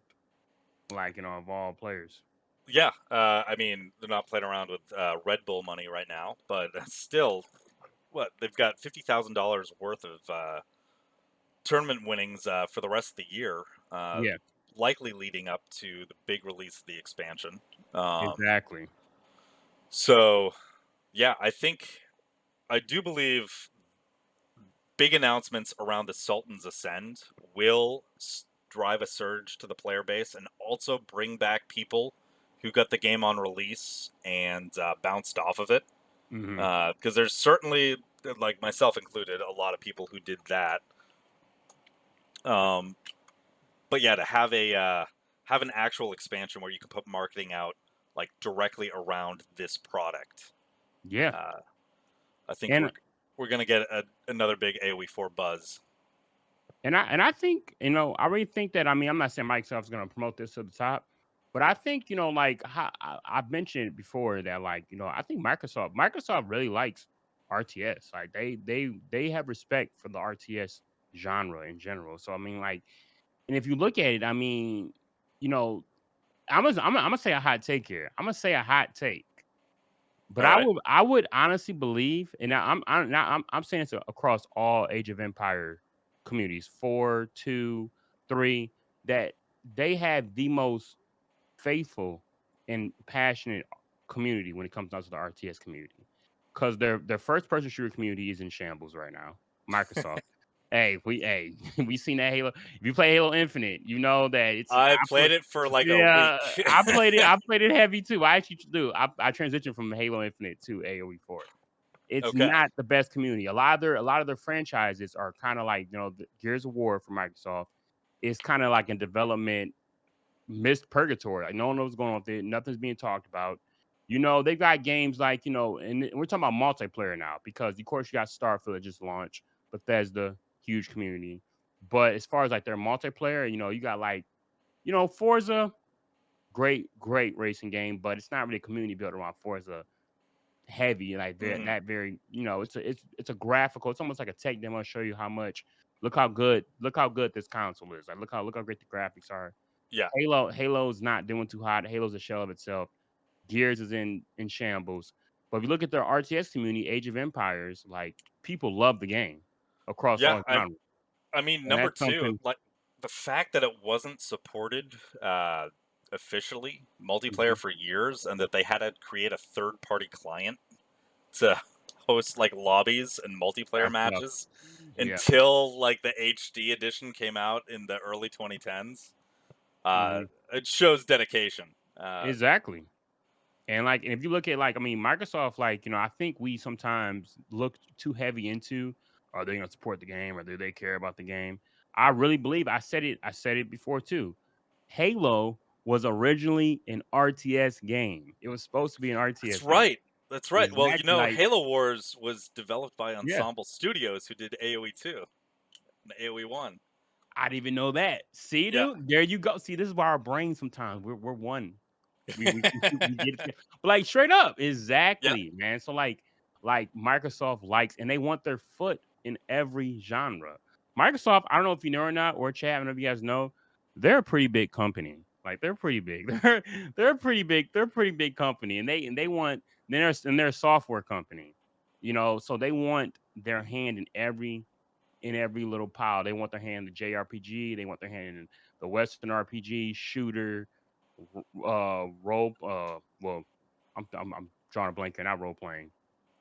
like of all players. Yeah. I mean, they're not playing around with Red Bull money right now, but that's still what they've got $50,000 worth of tournament winnings for the rest of the year, uh, Yeah, likely leading up to the big release of the expansion. Um, exactly. so, yeah, I do believe big announcements around the Sultan's Ascend will drive a surge to the player base and also bring back people who got the game on release and bounced off of it. Hmm. Because there's certainly, like myself included, a lot of people who did that. Um, but yeah, to have an actual expansion where you can put marketing out like directly around this product, Yeah, uh, I think and we're gonna get another big AoE4 buzz. I think I really think that I'm not saying Microsoft's going to promote this to the top, but I think like I've mentioned it before that like I think Microsoft really likes RTS. Like they have respect for the RTS genre in general. So I mean like, and if you look at it, I mean, you know, I'm gonna say a hot take here. I'm gonna say a hot take. But All right. I would honestly believe, and I'm saying this across all Age of Empire communities, 4, 2, 3, that they have the most faithful and passionate community when it comes down to the RTS community. Because their first person shooter community is in shambles right now. Microsoft. we seen that Halo. If you play Halo Infinite, you know that it's I played it for like a yeah, week. I played it. I played it heavy too. I actually do. I transitioned from Halo Infinite to AoE 4. It's Okay. not the best community. A lot of their franchises are kind of like the Gears of War for Microsoft. It's kind of like in development missed purgatory. Like no one knows what's going on with it. Nothing's being talked about. They've got games like, and we're talking about multiplayer now because of course you got Starfield that just launched, Bethesda, huge community. But as far as like their multiplayer, you got like, Forza, great racing game, but it's not really a community built around Forza heavy, like Mhm. that very, it's a graphical, it's almost like a tech demo to show you how much look how good this console is. Like look how great the graphics are. Yeah. Halo's not doing too hot. Halo's a shell of itself. Gears is in shambles. But if you look at their RTS community, Age of Empires, like people love the game across Yeah. all genres. I mean, And number that's two, something. like the fact that it wasn't supported officially multiplayer Mhm. for years, and that they had to create a third-party client to host like lobbies and multiplayer That's tough. matches Yeah. until like the HD edition came out in the early 2010s. Hmm. It shows dedication. Exactly. And if you look at Microsoft, I think we sometimes look too heavy into, are they gonna support the game or do they care about the game? I really believe I said it before too. Halo was originally an RTS game. It was supposed to be an That's RTS game. right. That's right. Well, Exactly, like, Halo Wars was developed by yeah. Ensemble Studios, who did AoE 2 and AoE 1. I didn't even know that. See, Yeah. dude, there you go. See, this is why our brains sometimes we're one. We get it. But like straight up, Yeah. exactly, man. So like Microsoft likes, and they want their foot in every genre. Microsoft, I don't know if you know or not, or chat, I don't know if you guys know, they're a pretty big company. Like they're pretty big. They're a pretty big. They're a pretty big company, and they want they're a software company. So they want their hand in every little pile. They want their hand in the JRPG. They want their hand in the Western RPG, shooter, role. Well, I'm drawing a blank. Not role playing,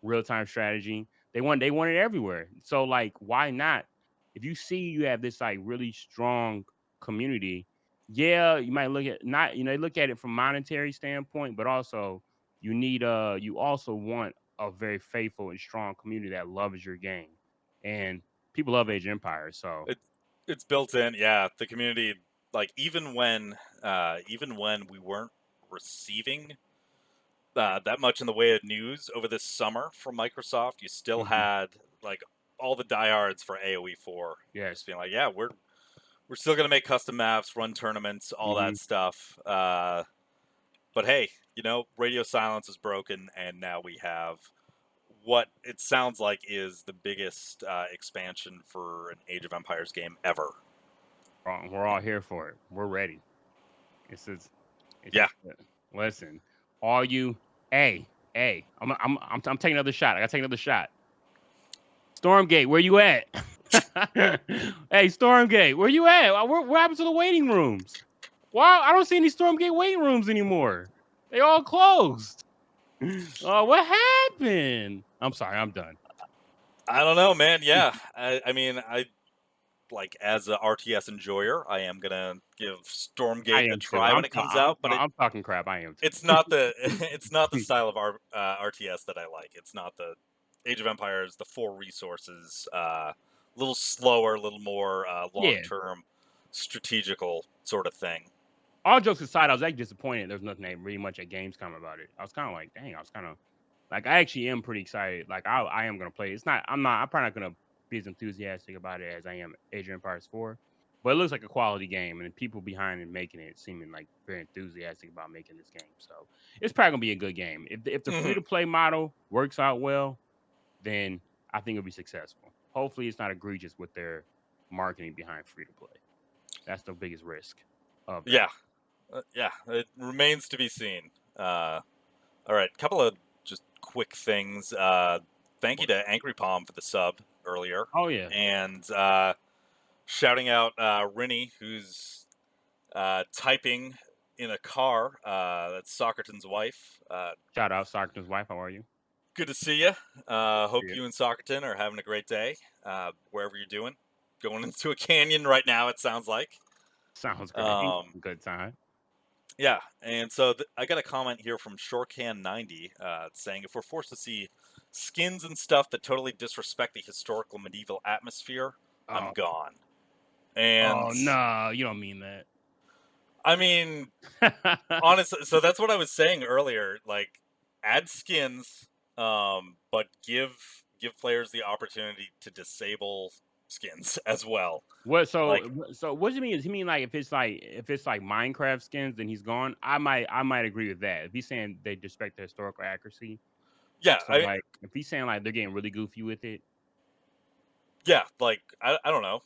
real time strategy. They want it everywhere. So like, why not? If you see you have this like really strong community, yeah, you might look at not they look at it from monetary standpoint, but also you also want a very faithful and strong community that loves your game. And people love Age of Empires, so It it's built in. Yeah, the community, like even when we weren't receiving that much in the way of news over this summer from Microsoft, you still mhm, had like all the diehards for AoE 4 just yes. being like, yeah, we're still gonna make custom maps, run tournaments, all that Mhm. stuff. But hey, radio silence is broken, and now we have what it sounds like is the biggest expansion for an Age of Empires game ever. We're all here for it. We're ready. It's just it's Yeah. just listen, all you hey, hey, I'm taking another shot. I gotta take another shot. Stormgate, where you at? Hey, Stormgate, where you at? What happened to the waiting rooms? Wow, I don't see any Stormgate waiting rooms anymore. They all closed. Oh, what happened? I'm sorry, I'm done. I don't know, man. Yeah, I mean, I like as a RTS enjoyer, I am gonna give I Stormgate a am too. try when it comes out, but I'm talking crap. I am it's too. not the it's not the style of RTS that I like. It's not the Age of Empires, the four resources, a little slower, a little more long Yeah. term, strategical sort of thing. All jokes aside, I was actually disappointed. There's nothing really much at Gamescom about it. I was kind of like, dang, I was kind of like, I actually am pretty excited. Like, I am gonna play. It's not. I'm probably not gonna be as enthusiastic about it as I am Age of Empires 4. But it looks like a quality game, and the people behind it making it seeming like very enthusiastic about making this game. So it's probably gonna be a good game. If the free Hmm. to play model works out well, then I think it'll be successful. Hopefully, it's not egregious with their marketing behind free to play. That's the biggest risk of that. Yeah, yeah. It remains to be seen. All right, couple of just quick things. Thank you to Angry Palm for the sub earlier, Oh yeah. and shouting out Rinny, who's typing in a car. That's Socraton's wife. Shout out Stockton's wife. How are you? Good to see you. Hope Yeah. you and Socraton are having a great day, wherever you're doing. going into a canyon right now. It sounds like. Sounds great. Um, Good time. yeah, and so I got a comment here from Shorecan90 saying if we're forced to see skins and stuff that totally disrespect the historical medieval atmosphere, I'm Oh, gone. And oh no, you don't mean that. I mean, honestly, so that's what I was saying earlier. Like, add skins, but give players the opportunity to disable skins as well. What Like, so what does he mean? Does he mean like if it's like Minecraft skins, then he's gone? I might agree with that. If he's saying they disrespect the historical accuracy. yeah, So like if he's saying like they're getting really goofy with it. yeah, like I don't know.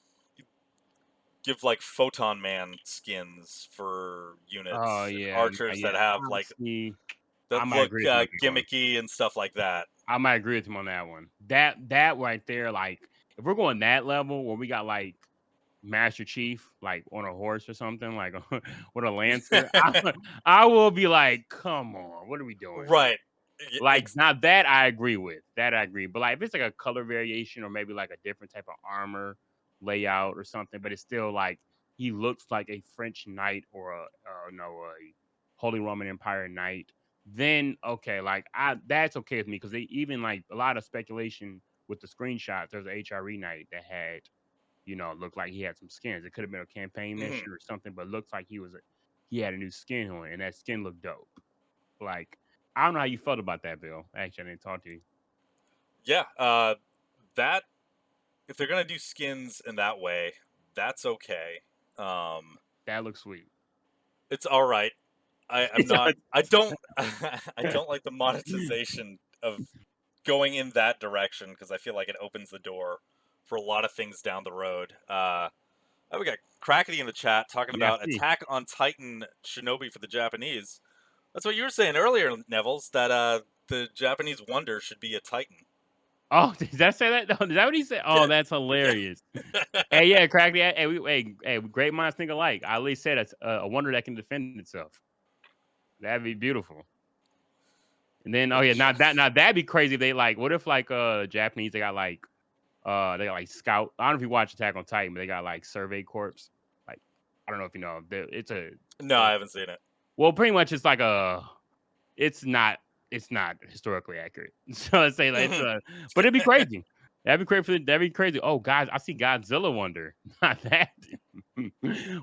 Give like Photon Man skins for Oh units and yeah, archers yeah. that have like Honestly, I that might look agree with him on that one. gimmicky and stuff like that. I might agree with him on that one. That right there, like if we're going that level where we got like Master Chief like on a horse or something, like with a lancer, I will be like, come on, what are we doing here? Right. Like now that I agree with. That I agree. But like if it's like a color variation or maybe like a different type of armor layout or something, but it's still like he looks like a French knight or a a Holy Roman Empire knight, then okay, like that's okay with me because they even like a lot of speculation with the screenshots. There's an HRE knight that had, looked like he had some skins. It could have been a campaign mission or something, but looks like he had a new skin on, and that skin looked dope. Like, I don't know how you felt about that, Bill. Actually, I didn't talk to you. Yeah, that if they're gonna do skins in that way, that's okay. That looks sweet. It's all right. I'm not. I don't. I don't like the monetization of going in that direction because I feel like it opens the door for a lot of things down the road. Oh, we got Crackety in the chat talking Yeah, I about see. Attack on Titan Shinobi for the Japanese. That's what you were saying earlier, Nevels. That the Japanese wonder should be a Titan. Oh, did that say that? Is that what he said? Oh, Yeah. that's hilarious. Hey, yeah, Crackly. Hey, great minds think alike. I at least said it's a wonder that can defend itself. That'd be beautiful. And then, oh yeah, now that'd be crazy if they like. What if like Japanese they got like scout. I don't know if you watch Attack on Titan, but they got like survey corps. Like I don't know if you know. It's a No, I haven't seen it. well, pretty much it's like it's not historically accurate. So let's say like, but it'd be crazy. That'd be crazy. Oh, guys, I see Godzilla Wonder. Not that.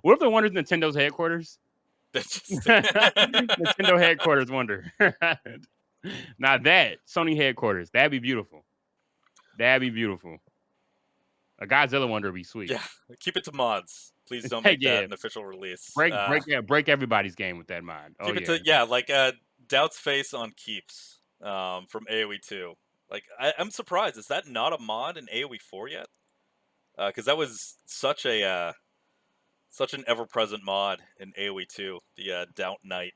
What if the Wonder's Nintendo's headquarters? Nintendo headquarters Wonder. Not that Sony headquarters. That'd be beautiful. That'd be beautiful. A Godzilla Wonder would be sweet. Yeah, keep it to mods. Please don't make Yeah. that an official release. Break everybody's game with that mod. Keep it to like Doubt's face on Keeps from AoE 2. Like I'm surprised. Is that not a mod in AoE 4 yet? Because that was such an ever-present mod in AoE 2, the Doubt Knight.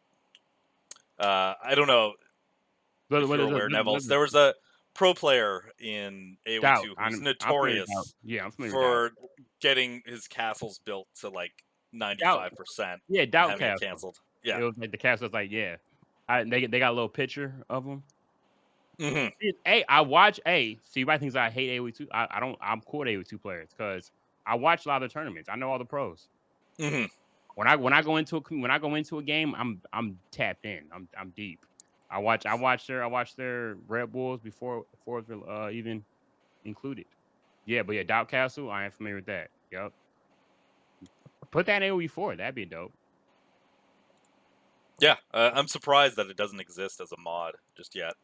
I don't know if you're aware, Nevels. There was a pro player in AoE 2 who's notorious for getting his castles built to like 95%. Yeah, Doubt having Castle. it canceled. Yeah, it was like the castle's like they got a little picture of them. Mm-hmm. Hey, I watch. Hey, see, why things I hate AoE 2. I don't. I'm cool with AoE 2 players because I watch a lot of the tournaments. I know all the pros. Mm-hmm. When I go into a game, I'm tapped in. I'm deep. I watch their Red Bulls before it's even included. Yeah, but yeah, Doubt Castle, I am familiar with that. Yep. Put that in AoE 4. That'd be dope. Yeah, I'm surprised that it doesn't exist as a mod just yet.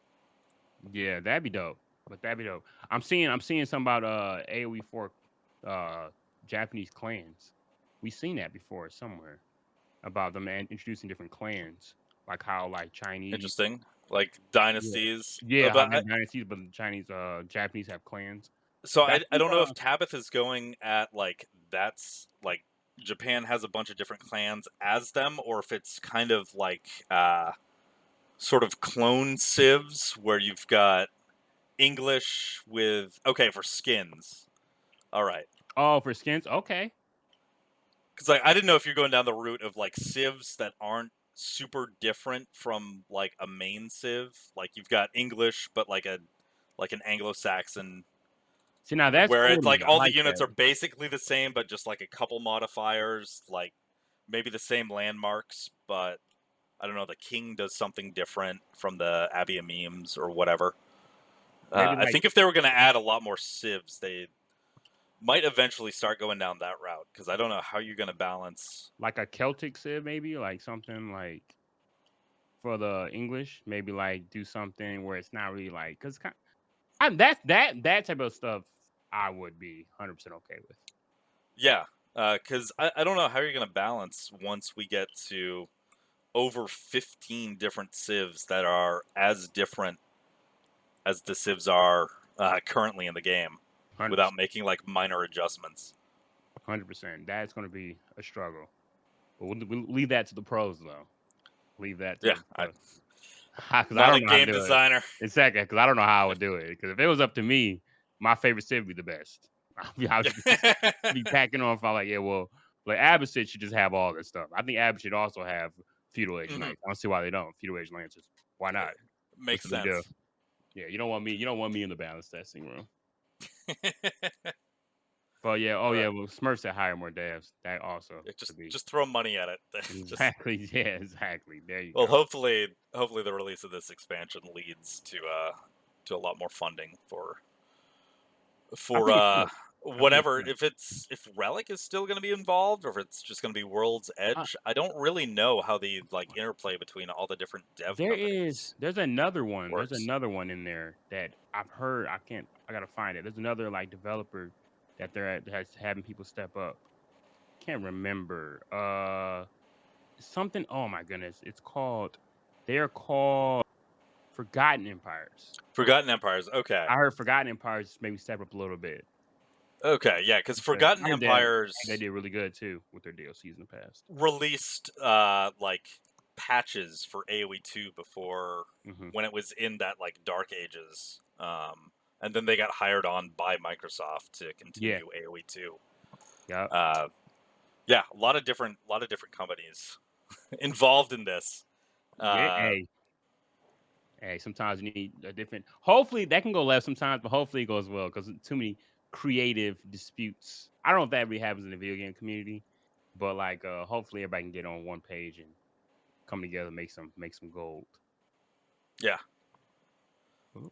Yeah, that'd be dope. But that'd be dope. I'm seeing something about AoE 4 Japanese clans. We've seen that before somewhere about them introducing different clans, like how like Chinese. Interesting, like dynasties. Yeah, dynasties, but Japanese have clans. So I don't know if Tabith is going at like that's like Japan has a bunch of different clans as them, or if it's kind of like sort of clone civs where you've got English with for skins. All right. Oh, for skins, okay. Because like I didn't know if you're going down the route of like civs that aren't super different from like a main civ. Like you've got English, but like an Anglo-Saxon See, now that's where cool it's to me. like I all the like units that. are basically the same, but just like a couple modifiers, like maybe the same landmarks, but I don't know, the king does something different from the Abia memes or whatever. Maybe I like think if they were going to add a lot more civs, they might eventually start going down that route, because I don't know how you're going to balance. like a Celtic Civ, maybe like something like for the English, maybe like do something where it's not really like because that type of stuff I would be 100% okay with. Yeah, because I don't know how you're going to balance once we get to over 15 different civs that are as different as the civs are currently in the game, 100%. without making like minor adjustments. 100%. That's going to be a struggle. But we'll leave that to the pros, though. Leave that to Yeah, the I'm pros. Because I not a don't know how to game do it. designer. Exactly. Because I don't know how I would do it. Because if it was up to me, my favorite Civ would be the best. I would be packing on if I like, yeah, well, like Abbasid should just have all this stuff. I think Abbott should also have feudal age Mhm. knights. I don't see why they don't. Feudal age lancers. Why not? Makes What's the big deal? sense. Yeah, you don't want me in the balance testing room. But yeah, oh yeah, But well Smurfs that hire more devs. That also could be just throw money at it. Just exactly. Yeah, exactly. There you well, go. hopefully the release of this expansion leads to a lot more funding for I think it should. I think it whatever, should. if Relic is still going to be involved, or if it's just going to be World's Uh, Edge. I don't really know how the like interplay between all the different dev companies there's another one. There's works. another one in there that I've heard. I gotta find it. There's another like developer that that's having people step up. Can't remember. Something. Oh my goodness. It's called. They're called Forgotten Empires. Forgotten Empires. Okay. I heard Forgotten Empires maybe step up a little bit. Okay, yeah, because But Forgotten I heard they Empires did really good too with their DLCs in the past. released like patches for AoE 2 before, Hmm. when it was in that like dark ages. And then they got hired on by Microsoft to Yeah. continue AoE 2. Yeah. Yeah, a lot of different companies involved in this. Yeah. Hey, sometimes you need a different. Hopefully, that can go left sometimes, but hopefully it goes well because too many creative disputes. I don't know if that really happens in the video game community, but like, hopefully everybody can get on one page and come together, make some gold. Yeah. Ooh.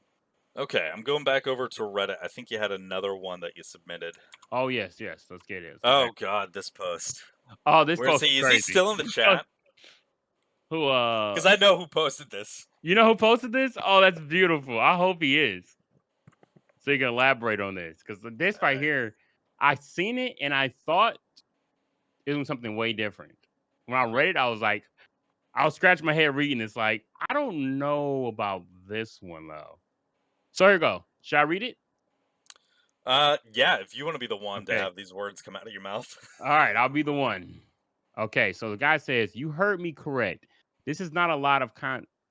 Okay, I'm going back over to Reddit. I think you had another one that you submitted. Oh yes, yes. Let's get it. Let's get Oh back. God, this post. Oh, this Where is post is he? Is he crazy. still in the chat? Who? Because I know who posted this. You know who posted this? Oh, that's beautiful. I hope he is. So you can elaborate on this because this right here, I seen it and I thought it was something way different. When I read it, I was like, I was scratching my head reading. It's like, I don't know about this one though. So here you go. Should I read it? Yeah, if you want to be the one to Okay. have these words come out of your mouth. All right, I'll be the one. Okay, so the guy says, "You heard me correct. This is not a lot of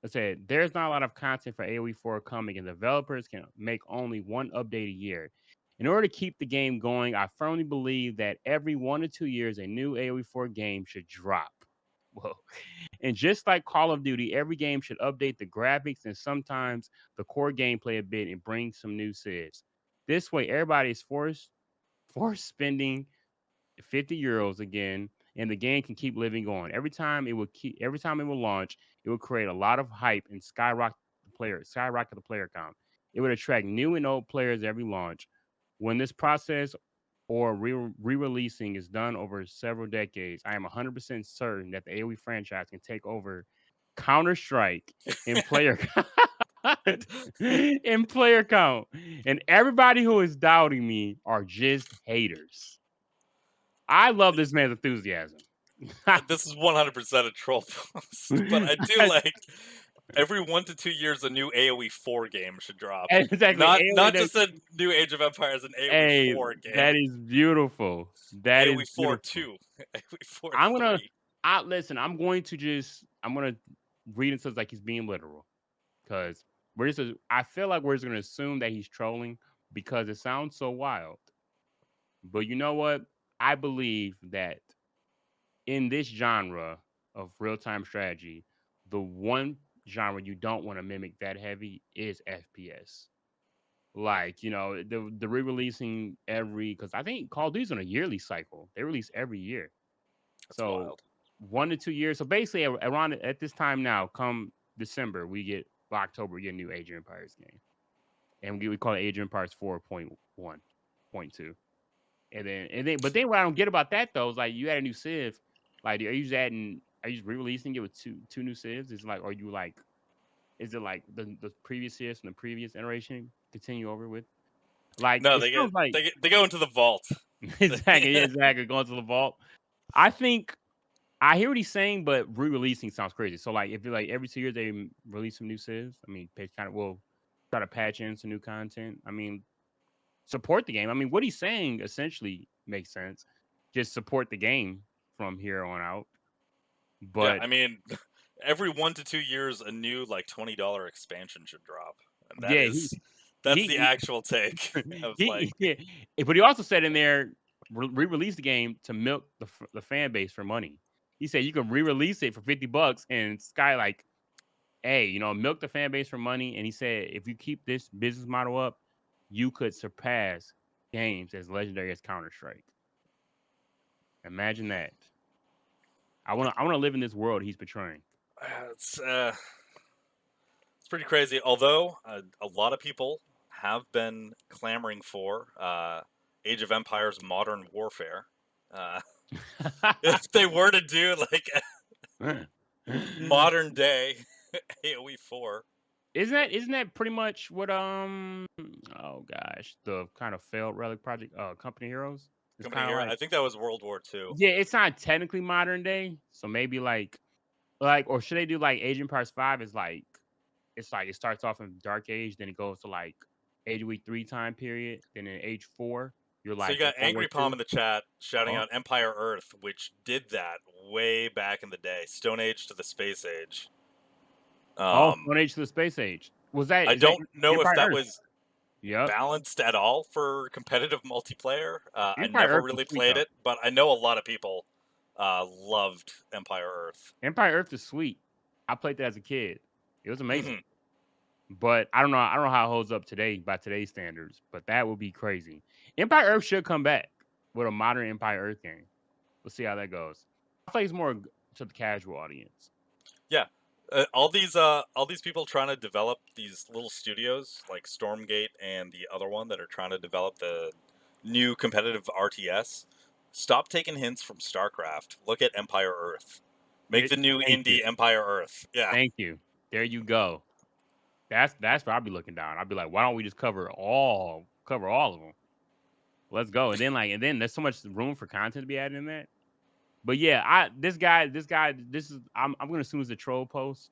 I said there's not a lot of content for AoE4 coming, and developers can make only one update a year. In order to keep the game going, I firmly believe that every 1 to 2 years a new AoE4 game should drop. Whoa. And just like Call of Duty, every game should update the graphics and sometimes the core gameplay a bit and bring some new civs. This way, everybody is forced spending 50 euros again, and the game can keep living on. Every time it will launch, it will create a lot of hype and skyrocket the player count. It would attract new and old players every launch. When this process or re-releasing is done over several decades, I am 100% certain that the AoE franchise can take over Counter-Strike in player in player count. And everybody who is doubting me are just haters. I love this man's enthusiasm. This is 100% a troll post, but I do like every 1 to 2 years a new AoE 4 game should drop. Exactly. Not just a new Age of Empires, an Hey, AoE 4 game. that is beautiful. That is AoE 4 beautiful. 2, AoE 4 I'm 3. gonna listen. I'm gonna read it so it's like he's being literal because I feel like we're just gonna assume that he's trolling because it sounds so wild. But you know what? I believe that in this genre of real-time strategy, the one genre you don't want to mimic that heavy is FPS. Like, the re-releasing because I think Call of Duty's on a yearly cycle. They release every year. That's So wild. 1 to 2 years. So basically, around at this time now, come December, October, we get a new Age of Empires game, and we call it Age of Empires 4.1.2. But then what I don't get about that though is like you add a new Civ, like are you re-releasing it with two new Civs? Is it like the previous Civs from the previous iteration continue over with? Like No, it sounds like they go into the vault. exactly, yeah, exactly, going to the vault. I think I hear what he's saying, but re-releasing sounds crazy. So like if you're like every 2 years they release some new Civs, I mean, they kind of will try to patch in some new content. I mean, support the game. I mean, what he's saying essentially makes sense. Just support the game from here on out. Yeah, But I mean, every 1 to 2 years, a new like $20 expansion should drop, and yeah, that's the he actual take of like, yeah. But he also said in there re-release the game to milk the fan base for money. He said you can re-release it for $50 and Sky like, hey, milk the fan base for money. And he said if you keep this business model up, you could surpass games as legendary as Counter-Strike. Imagine that. I wanna live in this world he's portraying. it's it's pretty crazy. Although a lot of people have been clamoring for Age of Empires Modern Warfare. Uh, if they were to do like modern day AoE 4. Isn't that pretty much what oh gosh, the kind of failed relic project Company Heroes? It's Company kind of Hero, like, I think that was World War II. yeah, it's not technically modern day, so maybe or should they do like Age of Empires 5 is like it's like it starts off in Dark Age, then it goes to like Age of Week 3 time period, then in Age 4 you're So you like in got World War Angry Palm II. in the chat shouting Oh, out Empire Earth, which did that way back in the day, Stone Age to the Space Age. oh, Um, Stone Age to the Space Age. I Is that don't know if Empire that Earth? was Yep. balanced at all for competitive multiplayer. I Empire never Earth was really sweet played though. it, but I know a lot of people loved Empire Earth. Empire Earth is sweet. I played that as a kid. It was amazing. Hmm. But I don't know. I don't know how it holds up today by today's standards. But that would be crazy. Empire Earth should come back with a modern Empire Earth game. We'll see how that goes. I think it's more to the casual audience. Yeah, all these people trying to develop these little studios like Stormgate and the other one that are trying to develop the new competitive RTS. Stop taking hints from StarCraft. Look at Empire Earth. Make the new Thank you. indie Empire Earth. Yeah. Thank you. There you go. That's what I'd be looking down. I'd be like, why don't we just cover all of them? Let's go. And then there's so much room for content to be added in that. But yeah, this is I'm gonna assume it's a troll post.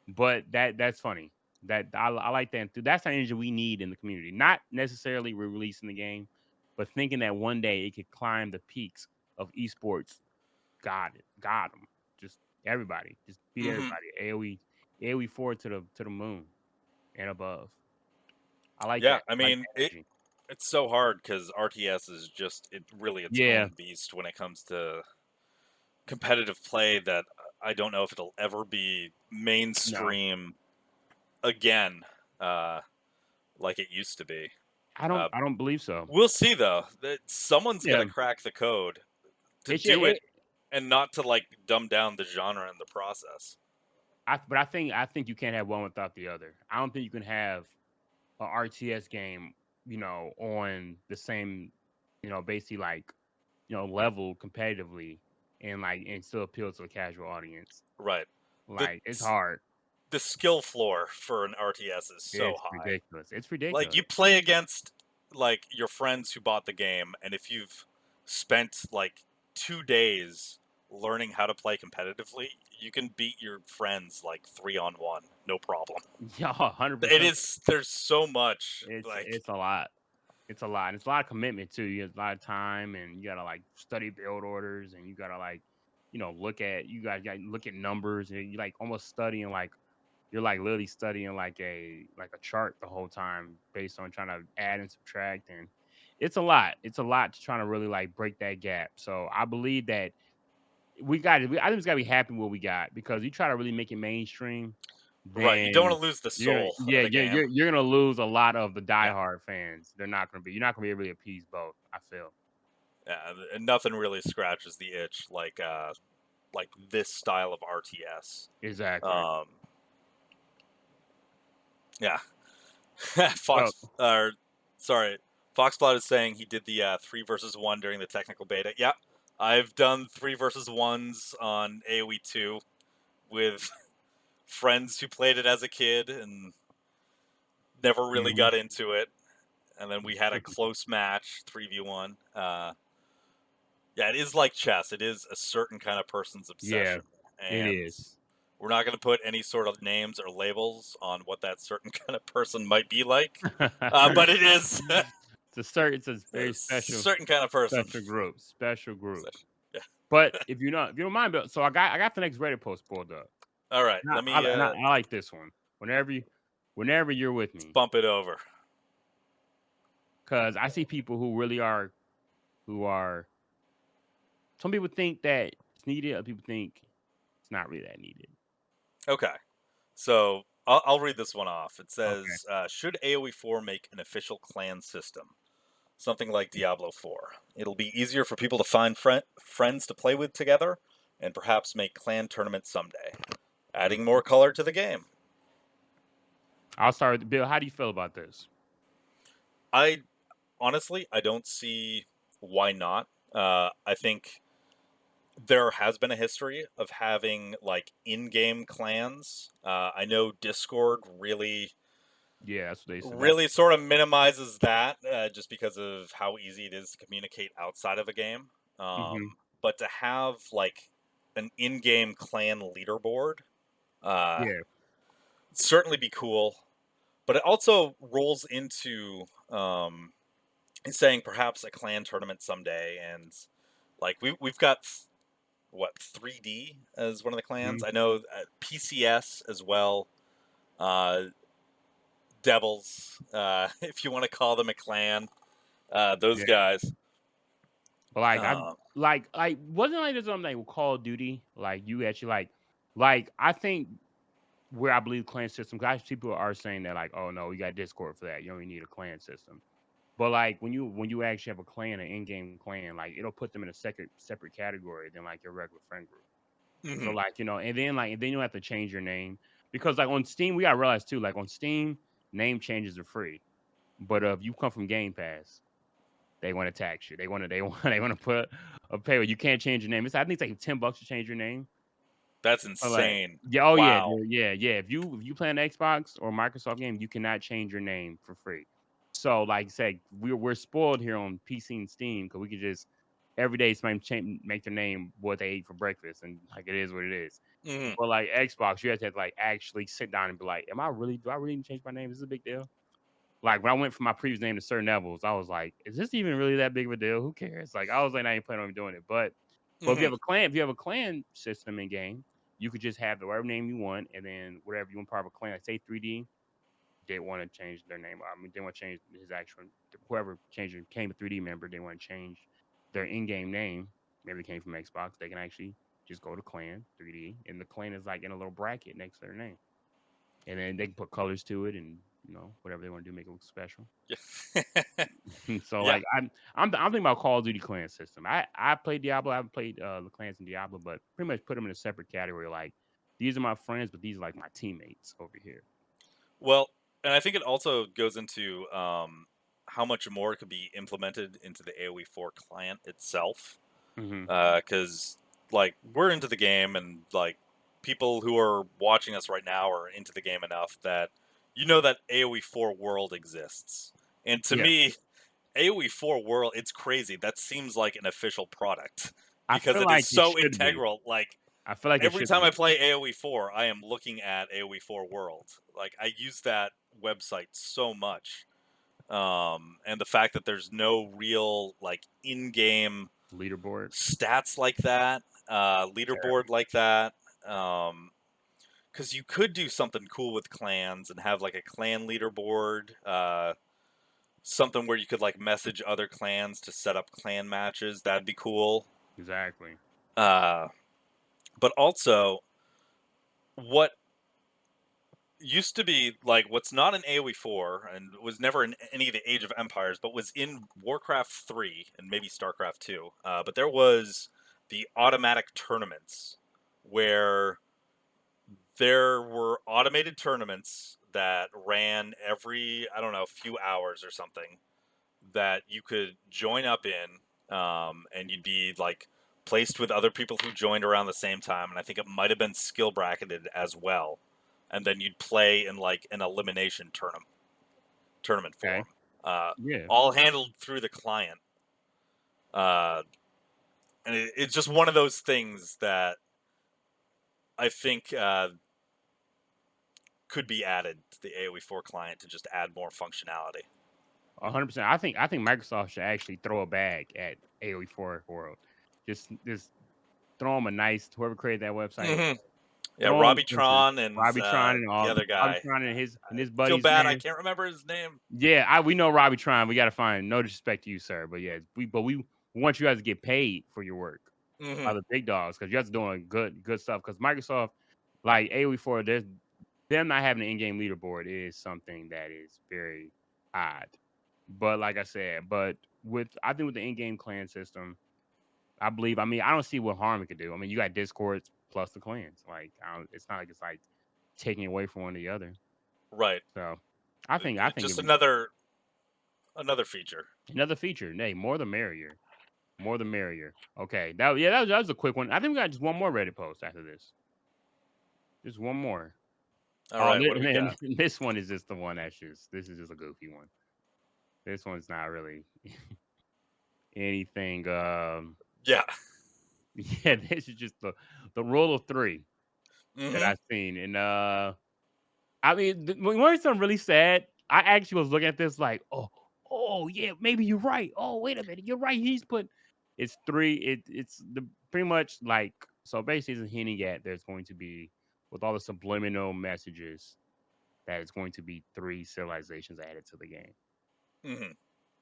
But that's funny. I like that. That's the energy we need in the community. Not necessarily re-releasing the game, but thinking that one day it could climb the peaks of esports. Got them. Just everybody, just beat Hmm. everybody. AOE forward to the moon and above. I like Yeah. that. I I like mean, that energy. it's so hard because RTS is just really its Yeah. own beast when it comes to competitive play. That I don't know if it'll ever be No, mainstream again, like it used to be. I don't. Uh, I don't believe so. we'll see though. That someone's got Yeah. to crack the code to It should. do it, and not to like dumb down the genre in the process. But I think you can't have one without the other. I don't think you can have a RTS game, on the same, basically like, level competitively and still appeal to a casual audience. Right. The Like it's hard. the skill floor for an RTS is so It's high. ridiculous. It's Like you ridiculous. play against like your friends who bought the game, and if you've spent like 2 days learning how to play competitively, you can beat your friends like 3-on-1, no problem. Yeah, 100. It percent is. There's so much like. It's a lot. It's a lot. It's a lot of commitment too. You have a lot of time, and you gotta like study build orders, and you gotta like, you gotta look at numbers, and you like almost studying like you're like literally studying like a chart the whole time based on trying to add and subtract, and it's a lot. It's a lot to trying to really like break that gap. So I believe that I think we got to be happy with what we got because you try to really make it mainstream. Right. You don't then want to lose the you're gonna soul of yeah, the game. you're gonna lose a lot of the Yeah. diehard fans. You're not gonna be able to appease both, I feel. Yeah. And nothing really scratches the itch like this style of RTS. Exactly. Um, yeah. Well, Sorry, Foxblot is saying he did the 3 versus 1 during the technical beta. Yeah, I've done 3 versus 1s on AoE 2 with friends who played it as a kid and never really mhm. got into it. And then we had a close match, 3v1. Yeah, it is like chess. It is a certain kind of person's Yeah, obsession. it And is. we're not going to put any sort of names or labels on what that certain kind of person might be like. But it is It's a a very certain kind of person. special group. Yeah. But if you don't mind, so I got the next Reddit post pulled up. All right. And Let me I like this one. Whenever you're with let's me, bump it over. because I see people who are. Some people think that it's needed. Other people think it's not really that needed. Okay. So I'll read this one off. It Okay. says, should AoE 4 make an official clan system? Something like Diablo 4. It'll be easier for people to find friends to play with together, and perhaps make clan tournaments someday. Adding more color to the game. I'll start with Bill. How do you feel about this? I honestly, I don't see why not. I think there has been a history of having like in-game clans. I know Discord really Yeah, that's what they said. really sort of minimizes that just because of how easy it is to communicate outside of a game. Mhm. But to have like an in-game clan leaderboard Yeah. certainly be cool. But it also rolls into saying perhaps a clan tournament someday, and like we've got what 3D as one of the clans. Mhm. I know PCS as well. Devils, if you want to call them a clan. Those Yeah. guys. But like I Um, wasn't like there's something like with Call of Duty. Like you actually I think where I believe clan system, guys, people are saying that like, oh no, you got Discord for that. You don't even need a clan system. But like when you actually have a clan, an in-game clan, like it'll put them in a separate category than like your regular friend group. So mhm. like, and then you have to change your name. Because like on Steam, we gotta realize too, like on Steam, name changes are free. But if you come from Game Pass, they want to tax you. They want to put a pay. You can't change your name. I think it's like $10 to change your name. That's But like, insane. yeah, oh yeah, Wow. yeah. If you play an Xbox or Microsoft game, you cannot change your name for free. So like I said, we're spoiled here on PC and Steam because we could just every day somebody make their name what they ate for breakfast, and like it is what it is. Mhm. But like Xbox, you have to like actually sit down and be like, do I really need to change my name? Is this a big deal? Like when I went from my previous name to Sir Nevels, I was like, is this even really that big of a deal? Who cares? Like I was like, I ain't planning on doing it. But Mhm. if you have a clan system in game, you could just have the whatever name you want, and then whatever you want part of a clan. Like say 3D, they want to change their name. I mean, they want to change his actual whoever came a 3D member. They want to change their in-game name. Maybe it came from Xbox. They can actually just go to clan 3D, and the clan is like in a little bracket next to their name, and then they can put colors to it, and whatever they want to do, make it look special. Yeah. So Yeah. like I'm thinking about Call of Duty clan system. I played Diablo. I haven't played the clans in Diablo, but pretty much put them in a separate category. Like these are my friends, but these are like my teammates over here. Well, and I think it also goes into how much more could be implemented into the AoE 4 client itself. Hmm. Because like we're into the game, and like people who are watching us right now are into the game enough that that AoE 4 world exists. And to Yeah, me, AoE 4 world, it's crazy. That seems like an official product I because feel it is like it so should be. integral. Like I feel like it every should time I be. play AoE 4, I am looking at AoE 4 world. Like I use that website so much. And the fact that there's no real like in-game Leaderboard. stats like that, Yeah, leaderboard like that. Because you could do something cool with clans and have like a clan leaderboard, something where you could like message other clans to set up clan matches. That'd be cool. exactly. Uh, but also, what used to be like what's not in AoE 4 and was never in any of the Age of Empires, but was in Warcraft 3 and maybe StarCraft 2. But there was the automatic tournaments where there were automated tournaments that ran every, I don't know, few hours or something that you could join up in, and you'd be like placed with other people who joined around the same time. And I think it might have been skill bracketed as well. And then you'd play in like an elimination tournament Okay. form, Yeah. all handled through the client. And it's just one of those things that I think could be added to the AoE 4 client to just add more functionality. 100%. I think Microsoft should actually throw a bag at AoE4 World. Just throw them a nice whoever created that website. Mm-hmm. Yeah, Throw them Robbie Tron and Robbie Tron and the all other Robbie guy. Tron and his I feel buddies, bad, I man. can't remember his name. Yeah, we know Robbie Tron. We got to find. No disrespect to you, sir, but yeah, we want you guys to get paid for your work Mm-hmm. by the big dogs because you guys are doing good stuff. Because Microsoft, like AoE4, them not having an in-game leaderboard is something that is very odd. But like I said, I think with the in-game clan system, I believe. I mean, I don't see what harm it could do. I mean, you got Discords plus the clans. Like, it's not like it's like taking away from one or the other. Right. So, I think Just it'd be another feature. another feature. Nay, more the merrier. More the merrier. Okay, that was a quick one. I think we got just one more Reddit post after this. Just one more. All right, what do we and got? this one is just the one this is just a goofy one. This one's not really anything. Yeah. Yeah, this is just the rule of 3 that Mm-hmm. I've seen, and I mean, when something really sad, I actually was looking at this like, oh yeah, maybe you're right. Oh wait a minute, you're right. It's 3. It's the pretty much like so basically it's hinting at there's going to be with all the subliminal messages that it's going to be 3 civilizations added to the game. Mm-hmm.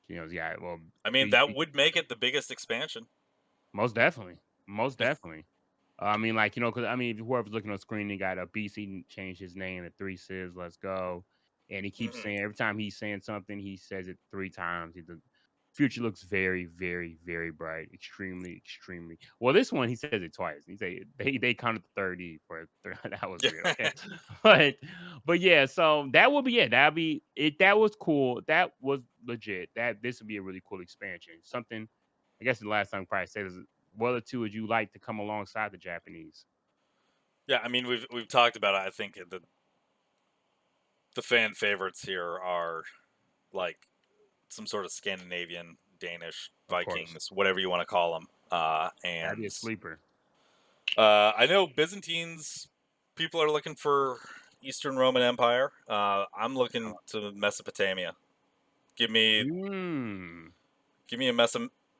You know, yeah. Well, I mean, that would make it the biggest expansion. most definitely, most definitely. I mean, like, because I mean, if whoever's looking on screen, he got a BC changed his name to 3 Civs. Let's go, and he keeps saying every time he's saying something, he says it 3 times. The future looks very, very, very bright. Extremely, extremely. Well, this one he says it twice. He say they counted the third E for that was weird. Okay, but yeah, so that would be it. That'd be it. That was cool. That was legit. This would be a really cool expansion. Something. I guess the last time probably said is what other 2 would you like to come alongside the Japanese? Yeah, I mean we've talked about it. I think the fan favorites here are like some sort of Scandinavian, Danish, Vikings, whatever you want to call them. That'd be a And sleeper. I know Byzantines people are looking for Eastern Roman Empire. I'm looking to Mesopotamia. Give me a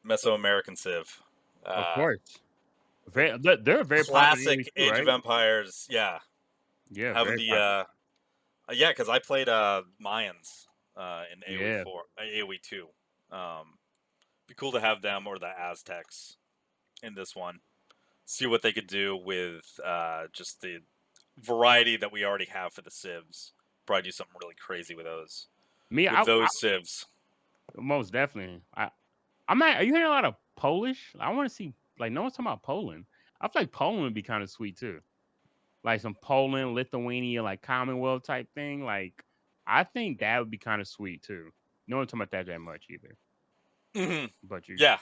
Mesoamerican Civ. Of course. They're very Classic popular, Age right? of Empires. Yeah. Yeah, Have very the popular. yeah, because I played Mayans in AoE Yeah. 4, AoE 2. Be cool to have them or the Aztecs in this one. See what they could do with just the variety that we already have for the civs. Probably do something really crazy with those. Me, With those civs. most definitely. I'm not. Are you hearing a lot of Polish? I want to see. Like, no one's talking about Poland. I feel like Poland would be kind of sweet too. Like some Poland, Lithuania, like Commonwealth type thing. Like, I think that would be kind of sweet too. No one's talking about that much either. Mm-hmm. But you, Yeah,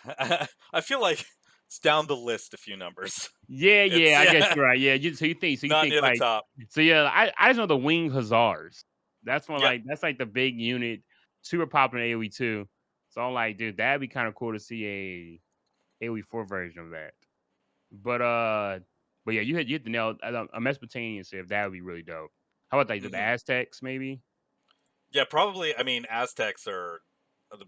I feel like it's down the list a few numbers. yeah, I guess you're right. Yeah, so you think Not near like the top. so yeah. I just know the Wing Hussars. That's one Yep. that's like the big unit, super popular in AoE 2. So I'm like, dude, that'd be kind of cool to see a AoE 4 version of that. But yeah, you hit the nail. A Mesopotamian Civ, that would be really dope. How about like the Aztecs maybe? Yeah, probably. I mean, Aztecs are the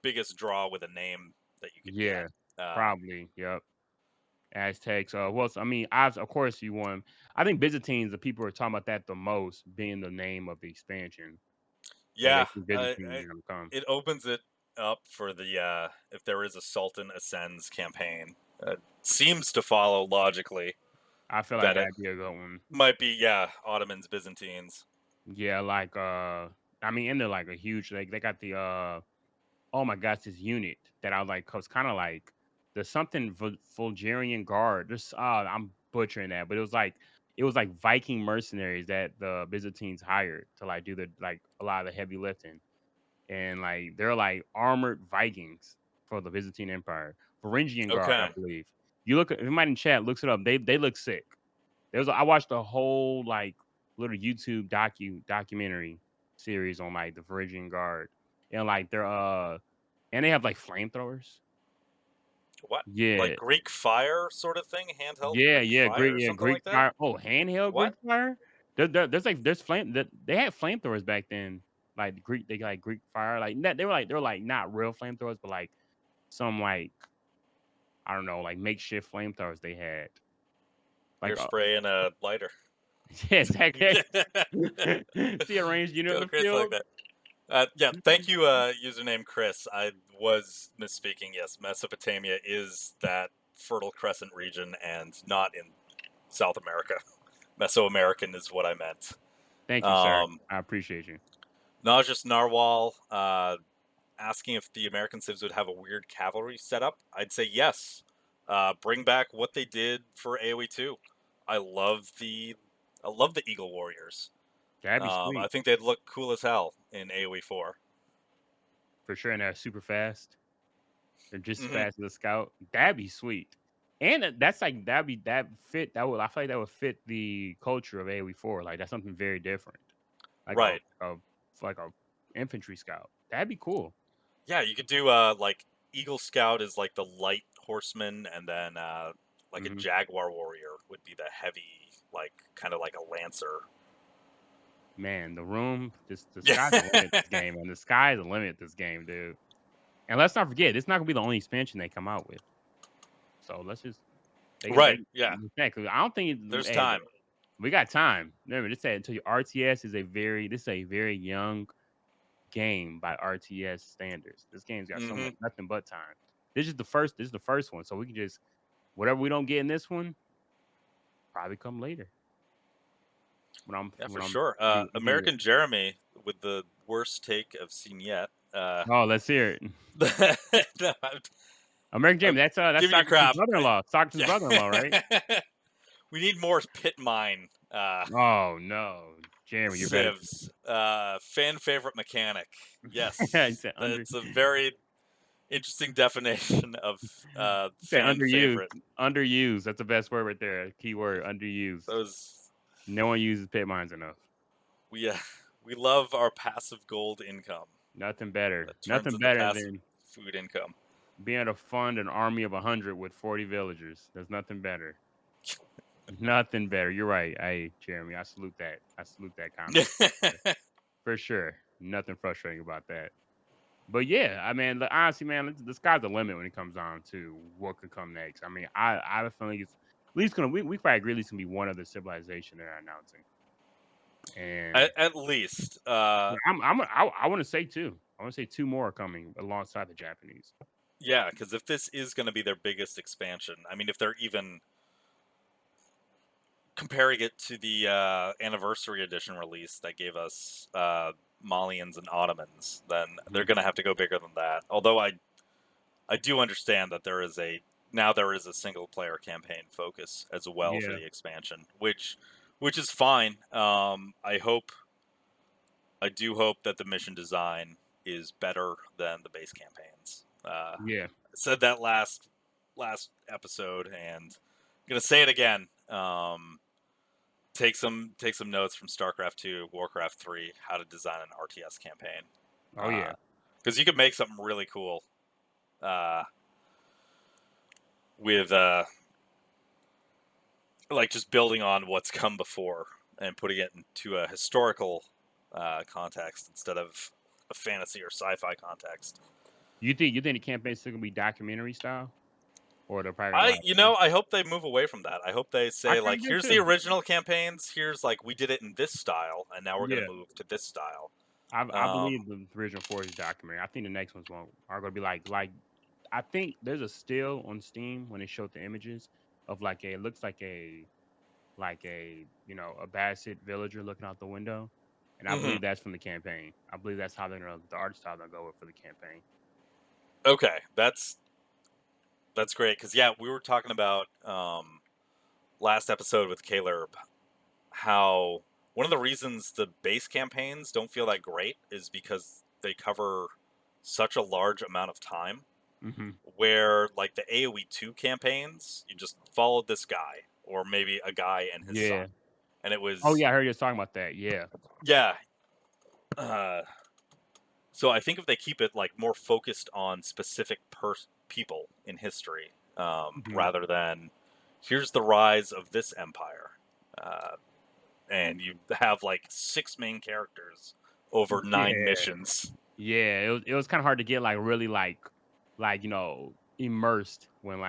biggest draw with a name that you could Yeah, get. probably. Yep. Aztecs. Well, I mean, of course you won. I think Byzantines. The people are talking about that the most, being the name of the expansion. Yeah, Byzantines gonna come. it opens it up for the if there is a Sultan Ascends campaign. Seems to follow logically. I feel like that it that'd be a good one. might be, yeah, Ottomans, Byzantines. Yeah, like I mean, and they're like a huge like they got the oh my gosh, this unit that I like was kind of like the something Fulgarian guard. This I'm butchering that, but it was like Viking mercenaries that the Byzantines hired to like do the like a lot of the heavy lifting, and like they're like armored Vikings for the Byzantine Empire, Varangian guard, I Okay. believe. You look, if anybody in chat looks it up, they look sick. I watched a whole like little YouTube documentary series on like the Varangian guard, and like they're and they have like flamethrowers. What? Like Yeah. Greek fire sort of thing? Handheld Yeah, Greek yeah, fire or something Greek like that? fire. Oh, handheld What? Greek fire. There's like there's flame that they had flamethrowers back then. Like they got like Greek fire. Like they were like not real flamethrowers, but like some like I don't know, like makeshift flamethrowers they had. Air Like spray and a lighter. yeah, exactly. See a ranged unit in Go the crazy like field. that. Yeah, thank you, username Chris. I was misspeaking. Yes, Mesopotamia is that Fertile Crescent region and not in South America. Mesoamerican is what I meant. Thank you, sir. Um, I appreciate you. Najus Narwhal asking if the American civs would have a weird cavalry setup. I'd say yes. Bring back what they did for AoE 2. I love the Eagle Warriors. That'd be I sweet think they'd look cool as hell in AoE 4. for sure. And they're super fast. They're just as Hmm. fast as a scout. That'd be sweet. And that's like that fit that would I feel like that would fit the culture of AoE4. Like that's something very different. Like Right. like a infantry scout. That'd be cool. Yeah, you could do like Eagle Scout is like the light horseman, and then like a Hmm. Jaguar Warrior would be the heavy, like kind of like a Lancer. Man, the Yeah. sky's the limit this game, and the sky's the limit this game, dude. And let's not forget, it's not gonna be the only expansion they come out with. So let's just Right. Yeah. because I don't think There's hey, time. we got time. Remember, this said until your RTS is this is a very young game by RTS standards. This game's got so Hmm. much nothing but time. This is the first one, so we can just whatever we don't get in this one, probably come later. Yeah, for When I'm sure. be American Jeremy with the worst take I've seen yet. oh, let's hear it. No, I'm, American I'm Jam, that's giving you Socrates' crap. brother-in-law. Socrates' Yeah. brother-in-law, right? We need more pit mine Oh no, Jeremy, you're better. civs. Fan favorite mechanic. He Yes, said that's a very interesting definition of fan underused. favorite. Underused. That's the best word right there. Key word, underused. Those No one uses pit mines enough. we we love our passive gold income Nothing better. that turns Nothing into better passive than food income. being able to fund an army of 100 with 40 villagers. There's nothing better. Nothing better. You're right. Hey, Jeremy, I salute that. I salute that comment. For sure. Nothing frustrating about that. But yeah, I mean, honestly, man, the sky's the limit when it comes down to what could come next. I mean, I have a feeling it's at least we probably agree at least gonna be one other civilization they're announcing. And at least, yeah, I want to say two. I want to say two more are coming alongside the Japanese. yeah, because if this is going to be their biggest expansion, I mean, if they're even comparing it to the anniversary edition release that gave us Malians and Ottomans, then they're going to have to go bigger than that. Although I do understand that there is a single player campaign focus as well for Yeah, the expansion, which is fine. I do hope that the mission design is better than the base campaigns. yeah. I said that last episode, and I'm gonna say it again. Take some notes from StarCraft 2, Warcraft 3, how to design an RTS campaign. Oh yeah. Because you could make something really cool with like just building on what's come before and putting it into a historical context instead of a fantasy or sci-fi context. You think the campaign's still gonna be documentary style, or they're probably gonna I hope they move away from that. I hope they I say like, kind of here's do the too. original campaigns. Here's like we did it in this style, and now we're Yeah, gonna move to this style. I believe the original four is documentary. I think the next ones are gonna be like I think there's a still on Steam when they showed the images of like it looks like a like a a Basset villager looking out the window, and I Hmm. believe that's from the campaign. I believe that's how they're gonna the art style they'll go with for the campaign. Okay, that's great because yeah, we were talking about last episode with Caleb how one of the reasons the base campaigns don't feel that great is because they cover such a large amount of time. Mm-hmm. Where like the AoE2 campaigns, you just followed this guy or maybe a guy and his Yeah. son, and it Oh was yeah, I heard you was talking about that. Yeah. yeah. Uh, so I think if they keep it like more focused on specific people in history, Mm-hmm. rather than here's the rise of this empire, and you have like 6 main characters over 9 Yeah. missions. Yeah. It was kind of hard to get like really immersed when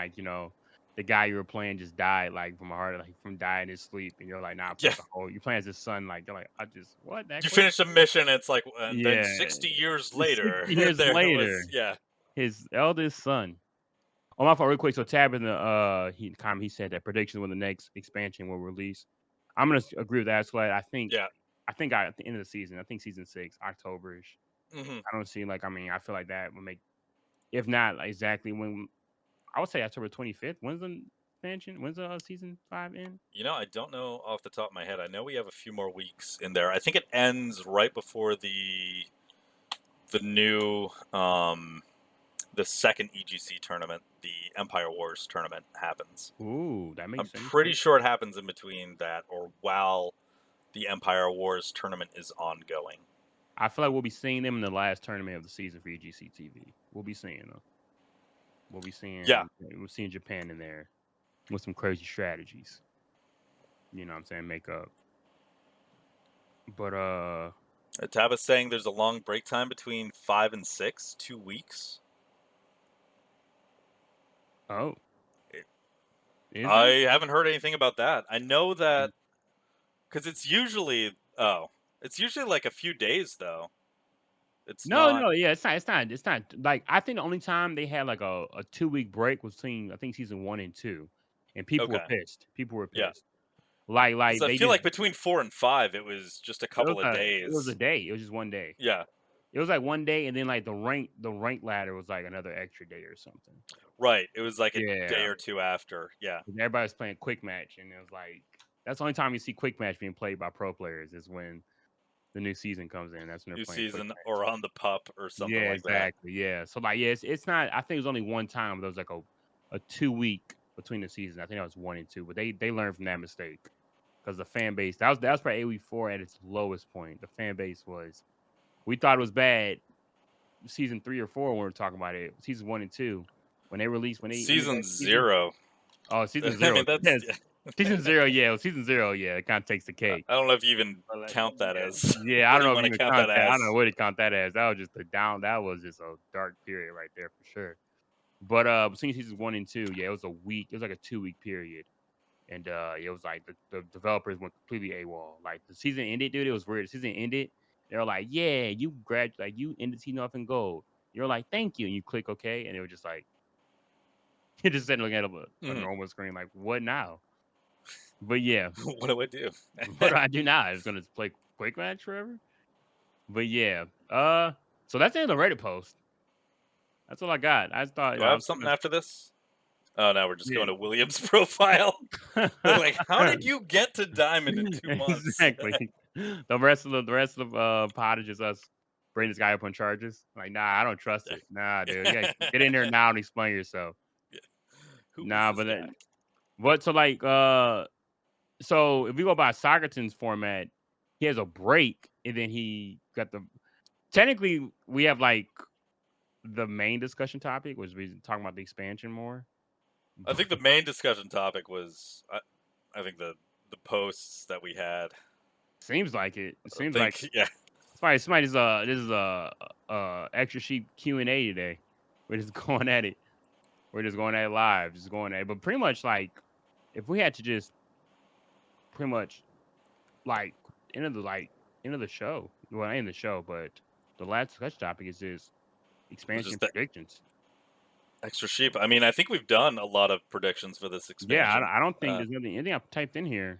the guy you were playing just died from a heart from dying in his sleep, and you're like, nah, Yeah, you're playing as his son, like you're like, I just what that you quick? finish a mission, it's like, and then Yeah. 60 years It's later, 60 years there later, was yeah. his eldest son. Oh, my fault, real quick. So Tab in the he said that predictions when the next expansion will release. I'm gonna agree with that. So I think Yeah. at the end of the season, I think season 6, October-ish. Hmm. I don't see I feel like that would make, if not exactly when, I would say October 25th. When's the expansion? When's the season 5 end? I don't know off the top of my head. I know we have a few more weeks in there. I think it ends right before the new the second EGC tournament, the Empire Wars tournament happens. Ooh, that I'm makes sense. pretty sure it happens in between that or while the Empire Wars tournament is ongoing. I feel like we'll be seeing them in the last tournament of the season for EGCTV. We'll be seeing them. Yeah. We'll seeing Japan in there with some crazy strategies. You know what I'm saying? Make up. But Taba's saying there's a long break time between 5 and 6, 2 weeks. oh. I haven't heard anything about that. I know that because it's usually like a few days though. It's not. No, yeah, it's not like, I think the only time they had like a 2-week break was between, I think, season 1 and 2, and people were Okay. pissed. People were Yeah. pissed. Because I They feel just, like between 4 and 5, it was just a couple of it was a days. day. It was just one day. Yeah. It was like one day, and then like the rank ladder was like another extra day or something. Right. It was like a Yeah. day or two after. Yeah. And everybody's playing quick match, and it was like, that's the only time you see quick match being played by pro players is when the new season comes in. That's when they're New playing quick season match. or on the pup or something Yeah, like that. exactly. Yeah. So it's not. I think it was only one time there was like a 2-week between the seasons. I think that was 1 and 2, but they learned from that mistake because the fan base, that was probably AoE4 at its lowest point. The fan base was, we thought it was bad season 3 or 4 when we were talking about it. Season 1 and 2 when they ended Season that season. 0. Oh, season I 0. mean, that's. Yes. Yeah. Season 0, yeah. Season 0, yeah. It kind of takes the cake. I don't know if you even But, like, count that as. yeah, I What don't do know you if want you to can count count that that. I as? don't know what to count that as. That was just a down. That was just a dark period right there for sure. But between seasons 1 and 2, yeah, it was a week. It was like a 2-week period, and it was like the developers went completely AWOL. Like the season ended, dude. It was weird. The season ended. They were like, "Yeah, you you ended season off in gold." You're like, "Thank you," and you click OK, and it was just like, you just sitting looking at a normal screen, like, what now? But yeah, What do I do? what do I do now? I was gonna play quick match forever. But yeah, so that's the end of the Reddit post. That's all I got. I thought, Do I have something after this? Oh, now we're just going to William's profile. Like, how did you get to Diamond in 2 months? Exactly. The rest of the pod is just us bringing this guy up on charges. Like, nah, I don't trust it. Nah, dude, you gotta get in there now and explain yourself. Yeah. Who Nah, is but this then guy? what? So if we go by Socrates format, he has a break, and then he got the. Technically, we have like the main discussion topic, was we talking about the expansion more. I think the main discussion topic was, I think the posts that we had. Seems like it. It seems think, like yeah. somebody's this is a extra sheet Q&A today. We're just going at it. We're just going at it live, just going at it. But pretty much, like, if we had to just pretty much like end of the show. Well, not end of the show, but the last discussion topic is this expansion Just the predictions. extra sheep. I mean, I think we've done a lot of predictions for this expansion. Yeah, I don't think there's anything I've typed in here.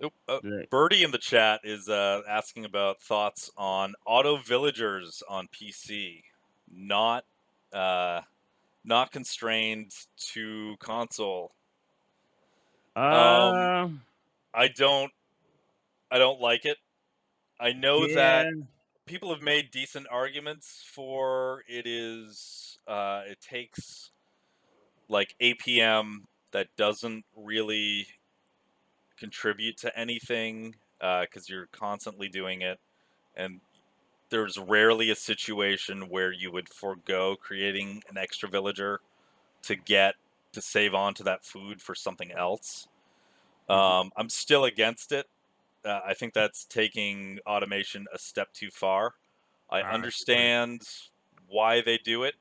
Oop, The- Birdie in the chat is asking about thoughts on auto villagers on PC, not uh, not constrained to console. Um, Uh, I don't like it. I know that yeah, people have made decent arguments for it takes like APM that doesn't really contribute to anything because you're constantly doing it, and there's rarely a situation where you would forego creating an extra villager to get to save on to that food for something else. mhm. I'm still against it. I think that's taking automation a step too far. I I agree. understand why they do it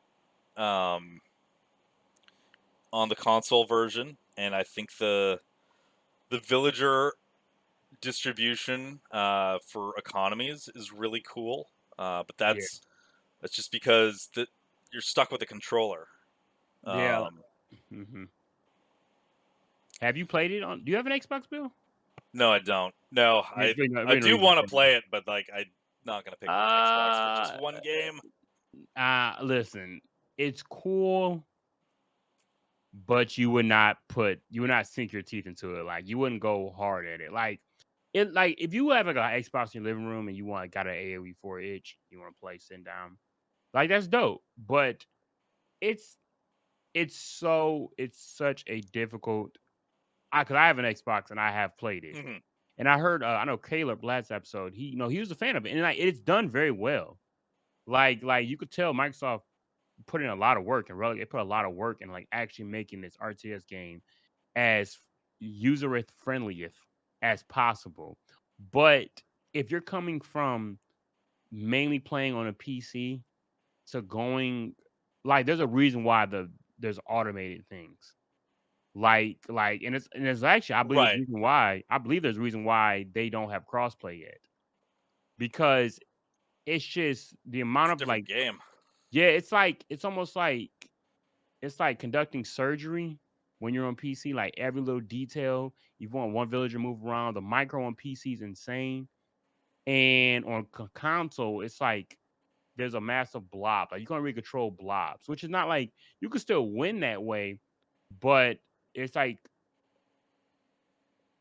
um, on the console version, and I think the villager distribution for economies is really cool. But Yeah, that's just because you're stuck with a controller. yeah. Um, Hmm. Have you played it on? Do you have an Xbox, Bill? no, I don't. No, There's I really no do reason want to to play play it, but like I'm not gonna it. pick up an Xbox for just one game. Listen, it's cool, but you would not sink your teeth into it. Like you wouldn't go hard at it. Like if you have like an Xbox in your living room and you want got an AOE 4 itch, you want to play sitting down, like that's dope. But it's it's such a difficult. Because I have an Xbox and I have played it, Hmm. and I heard I know Caleb last episode. He was a fan of it, and like it's done very well. Like you could tell Microsoft put in a lot of work and really they put a lot of work in like actually making this RTS game as user friendly as possible. But if you're coming from mainly playing on a PC to going like there's a reason why there's automated things. And it's actually Right, I believe there's a reason why they don't have crossplay yet. Because it's just the amount it's a of different like game. yeah, it's almost like it's like conducting surgery when you're on PC, like every little detail. You want one villager move around. The micro on PC is insane. And on console, it's like there's a massive blob. Like you can really control blobs, which is not like you can still win that way, but it's like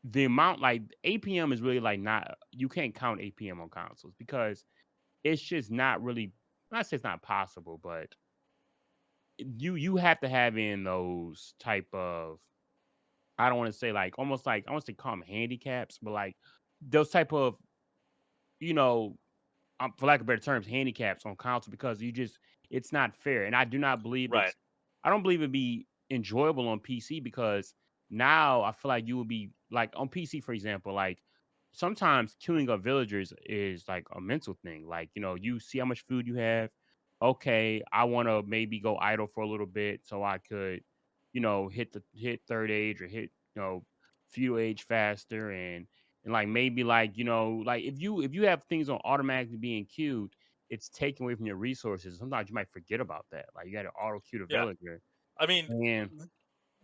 the amount like APM is really like not you can't count APM on consoles because it's just not really not say it's not possible, but you have to have in those type of I don't want to say like almost like I want to say call them handicaps, but like those type of you know for lack of better terms, handicaps on console because it's not fair. And I do not believe Right. I don't believe it'd be enjoyable on PC because now I feel like you would be like on PC, for example, like sometimes queuing up villagers is like a mental thing. Like, you see how much food you have. Okay, I want to maybe go idle for a little bit so I could, hit third age or hit, feudal age faster and like maybe like like if you have things on automatically being queued, it's taken away from your resources. Sometimes you might forget about that. Like you got to auto queue the Yeah. villager. I mean, And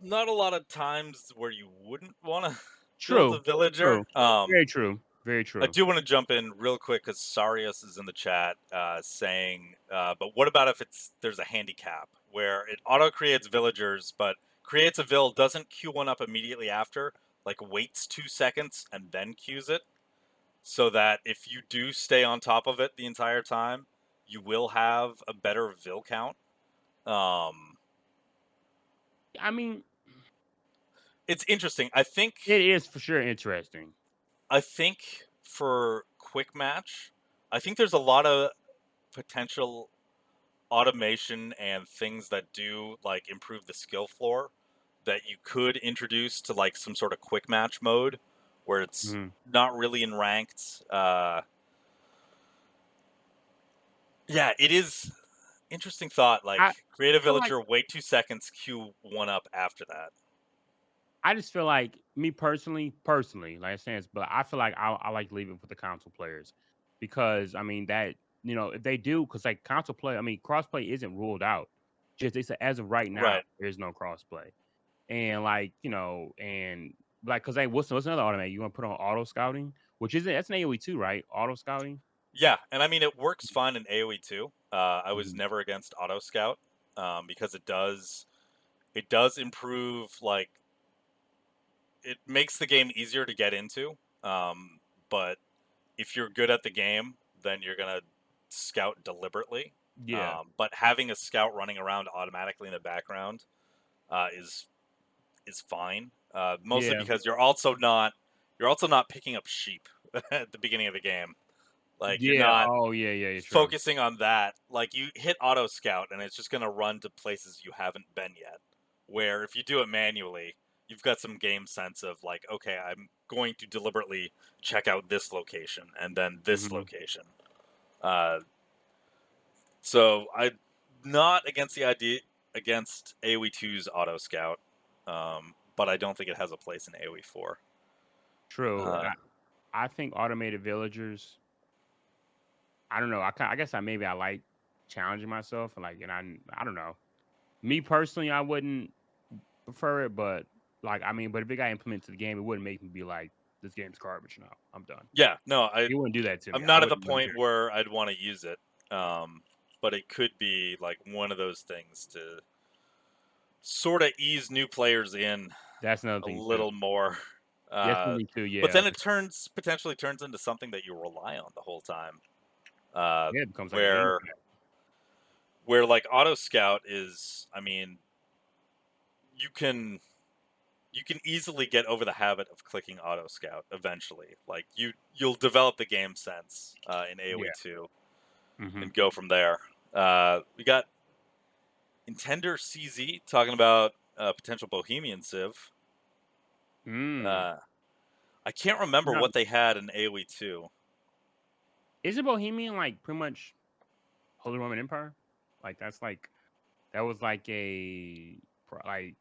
not a lot of times where you wouldn't want to build a true, villager. true, very true, very I true. do want to jump in real quick because Sarius is in the chat saying, but what about if there's a handicap where it auto creates villagers, but creates a vill, doesn't queue one up immediately after, like waits 2 seconds and then queues it, so that if you do stay on top of it the entire time, you will have a better vill count. Um, I mean, it's interesting. it is for sure interesting. I think for quick match, I think there's a lot of potential automation and things that do like improve the skill floor that you could introduce to like some sort of quick match mode where it's Mhm. not really in ranked. Yeah, it is interesting thought. I Like create a feel like villager, wait 2 seconds, queue one up after that. I just feel like me personally, like I said, but I feel like I like leaving for the console players because I mean that if they do because like console play, I mean crossplay isn't ruled out. Just they said as of right now Right. there's no crossplay, and like and like, cause what's another automatic? You want to put on auto scouting, which isn't that's an AOE too, right? Auto scouting. Yeah, and I mean it works fine in AoE too. I was Mhm. never against auto scout because it does improve, like, it makes the game easier to get into. But if you're good at the game, then you're gonna scout deliberately. Yeah, But having a scout running around automatically in the background is fine. Mostly yeah, because you're also not picking up sheep at the beginning of the game. Like, you're yeah. not Oh, yeah, yeah, yeah. True. focusing on that. Like, you hit auto scout and it's just gonna run to places you haven't been yet. Where if you do it manually, you've got some game sense of, like, okay, I'm going to deliberately check out this location and then this Hmm. location. Uh, so I'm not against the idea against AoE 2's auto scout, but I don't think it has a place in AoE 4. True. Uh, I think automated villagers. I don't know. I guess I like challenging myself and like, and I don't know. Me personally, I wouldn't prefer it, but like, I mean, but if it got implemented to the game, it wouldn't make me be like, this game's garbage now. I'm done. yeah, no, It wouldn't do that to me. I'm I not at the wouldn't point care. where I'd want to use it, but it could be like one of those things to sort of ease new players in That's another a thing too. little more. That's Uh, something too. but Yeah. then it potentially turns into something that you rely on the whole time. Uh, Yeah, it becomes like a game. where where like auto scout is, I mean, you can you can easily get over the habit of clicking auto scout eventually. Like, you'll develop the game sense in AoE Yeah. 2 Hmm. and go from there. We got Intender CZ talking about potential Bohemian Civ. Mm. Uh, I can't remember Now, what they had in AoE 2. is it Bohemian like pretty much Holy Roman Empire? Like that's like that was like like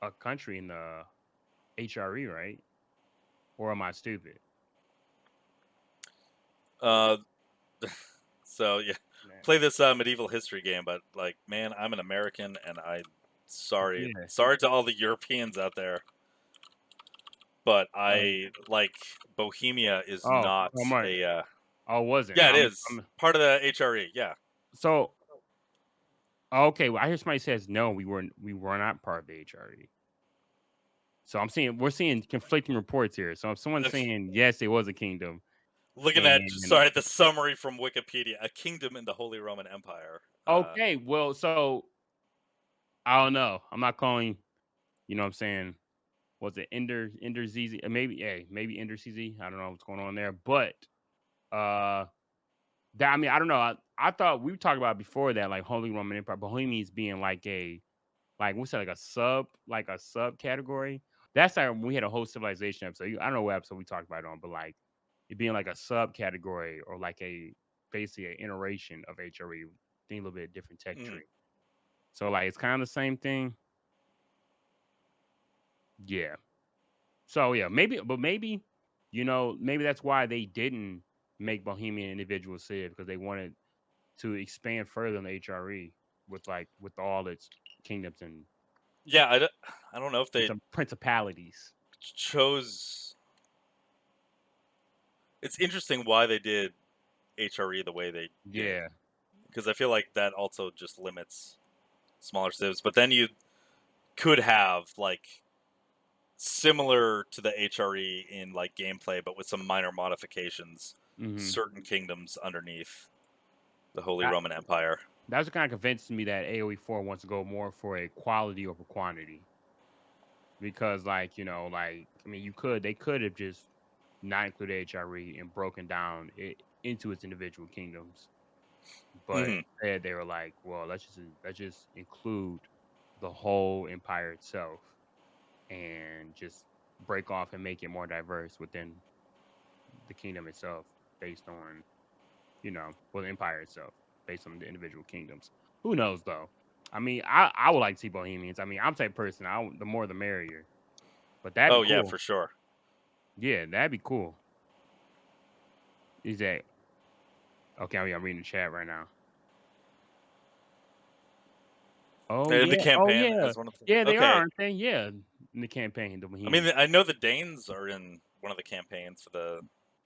a country in the HRE, right? Or am I stupid? Uh, so yeah, Man. play this medieval history game, but like, man, I'm an American, and sorry, Yeah. sorry to all the Europeans out there, but Uh, I like Bohemia is oh, not oh my. a. Oh, wasn't. Yeah, it is part of the HRE. Yeah, So okay. Well, I hear somebody says no. We were not part of the HRE. So we're seeing conflicting reports here. So if someone's saying yes, it was a kingdom, looking at and sorry the summary from Wikipedia: a kingdom in the Holy Roman Empire. okay, well, so I don't know. I'm not calling. You know what I'm saying? Was it Ender ZZ? Maybe, hey, maybe Ender CZ. I don't know what's going on there, but uh, that I mean, I don't know. I thought we talked about before that like Holy Roman Empire, Bohemians being like what's that like a subcategory. That's like we had a whole civilization episode. I don't know what episode we talked about it on, but like it being like a subcategory or like basically an iteration of HRE, thing a little bit different tech Mm. tree. So like it's kind of the same thing. Yeah. So yeah, maybe maybe that's why they didn't make Bohemian individual Civ because they wanted to expand further on the HRE with all its kingdoms and Yeah, I don't know if they principalities. chose. It's interesting why they did HRE the way they did, Yeah. because I feel like that also just limits smaller civs. But then you could have, like, similar to the HRE in like gameplay, but with some minor modifications, Hmm. certain kingdoms underneath the Holy That Roman Empire. that's what kind of convinced me that AOE 4 wants to go more for a quality over quantity. Because like, like I mean they could have just not included HRE and broken down it into its individual kingdoms. But Hmm. instead they were like, well, let's just include the whole empire itself and just break off and make it more diverse within the kingdom itself based on, the empire itself, based on the individual kingdoms. Who knows though? I mean, I would like to see Bohemians. I mean, I'm the type of person, the more the merrier. But that'd be Oh yeah, cool. for sure. Yeah, that'd be cool. Is that okay? I'm reading the chat right now. Oh And the yeah. Oh campaign yeah. as one of the. Yeah, they are, Okay, aren't they? Yeah. in the campaign. The I Bohemians. mean, I know the Danes are in one of the campaigns for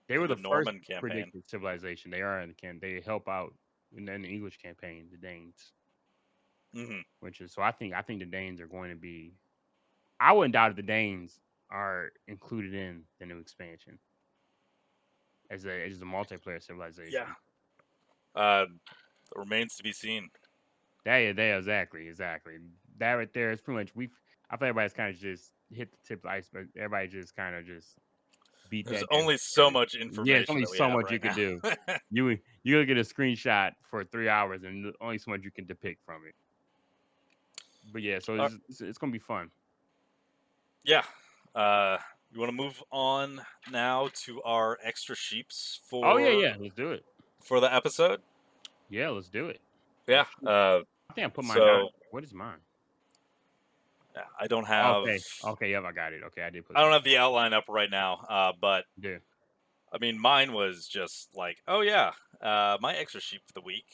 They were the the first Norman campaign. predicted civilization. They are in the They help out in the English campaign, the Danes. Mm-hmm. Which is so I think the Danes are going to be. I wouldn't doubt if the Danes are included in the new expansion as a multiplayer civilization. Yeah. It remains to be seen. Exactly. That right there is pretty much I feel everybody's kind of just hit the tip of the iceberg. Everybody just kind of just beat There's that. only so much Yeah, there's information only that we so have much you right can now. do. You gonna get a screenshot for 3 hours and only so much you can depict from it. But yeah, so it's gonna be fun. Yeah. You want to move on now to our extra sheeps for? Oh yeah, let's do it. For the episode. Yeah, let's do it. Yeah. I think I put mine down. What is mine? Yeah, I don't have. Okay. Yep, I got it. Okay, I did put. I don't have the outline up right now. But yeah. I mean, mine was just like, oh yeah, my extra sheep for the week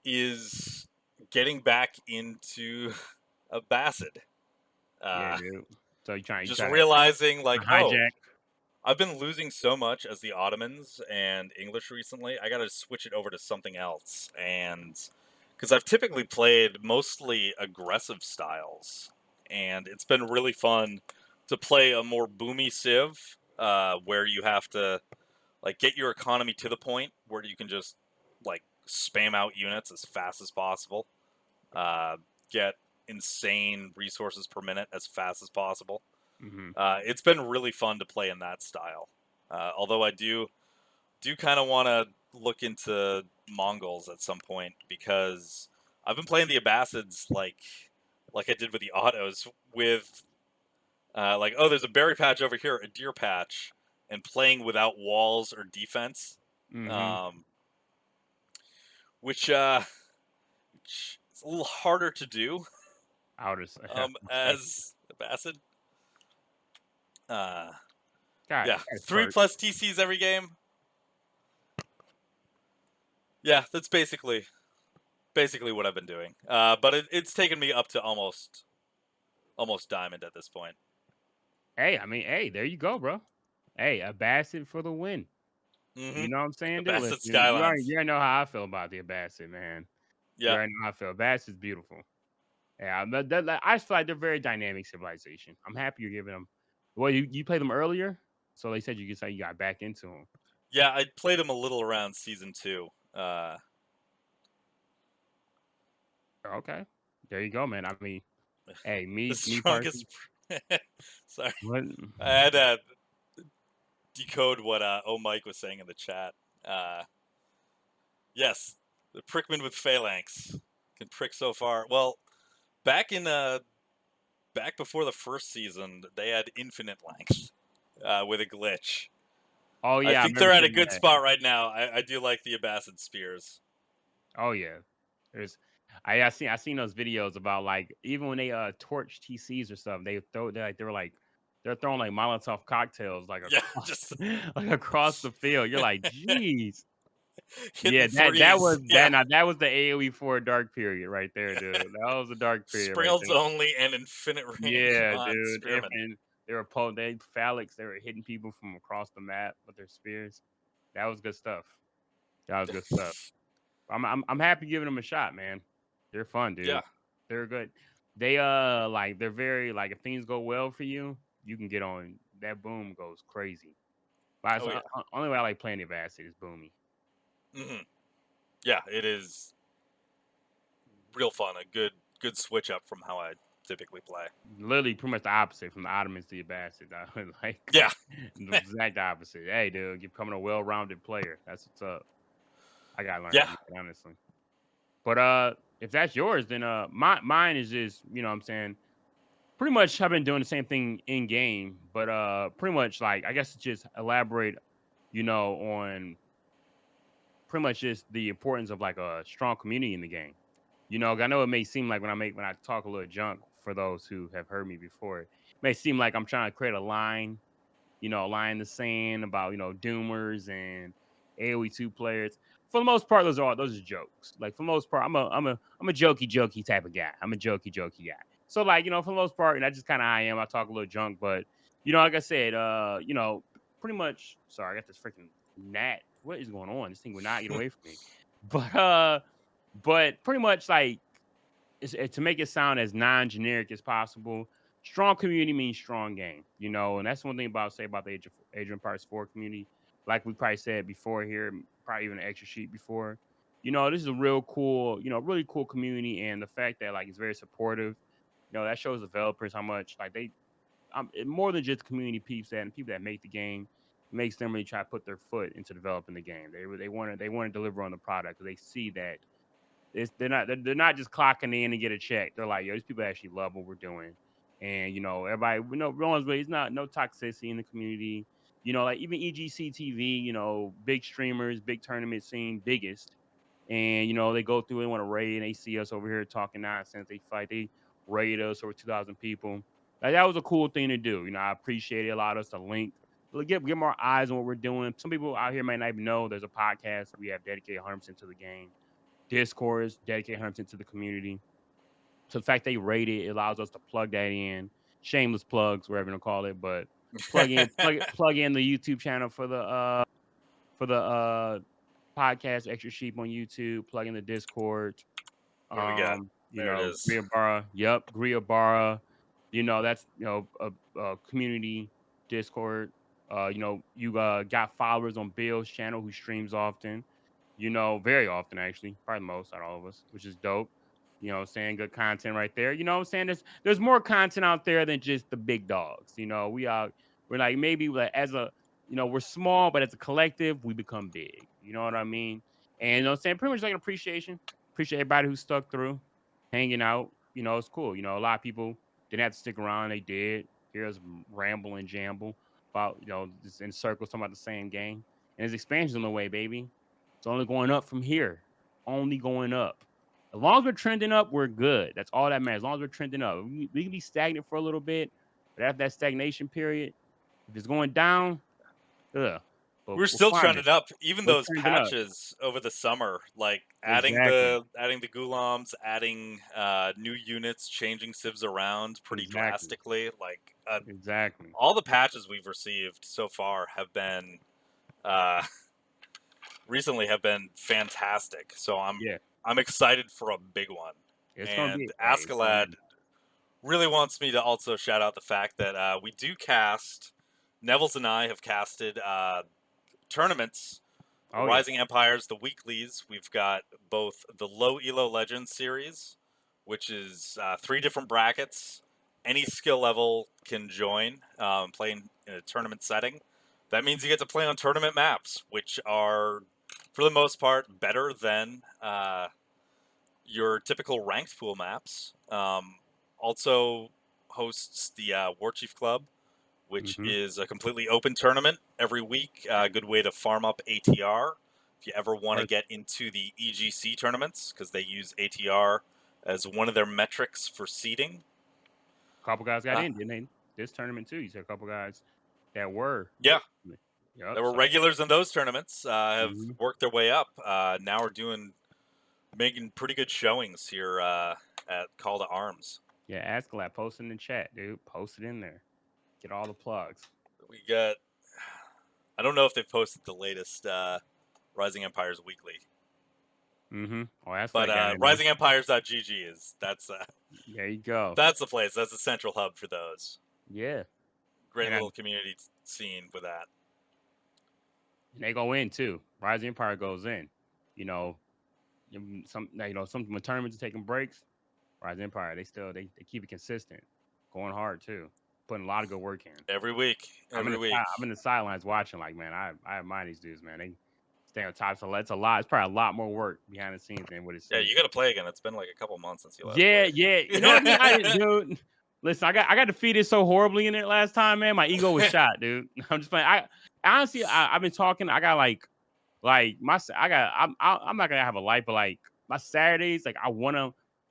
is getting back into a Basset. Yeah, dude. So you trying realizing like, hijack. I've been losing so much as the Ottomans and English recently. I got to switch it over to something else, and because I've typically played mostly aggressive styles, and it's been really fun to play a more boomy civ, where you have to like get your economy to the point where you can just like spam out units as fast as possible, get insane resources per minute as fast as possible. Mm-hmm. It's been really fun to play in that style. Although I do kind of want to look into Mongols at some point, because I've been playing the Abbasids like I did with the Ottos, with like, oh, there's a berry patch over here, a deer patch, and playing without walls or defense, Mm-hmm. which is a little harder to do as Abbasid. Yeah, 3+ TCs every game. Yeah, that's basically what I've been doing. But it's taken me up to almost diamond at this point. Hey, I mean, there you go, bro. Hey, a Basset for the win. Mm-hmm. You know what I'm saying, dude? Basset Skylines. You already know how I feel about the Basset, man. Yeah. You already know how I feel. Basset's beautiful. Yeah, I just feel like they're very dynamic civilization. I'm happy you're giving them. Well, you played them earlier, so they said you got back into them. Yeah, I played them a little around season 2. Okay, there you go, man. I mean, hey, me strongest. Sorry, what? I had to decode what Mike was saying in the chat. Yes, the prickman with phalanx can prick so far. Well, back before the first season, they had infinite length with a glitch. Oh yeah, I think they're at a good spot right now. I do like the Abbasid spears. Oh yeah, I seen those videos about like even when they torch TCs or stuff, they're throwing like Molotov cocktails like across, like across the field. You're like, jeez. Yeah, that was the AoE 4 dark period right there, dude. That was a dark period. Springles only and infinite range. Yeah, dude. They were phalanx. They were hitting people from across the map with their spears. That was good stuff. I'm happy giving them a shot, man. They're fun, dude. Yeah. They're good. They they're very like if things go well for you, you can get on that boom goes crazy. But only way I like playing the Basset is boomy. Mm-hmm. Yeah, it is real fun. A good switch up from how I typically play. Literally, pretty much the opposite from the Ottomans to the Basset. Like, yeah, the exact opposite. Hey, dude, you're becoming a well-rounded player. That's what's up. I gotta learn. Yeah, honestly. But if that's yours, then mine is just you know what I'm saying. Pretty much, I've been doing the same thing in game, but pretty much like I guess just elaborate, you know, on pretty much just the importance of like a strong community in the game. You know, I know it may seem like when I talk a little junk for those who have heard me before, it may seem like I'm trying to create a line in the sand about, doomers and AoE2 players. For the most part, those are jokes. Like for the most part, I'm a jokey type of guy. I'm a jokey guy. So like, for the most part, and that's just kind of how I am. I talk a little junk, but like I said, pretty much. Sorry, I got this freaking gnat. What is going on? This thing would not get away from me. But pretty much like to make it sound as non-generic as possible. Strong community means strong game, and that's one thing about the Age of Empires 4 community. Like we probably said before here, probably even an extra sheet before. This is a real cool, really cool community, and the fact that like it's very supportive, that shows developers how much like more than just community peeps and people that make the game. It makes them really try to put their foot into developing the game. They want to deliver on the product. They see that they're not just clocking in and get a check. They're like, yo, these people actually love what we're doing, and everybody, it's not no toxicity in the community. Like even EGCTV, big streamers, big tournament scene, biggest, and they go through and want to raid, and they see us over here talking nonsense. They fight, they raid us over 2,000 people. Like that was a cool thing to do. I appreciate it. Allowed us to link. Get more eyes on what we're doing. Some people out here might not even know there's a podcast we have dedicated 100% to the game. Discord is dedicated 100% to the community. So the fact they rate it allows us to plug that in. Shameless plugs, whatever you want to call it, but plug in the YouTube channel for the podcast Extra Sheep on YouTube. Plug in the Discord. What do we got? There it is. Griabara. Yep, Griabara. That's a community Discord. You got followers on Bill's channel who streams often. Very often actually, probably the most out of all of us, which is dope. Saying good content right there. What I'm saying? There's more content out there than just the big dogs. We're like maybe like as a we're small, but as a collective, we become big. You know what I mean? And I'm saying pretty much like an appreciation. Appreciate everybody who stuck through, hanging out. It's cool. A lot of people didn't have to stick around. They did. Hear us ramble and jamble about just in circles talking about the same game. And there's expansions on the way, baby. It's only going up from here. Only going up. As long as we're trending up, we're good. That's all that matters. As long as we're trending up, we can be stagnant for a little bit, but after that stagnation period, if it's going down, but We're still trending up. Even We're those trending up. patches over the summer, like adding Exactly. the Gulams, adding new units, changing civs around pretty Exactly. drastically. Like Exactly. all the patches we've received so far have been recently have been fantastic. So I'm excited for a big one. It's and gonna be Askeladd really wants me to also shout out the fact that we do cast. Nevels and I have casted tournaments, Rising Empires, the weeklies. We've got both the Low Elo Legends series, which is 3 different brackets. Any skill level can join, playing in a tournament setting. That means you get to play on tournament maps, which are, for the most part, better than your typical ranked pool maps. Also hosts the Warchief Club, which is a completely open tournament every week. A good way to farm up ATR if you ever want to get into the EGC tournaments, because they use ATR as one of their metrics for seeding. A couple guys got in, didn't they? This tournament too. You said a couple guys that were. Yeah. Yep, there were regulars in those tournaments, have worked their way up. Now we're making pretty good showings here at Call to Arms. Yeah, Askeladd, post in the chat, dude. Post it in there. Get all the plugs. We got. I don't know if they've posted the latest Rising Empires weekly. Oh, that's but RisingEmpires.gg that's. There you go. That's the place. That's the central hub for those. Yeah. Great little community scene with that. And they go in too. Rising Empire goes in. Some when tournaments are taking breaks, Rising Empire they keep it consistent, going hard too, putting a lot of good work in every week. I'm in the sidelines watching. Like, man, I admire these dudes, man. They stay on top. So it's a lot. It's probably a lot more work behind the scenes than what it's. Yeah, you got to play again. It's been like a couple months since you last. Yeah. You know what I mean, dude. Listen, I got defeated so horribly in it last time, man. My ego was shot, dude. I'm just playing. Honestly, I've been talking. I got like I'm not gonna have a life, but like my Saturdays, like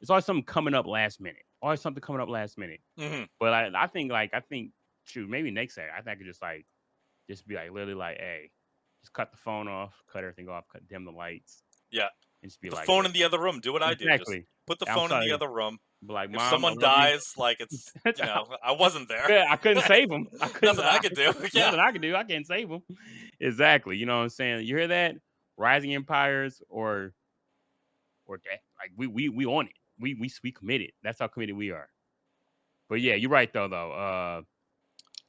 it's always something coming up last minute. Always something coming up last minute. But I think shoot, maybe next Saturday, I think I could just be like literally like, hey, just cut the phone off, cut everything off, dim the lights. Yeah. And just be the like phone in the other room. Do what I do. Exactly. Just put the phone in the other room. Be like, If Mom, I someone love you. dies, like it's I wasn't there. Yeah, I couldn't save him. I couldn't. Nothing I could do. Yeah. Nothing I can do. I can't save him. Exactly. You know what I'm saying? You hear that? Rising empires or that. Like we on it. We committed. That's how committed we are. But yeah, you're right though.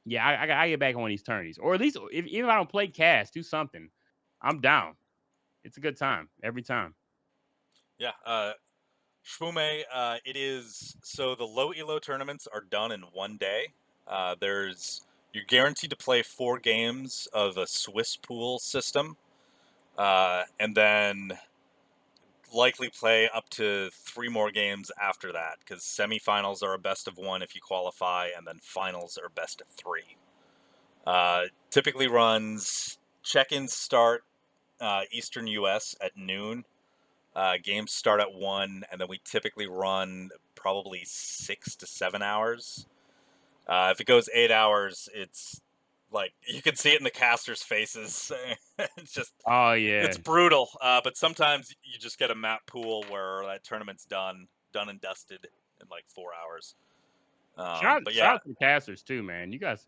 Yeah, I get back on these tourneys, or at least even if I don't play cast, do something. I'm down. It's a good time every time. Yeah. Shmume, it is so the low elo tournaments are done in one day. You're guaranteed to play 4 games of a Swiss pool system, and then likely play up to 3 more games after that because semifinals are a best of 1 if you qualify, and then finals are best of 3. Typically runs check-ins start Eastern U.S. at noon. Games start at 1, and then we typically run probably 6 to 7 hours. If it goes 8 hours, it's like you can see it in the casters' faces. It's just Oh yeah, it's brutal. But sometimes you just get a map pool where that tournament's done and dusted in like 4 hours. But shout yeah, out to the casters too, man. You guys,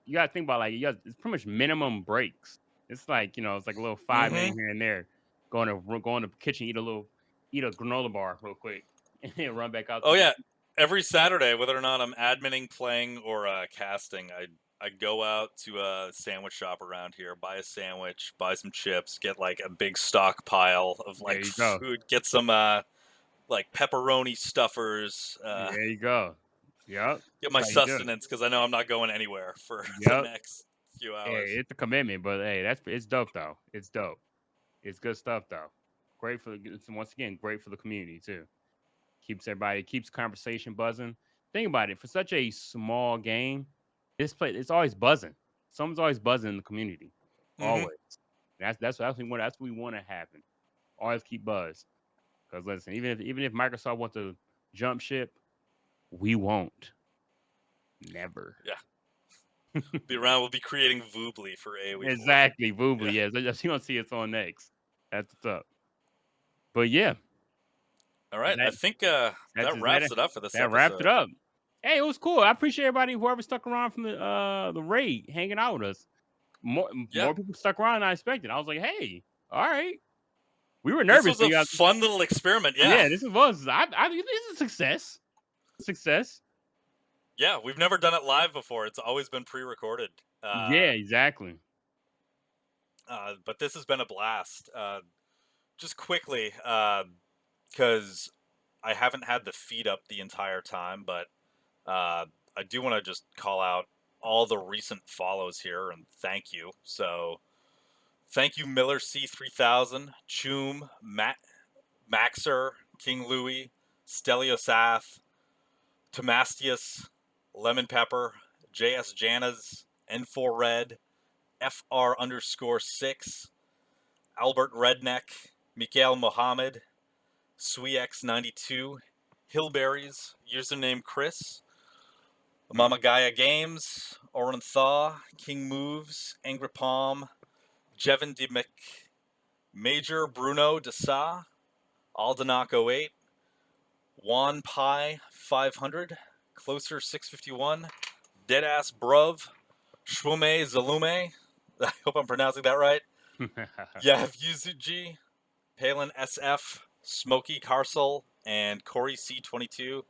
you gotta think about it's pretty much minimum breaks. It's like it's like a little 5 minute here and there. Go in the kitchen, eat a granola bar real quick, and then run back out oh to the. yeah, every Saturday, whether or not I'm adminning, playing, or casting, I go out to a sandwich shop around here, buy a sandwich, buy some chips, get like a big stockpile of There like you go. food, get some like pepperoni stuffers, There you go. Yep. get That's my how you do it. sustenance because I know I'm not going anywhere for the Yep. next few Hey, hours. it's a commitment, but hey, it's dope though. It's dope. It's good stuff though. Great for once again, great for the community too. Keeps conversation buzzing. Think about it. For such a small game, it's always buzzing. Someone's always buzzing in the community. Mm-hmm. Always. That's what we want to happen. Always keep buzz. Because listen, even if Microsoft wants to jump ship, we won't. Never. Yeah, be around. We'll be creating Voobly for AoE 4. Exactly, Yeah. Boobly. Yeah, you're gonna see it's on next. That's what's up. But yeah, All is right. I that think that's that is that wraps it? it up for this That wraps it episode. up. Hey, it was cool. I appreciate everybody whoever stuck around from the raid hanging out with us. Yeah, More people stuck around than I expected. I was like, hey, all right. We were this nervous, was but a you guys, fun little experiment. Yeah. yeah, this was I this is a success. Success. Yeah, we've never done it live before. It's always been pre-recorded. Yeah, exactly. But this has been a blast. Just quickly, because I haven't had the feed up the entire time, but I do want to just call out all the recent follows here and thank you. So, thank you, Miller C3000, Choom, Maxer, King Louie, Steliosath, Tomastius, Lemon Pepper, JS Janas, N4 Red, FR_6, Albert Redneck, Mikael Mohammed, SweeX92, Hillberries, username Chris, Mama Gaia Games, Oren Thaw, King Moves, Angry Palm, Jevin DeMc, Major Bruno Desa, Aldenac08, Juan Pi 500, Closer 651, Deadass Bruv, Shwume Zalume, I hope I'm pronouncing that right, Yav Yuzuji, Palin SF, Smokey Carsel, and Corey C22.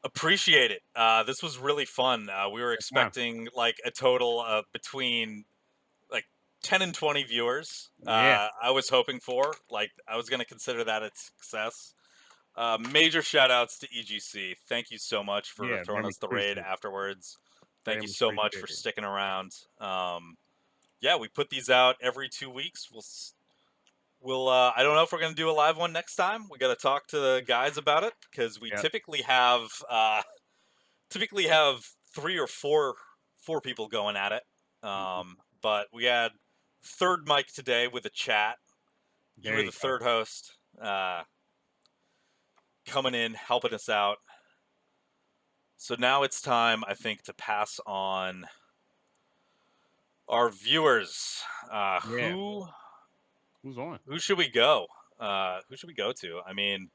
Appreciate it. This was really fun. We were Yeah. expecting like a total of between like 10 and 20 viewers. Yeah. I was hoping for. Like, I was going to consider that a success. Major shout outs to EGC. Thank you so much for Yeah, throwing very much us the raid appreciate it. afterwards. Thank Very you much so much appreciate for it. sticking around. Yeah, we put these out every 2 weeks. We'll I don't know if we're going to do a live one next time. We got to talk to the guys about it because we Yep. typically have 3 or 4 people going at it. But we had third mic today with a chat. You There were you the go. third host coming in, helping us out. So now it's time, I think, to pass on our viewers. Yeah. Who Who's on? should we go? Who should we go to? I mean,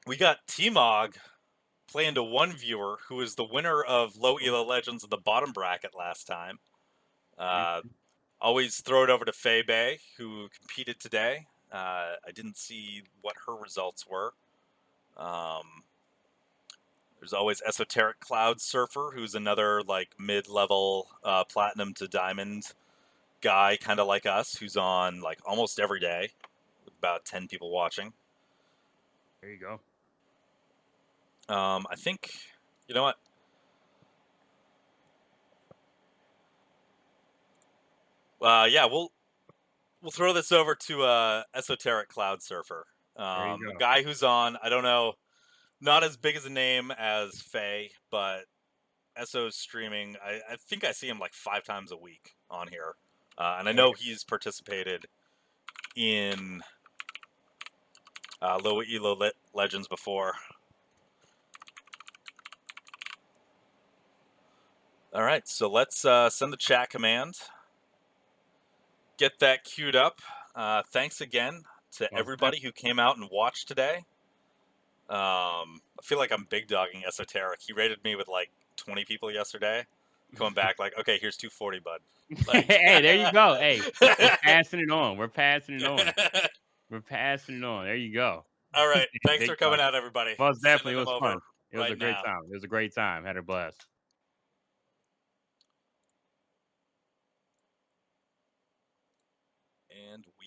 we got T-Mog playing to one viewer who is the winner of Low Elo Legends of the bottom bracket last time. Always throw it over to Faye Bay, who competed today. I didn't see what her results were. There's always Esoteric Cloud Surfer, who's another like mid-level platinum to diamond guy, kind of like us, who's on like almost every day, with about 10 people watching. There you go. I think, you know what? Yeah, we'll throw this over to Esoteric Cloud Surfer, There you a go. guy who's on. I don't know, not as big as a name as Faye, but Esso's streaming. I think I see him like 5 times a week on here, and I know he's participated in Low Elo Legends before. All right, so let's send the chat command. Get that queued up. Thanks again to everybody who came out and watched today. I feel like I'm big dogging Esoteric. He rated me with like 20 people yesterday. Coming back like, okay, here's 240, bud. Like, hey, there you go. Hey, we're passing it on. We're passing it on. We're passing it on. There you go. All right. Thanks Big for coming dog. out, everybody. Most definitely, Sending it them was over fun. It was right a great now. time. It was a great time. Had a blast. And we